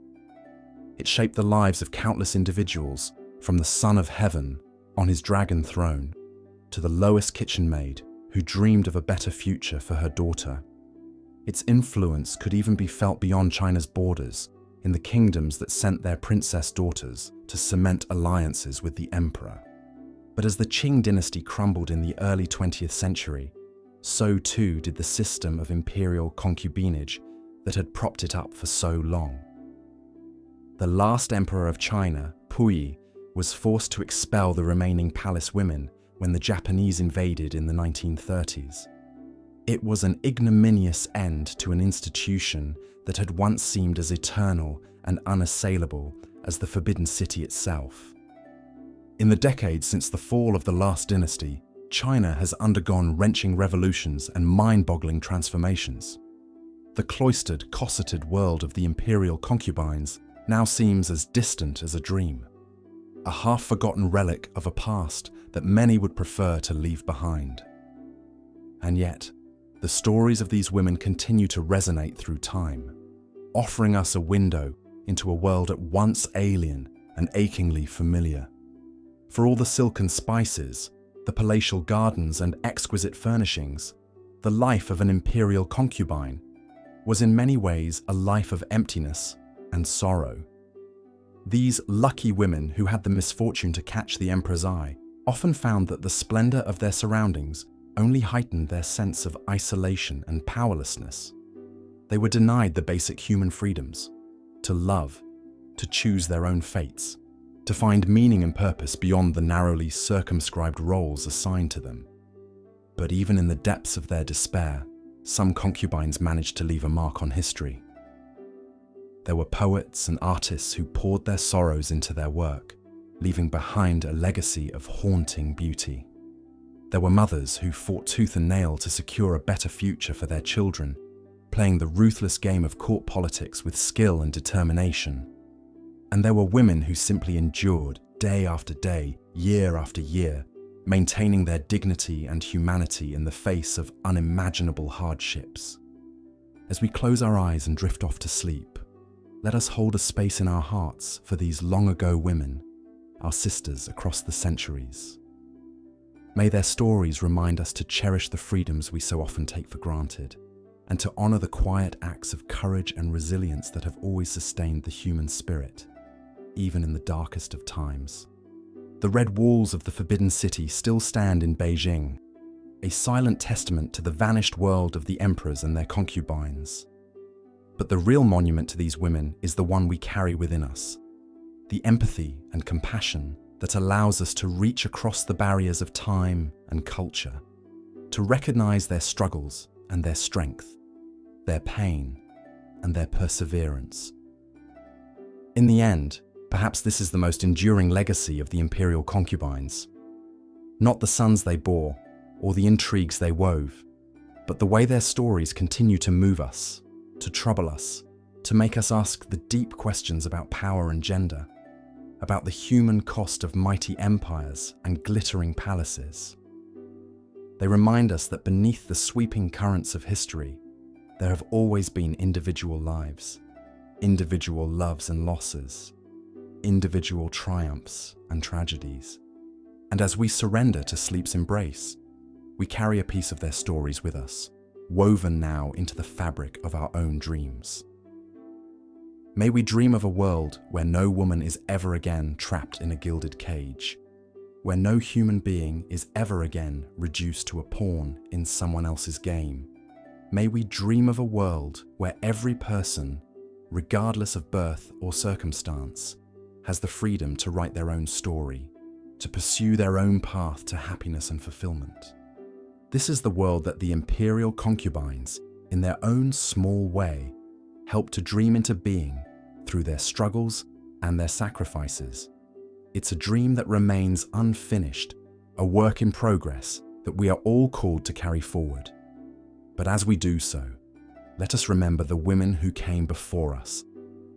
S1: It shaped the lives of countless individuals, from the son of heaven on his dragon throne to the lowest kitchen maid who dreamed of a better future for her daughter. Its influence could even be felt beyond China's borders, in the kingdoms that sent their princess daughters to cement alliances with the emperor. But as the Qing dynasty crumbled in the early 20th century, so too did the system of imperial concubinage that had propped it up for so long. The last emperor of China, Puyi, was forced to expel the remaining palace women when the Japanese invaded in the 1930s. It was an ignominious end to an institution that had once seemed as eternal and unassailable as the Forbidden City itself. In the decades since the fall of the last dynasty, China has undergone wrenching revolutions and mind-boggling transformations. The cloistered, cosseted world of the imperial concubines now seems as distant as a dream, a half-forgotten relic of a past that many would prefer to leave behind. And yet, the stories of these women continue to resonate through time, offering us a window into a world at once alien and achingly familiar. For all the silken spices, the palatial gardens and exquisite furnishings, the life of an imperial concubine was in many ways a life of emptiness and sorrow. These lucky women who had the misfortune to catch the emperor's eye often found that the splendor of their surroundings only heightened their sense of isolation and powerlessness. They were denied the basic human freedoms, to love, to choose their own fates, to find meaning and purpose beyond the narrowly circumscribed roles assigned to them. But even in the depths of their despair, some concubines managed to leave a mark on history. There were poets and artists who poured their sorrows into their work, leaving behind a legacy of haunting beauty. There were mothers who fought tooth and nail to secure a better future for their children, playing the ruthless game of court politics with skill and determination. And there were women who simply endured day after day, year after year, maintaining their dignity and humanity in the face of unimaginable hardships. As we close our eyes and drift off to sleep, let us hold a space in our hearts for these long-ago women, our sisters across the centuries. May their stories remind us to cherish the freedoms we so often take for granted, and to honor the quiet acts of courage and resilience that have always sustained the human spirit, even in the darkest of times. The red walls of the Forbidden City still stand in Beijing, a silent testament to the vanished world of the emperors and their concubines. But the real monument to these women is the one we carry within us, the empathy and compassion that allows us to reach across the barriers of time and culture, to recognize their struggles and their strength, their pain and their perseverance. In the end, perhaps this is the most enduring legacy of the imperial concubines. Not the sons they bore or the intrigues they wove, but the way their stories continue to move us, to trouble us, to make us ask the deep questions about power and gender, about the human cost of mighty empires and glittering palaces. They remind us that beneath the sweeping currents of history, there have always been individual lives, individual loves and losses, individual triumphs and tragedies. And as we surrender to sleep's embrace, we carry a piece of their stories with us, woven now into the fabric of our own dreams. May we dream of a world where no woman is ever again trapped in a gilded cage, where no human being is ever again reduced to a pawn in someone else's game, may we dream of a world where every person, regardless of birth or circumstance, has the freedom to write their own story, to pursue their own path to happiness and fulfillment. This is the world that the Imperial Concubines, in their own small way, helped to dream into being through their struggles and their sacrifices. It's a dream that remains unfinished, a work in progress that we are all called to carry forward. But as we do so, let us remember the women who came before us,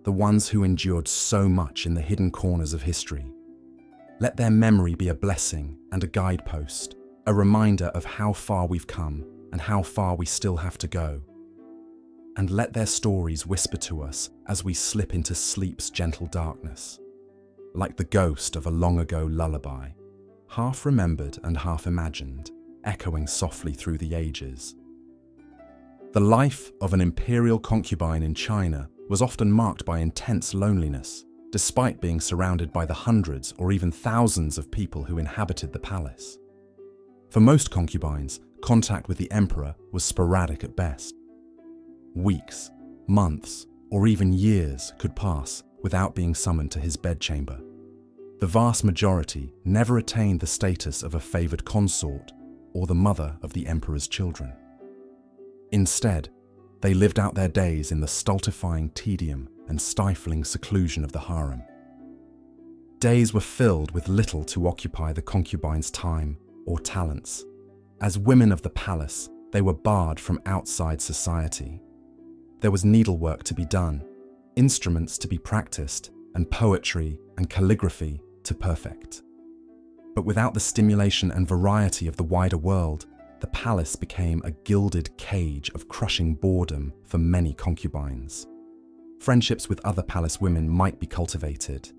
S1: the ones who endured so much in the hidden corners of history. Let their memory be a blessing and a guidepost, a reminder of how far we've come and how far we still have to go. And let their stories whisper to us as we slip into sleep's gentle darkness, like the ghost of a long-ago lullaby, half remembered and half imagined, echoing softly through the ages. The life of an imperial concubine in China was often marked by intense loneliness, despite being surrounded by the hundreds or even thousands of people who inhabited the palace. For most concubines, contact with the emperor was sporadic at best. Weeks, months, or even years could pass without being summoned to his bedchamber. The vast majority never attained the status of a favored consort or the mother of the emperor's children. Instead, they lived out their days in the stultifying tedium and stifling seclusion of the harem. Days were filled with little to occupy the concubine's time or talents. As women of the palace, they were barred from outside society. There was needlework to be done, instruments to be practiced, and poetry and calligraphy to perfect. But without the stimulation and variety of the wider world, the palace became a gilded cage of crushing boredom for many concubines. Friendships with other palace women might be cultivated,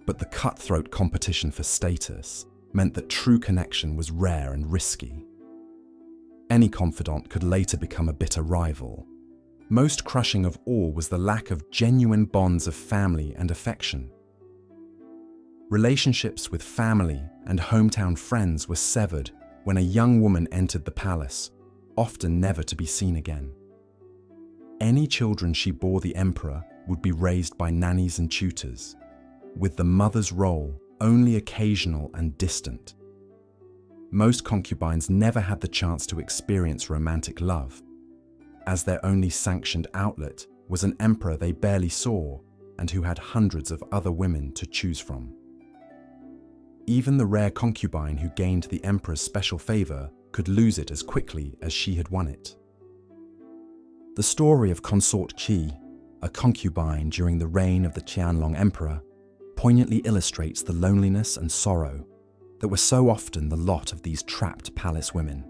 S1: but the cutthroat competition for status meant that true connection was rare and risky. Any confidant could later become a bitter rival. Most crushing of all was the lack of genuine bonds of family and affection. Relationships with family and hometown friends were severed when a young woman entered the palace, often never to be seen again. Any children she bore the emperor would be raised by nannies and tutors, with the mother's role only occasional and distant. Most concubines never had the chance to experience romantic love, as their only sanctioned outlet was an emperor they barely saw and who had hundreds of other women to choose from. Even the rare concubine who gained the emperor's special favor could lose it as quickly as she had won it. The story of Consort Qi, a concubine during the reign of the Qianlong emperor, poignantly illustrates the loneliness and sorrow that were so often the lot of these trapped palace women.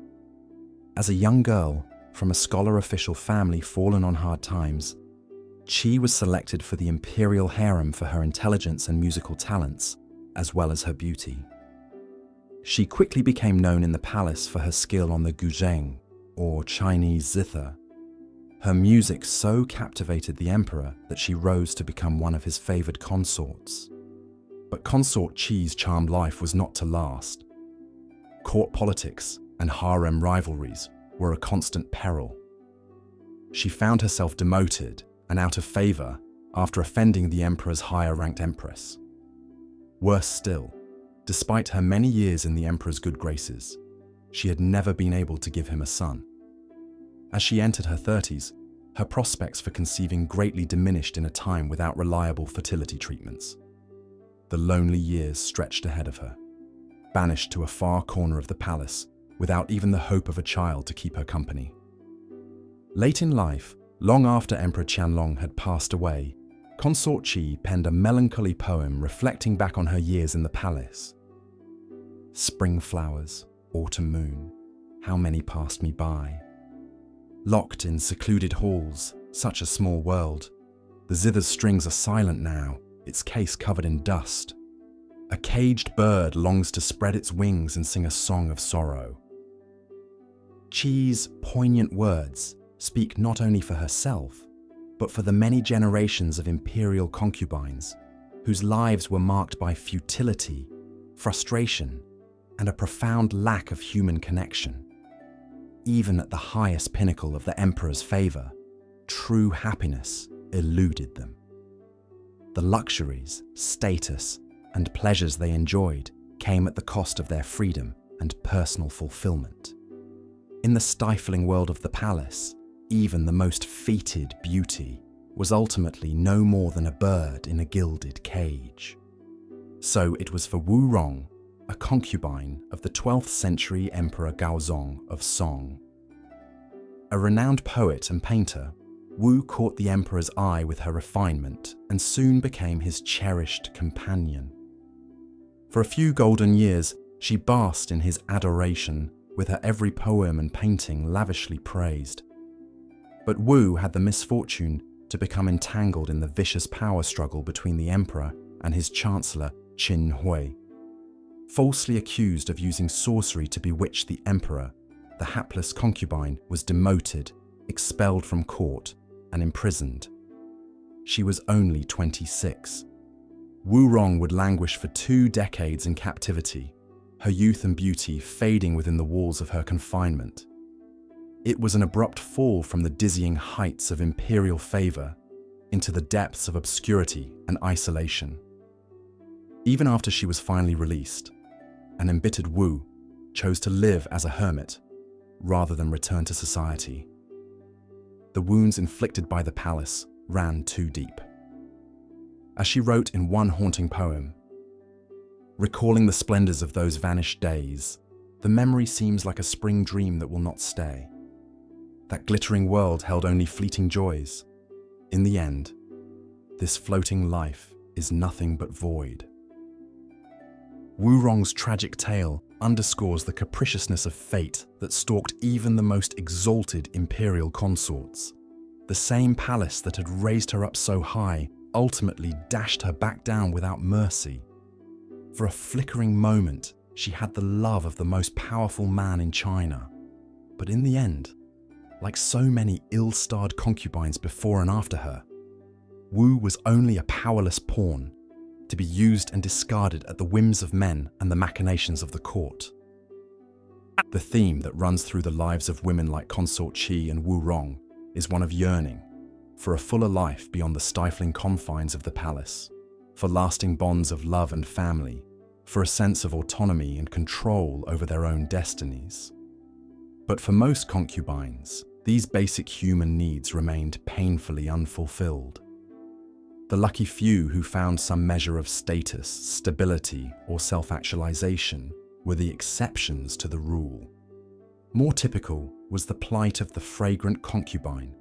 S1: As a young girl from a scholar-official family fallen on hard times, Qi was selected for the imperial harem for her intelligence and musical talents, as well as her beauty. She quickly became known in the palace for her skill on the guzheng, or Chinese zither. Her music so captivated the emperor that she rose to become one of his favored consorts. But Consort Qi's charmed life was not to last. Court politics and harem rivalries were a constant peril. She found herself demoted and out of favor after offending the emperor's higher-ranked empress. Worse still, despite her many years in the emperor's good graces, she had never been able to give him a son. As she entered her 30s, her prospects for conceiving greatly diminished in a time without reliable fertility treatments. The lonely years stretched ahead of her, banished to a far corner of the palace without even the hope of a child to keep her company. Late in life, long after Emperor Qianlong had passed away, Consort Qi penned a melancholy poem reflecting back on her years in the palace. Spring flowers, autumn moon, how many passed me by. Locked in secluded halls, such a small world. The zither's strings are silent now, its case covered in dust. A caged bird longs to spread its wings and sing a song of sorrow. Qi's poignant words speak not only for herself, but for the many generations of imperial concubines whose lives were marked by futility, frustration, and a profound lack of human connection. even at the highest pinnacle of the emperor's favor, true happiness eluded them. The luxuries, status, and pleasures they enjoyed came at the cost of their freedom and personal fulfillment. In the stifling world of the palace, even the most feted beauty was ultimately no more than a bird in a gilded cage. So it was for Wu Rong, a concubine of the 12th century Emperor Gaozong of Song. A renowned poet and painter, Wu caught the emperor's eye with her refinement and soon became his cherished companion. For a few golden years, she basked in his adoration, with her every poem and painting lavishly praised. But Wu had the misfortune to become entangled in the vicious power struggle between the emperor and his chancellor Qin Hui. Falsely accused of using sorcery to bewitch the emperor, the hapless concubine was demoted, expelled from court, and imprisoned. She was only 26. Wu Rong would languish for 2 decades in captivity, her youth and beauty fading within the walls of her confinement. It was an abrupt fall from the dizzying heights of imperial favor into the depths of obscurity and isolation. Even after she was finally released, an embittered Wu chose to live as a hermit rather than return to society. The wounds inflicted by the palace ran too deep. As she wrote in one haunting poem, recalling the splendors of those vanished days, the memory seems like a spring dream that will not stay. That glittering world held only fleeting joys. In the end, this floating life is nothing but void. Wu Rong's tragic tale underscores the capriciousness of fate that stalked even the most exalted imperial consorts. The same palace that had raised her up so high ultimately dashed her back down without mercy. For a flickering moment, she had the love of the most powerful man in China. But in the end, like so many ill-starred concubines before and after her, Wu was only a powerless pawn, to be used and discarded at the whims of men and the machinations of the court. The theme that runs through the lives of women like Consort Qi and Wu Rong is one of yearning for a fuller life beyond the stifling confines of the palace, for lasting bonds of love and family, for a sense of autonomy and control over their own destinies. But for most concubines, these basic human needs remained painfully unfulfilled. The lucky few who found some measure of status, stability, or self-actualization were the exceptions to the rule. More typical was the plight of the fragrant concubine,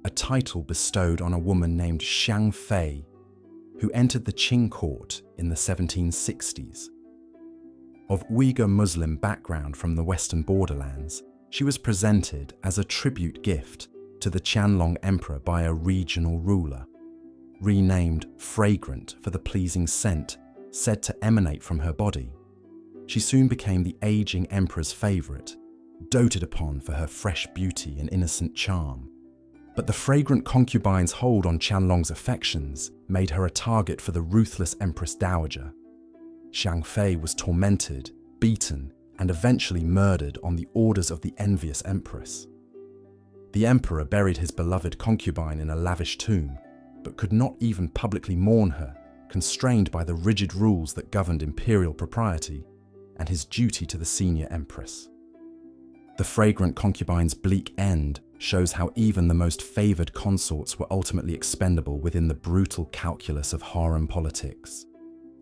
S1: a title bestowed on a woman named Xiang Fei, who entered the Qing court in the 1760s. Of Uyghur Muslim background from the western borderlands, she was presented as a tribute gift to the Qianlong emperor by a regional ruler. Renamed Fragrant for the pleasing scent said to emanate from her body, she soon became the aging emperor's favorite, doted upon for her fresh beauty and innocent charm. But the fragrant concubine's hold on Qianlong's affections made her a target for the ruthless Empress Dowager. Xiang Fei was tormented, beaten, and eventually murdered on the orders of the envious empress. The emperor buried his beloved concubine in a lavish tomb, but could not even publicly mourn her, constrained by the rigid rules that governed imperial propriety and his duty to the senior empress. The fragrant concubine's bleak end shows how even the most favored consorts were ultimately expendable within the brutal calculus of harem politics.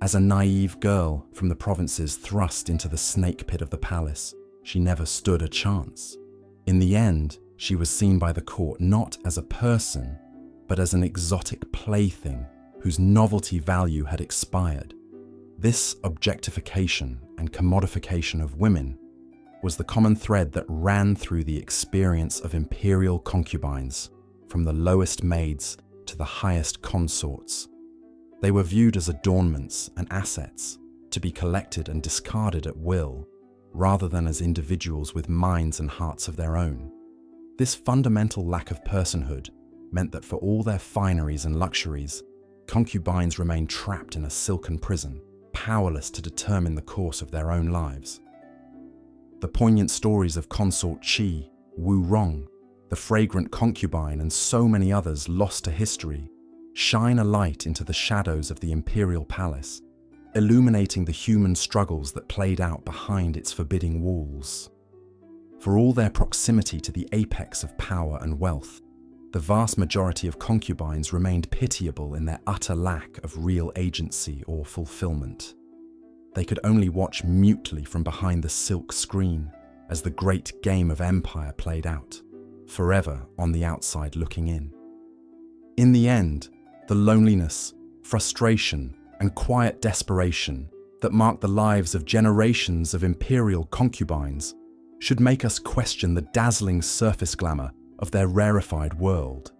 S1: As a naive girl from the provinces thrust into the snake pit of the palace, she never stood a chance. In the end, she was seen by the court not as a person, but as an exotic plaything whose novelty value had expired. This objectification and commodification of women was the common thread that ran through the experience of imperial concubines, from the lowest maids to the highest consorts. They were viewed as adornments and assets, to be collected and discarded at will, rather than as individuals with minds and hearts of their own. This fundamental lack of personhood meant that for all their fineries and luxuries, concubines remained trapped in a silken prison, powerless to determine the course of their own lives. the poignant stories of Consort Qi, Wu Rong, the fragrant concubine, and so many others lost to history shine a light into the shadows of the imperial palace, illuminating the human struggles that played out behind its forbidding walls. For all their proximity to the apex of power and wealth, the vast majority of concubines remained pitiable in their utter lack of real agency or fulfillment. They could only watch mutely from behind the silk screen as the great game of empire played out, forever on the outside looking in. In the end, the loneliness, frustration, and quiet desperation that marked the lives of generations of imperial concubines should make us question the dazzling surface glamour of their rarefied world.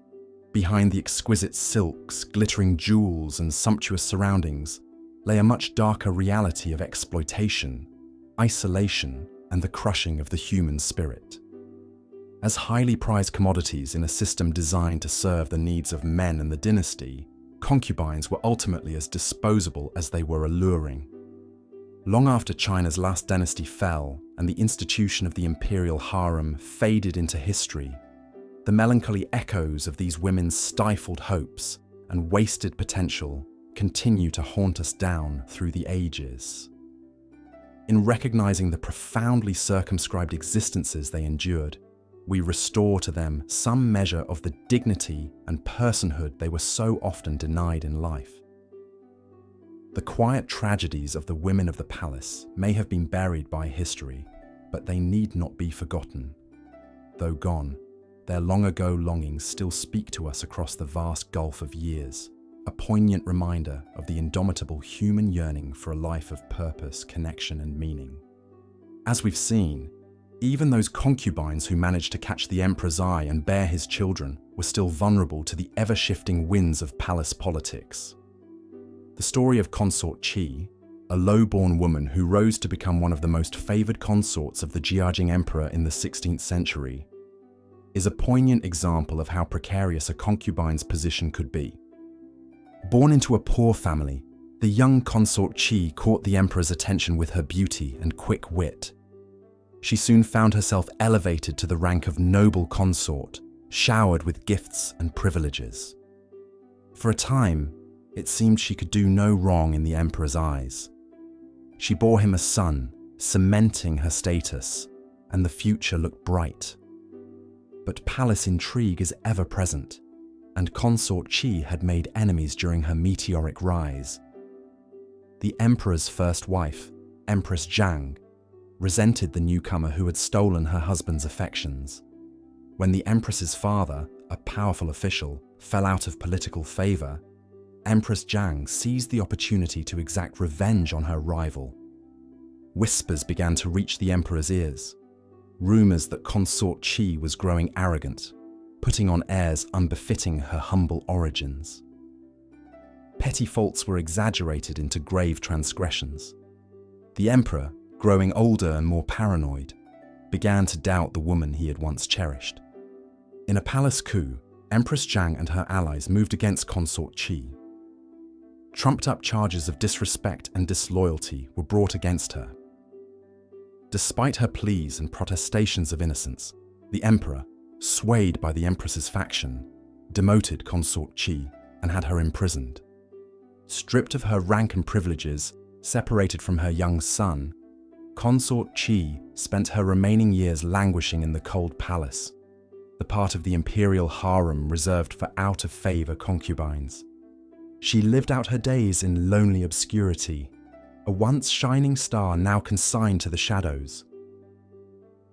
S1: Behind the exquisite silks, glittering jewels, and sumptuous surroundings lay a much darker reality of exploitation, isolation, and the crushing of the human spirit. As highly prized commodities in a system designed to serve the needs of men and the dynasty, concubines were ultimately as disposable as they were alluring. Long after China's last dynasty fell and the institution of the imperial harem faded into history, the melancholy echoes of these women's stifled hopes and wasted potential continue to haunt us down through the ages. In recognizing the profoundly circumscribed existences they endured, we restore to them some measure of the dignity and personhood they were so often denied in life. The quiet tragedies of the women of the palace may have been buried by history, but they need not be forgotten. Though gone, their long-ago longings still speak to us across the vast gulf of years, a poignant reminder of the indomitable human yearning for a life of purpose, connection, and meaning. As we've seen, even those concubines who managed to catch the emperor's eye and bear his children were still vulnerable to the ever-shifting winds of palace politics. The story of Consort Qi, a low-born woman who rose to become one of the most favored consorts of the Jiajing emperor in the 16th century, is a poignant example of how precarious a concubine's position could be. Born into a poor family, the young Consort Qi caught the emperor's attention with her beauty and quick wit. She soon found herself elevated to the rank of noble consort, showered with gifts and privileges. For a time, it seemed she could do no wrong in the emperor's eyes. She bore him a son, cementing her status, and the future looked bright. But palace intrigue is ever present, and Consort Qi had made enemies during her meteoric rise. The emperor's first wife, Empress Zhang, resented the newcomer who had stolen her husband's affections. When the empress's father, a powerful official, fell out of political favor, Empress Zhang seized the opportunity to exact revenge on her rival. Whispers began to reach the emperor's ears, rumors that Consort Qi was growing arrogant, putting on airs unbefitting her humble origins. Petty faults were exaggerated into grave transgressions. The emperor, growing older and more paranoid, began to doubt the woman he had once cherished. In a palace coup, Empress Zhang and her allies moved against Consort Qi. Trumped-up charges of disrespect and disloyalty were brought against her. Despite her pleas and protestations of innocence, the emperor, swayed by the empress's faction, demoted Consort Qi and had her imprisoned. Stripped of her rank and privileges, separated from her young son, Consort Qi spent her remaining years languishing in the cold palace, the part of the imperial harem reserved for out-of-favor concubines. She lived out her days in lonely obscurity, a once shining star now consigned to the shadows.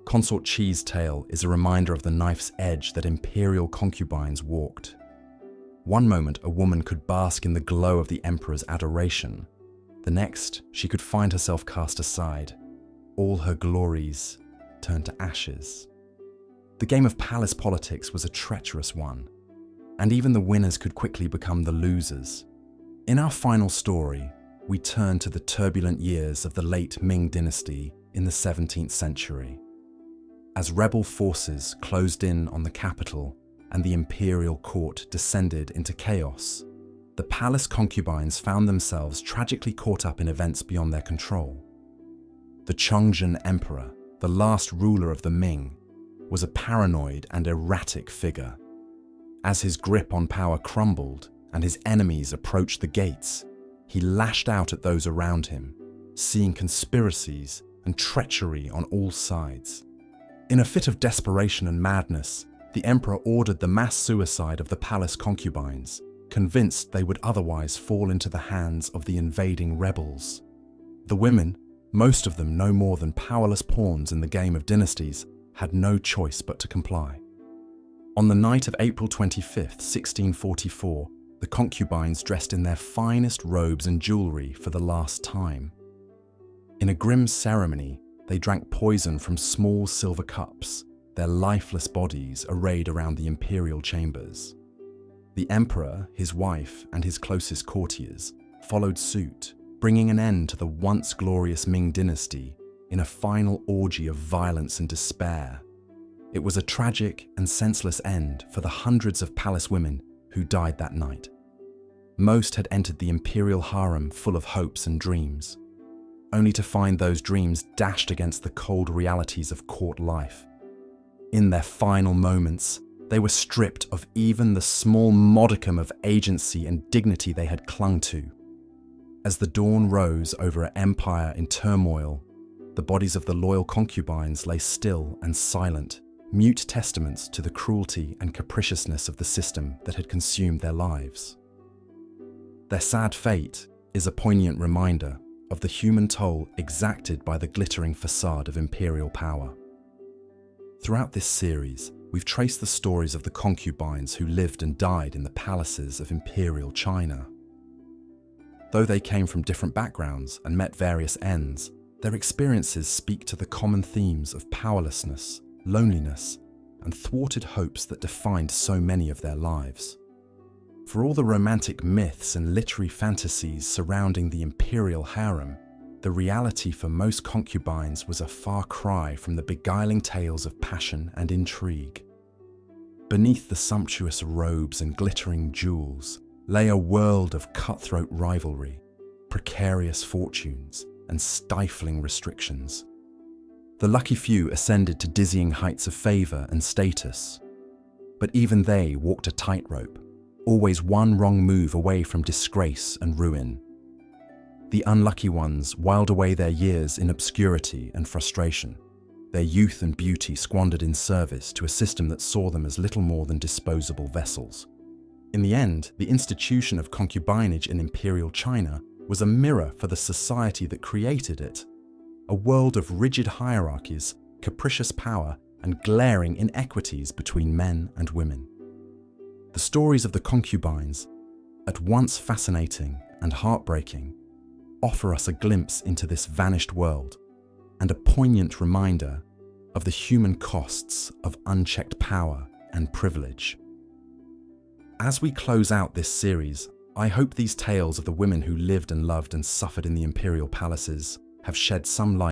S1: Consort Qi's tale is a reminder of the knife's edge that imperial concubines walked. One moment a woman could bask in the glow of the emperor's adoration. The next, she could find herself cast aside. All her glories turned to ashes. The game of palace politics was a treacherous one, and even the winners could quickly become the losers. In our final story, we turn to the turbulent years of the late Ming dynasty in the 17th century. As rebel forces closed in on the capital and the imperial court descended into chaos, the palace concubines found themselves tragically caught up in events beyond their control. The Chongzhen emperor, the last ruler of the Ming, was a paranoid and erratic figure. As his grip on power crumbled and his enemies approached the gates, he lashed out at those around him, seeing conspiracies and treachery on all sides. In a fit of desperation and madness, the emperor ordered the mass suicide of the palace concubines, convinced they would otherwise fall into the hands of the invading rebels. The women, most of them no more than powerless pawns in the game of dynasties, had no choice but to comply. On the night of April 25th, 1644, the concubines dressed in their finest robes and jewelry for the last time. In a grim ceremony, they drank poison from small silver cups, their lifeless bodies arrayed around the imperial chambers. The emperor, his wife, and his closest courtiers followed suit, bringing an end to the once glorious Ming dynasty in a final orgy of violence and despair. It was a tragic and senseless end for the hundreds of palace women who died that night. Most had entered the imperial harem full of hopes and dreams, only to find those dreams dashed against the cold realities of court life. In their final moments, they were stripped of even the small modicum of agency and dignity they had clung to. As the dawn rose over an empire in turmoil, the bodies of the loyal concubines lay still and silent, mute testaments to the cruelty and capriciousness of the system that had consumed their lives. Their sad fate is a poignant reminder of the human toll exacted by the glittering facade of imperial power. Throughout this series, we've traced the stories of the concubines who lived and died in the palaces of Imperial China. Though they came from different backgrounds and met various ends, their experiences speak to the common themes of powerlessness, loneliness, and thwarted hopes that defined so many of their lives. For all the romantic myths and literary fantasies surrounding the imperial harem, the reality for most concubines was a far cry from the beguiling tales of passion and intrigue. Beneath the sumptuous robes and glittering jewels lay a world of cutthroat rivalry, precarious fortunes, and stifling restrictions. The lucky few ascended to dizzying heights of favor and status, but even they walked a tightrope, always one wrong move away from disgrace and ruin. The unlucky ones whiled away their years in obscurity and frustration, their youth and beauty squandered in service to a system that saw them as little more than disposable vessels. In the end, the institution of concubinage in Imperial China was a mirror for the society that created it, a world of rigid hierarchies, capricious power, and glaring inequities between men and women. The stories of the concubines, at once fascinating and heartbreaking, offer us a glimpse into this vanished world and a poignant reminder of the human costs of unchecked power and privilege. As we close out this series, I hope these tales of the women who lived and loved and suffered in the imperial palaces have shed some light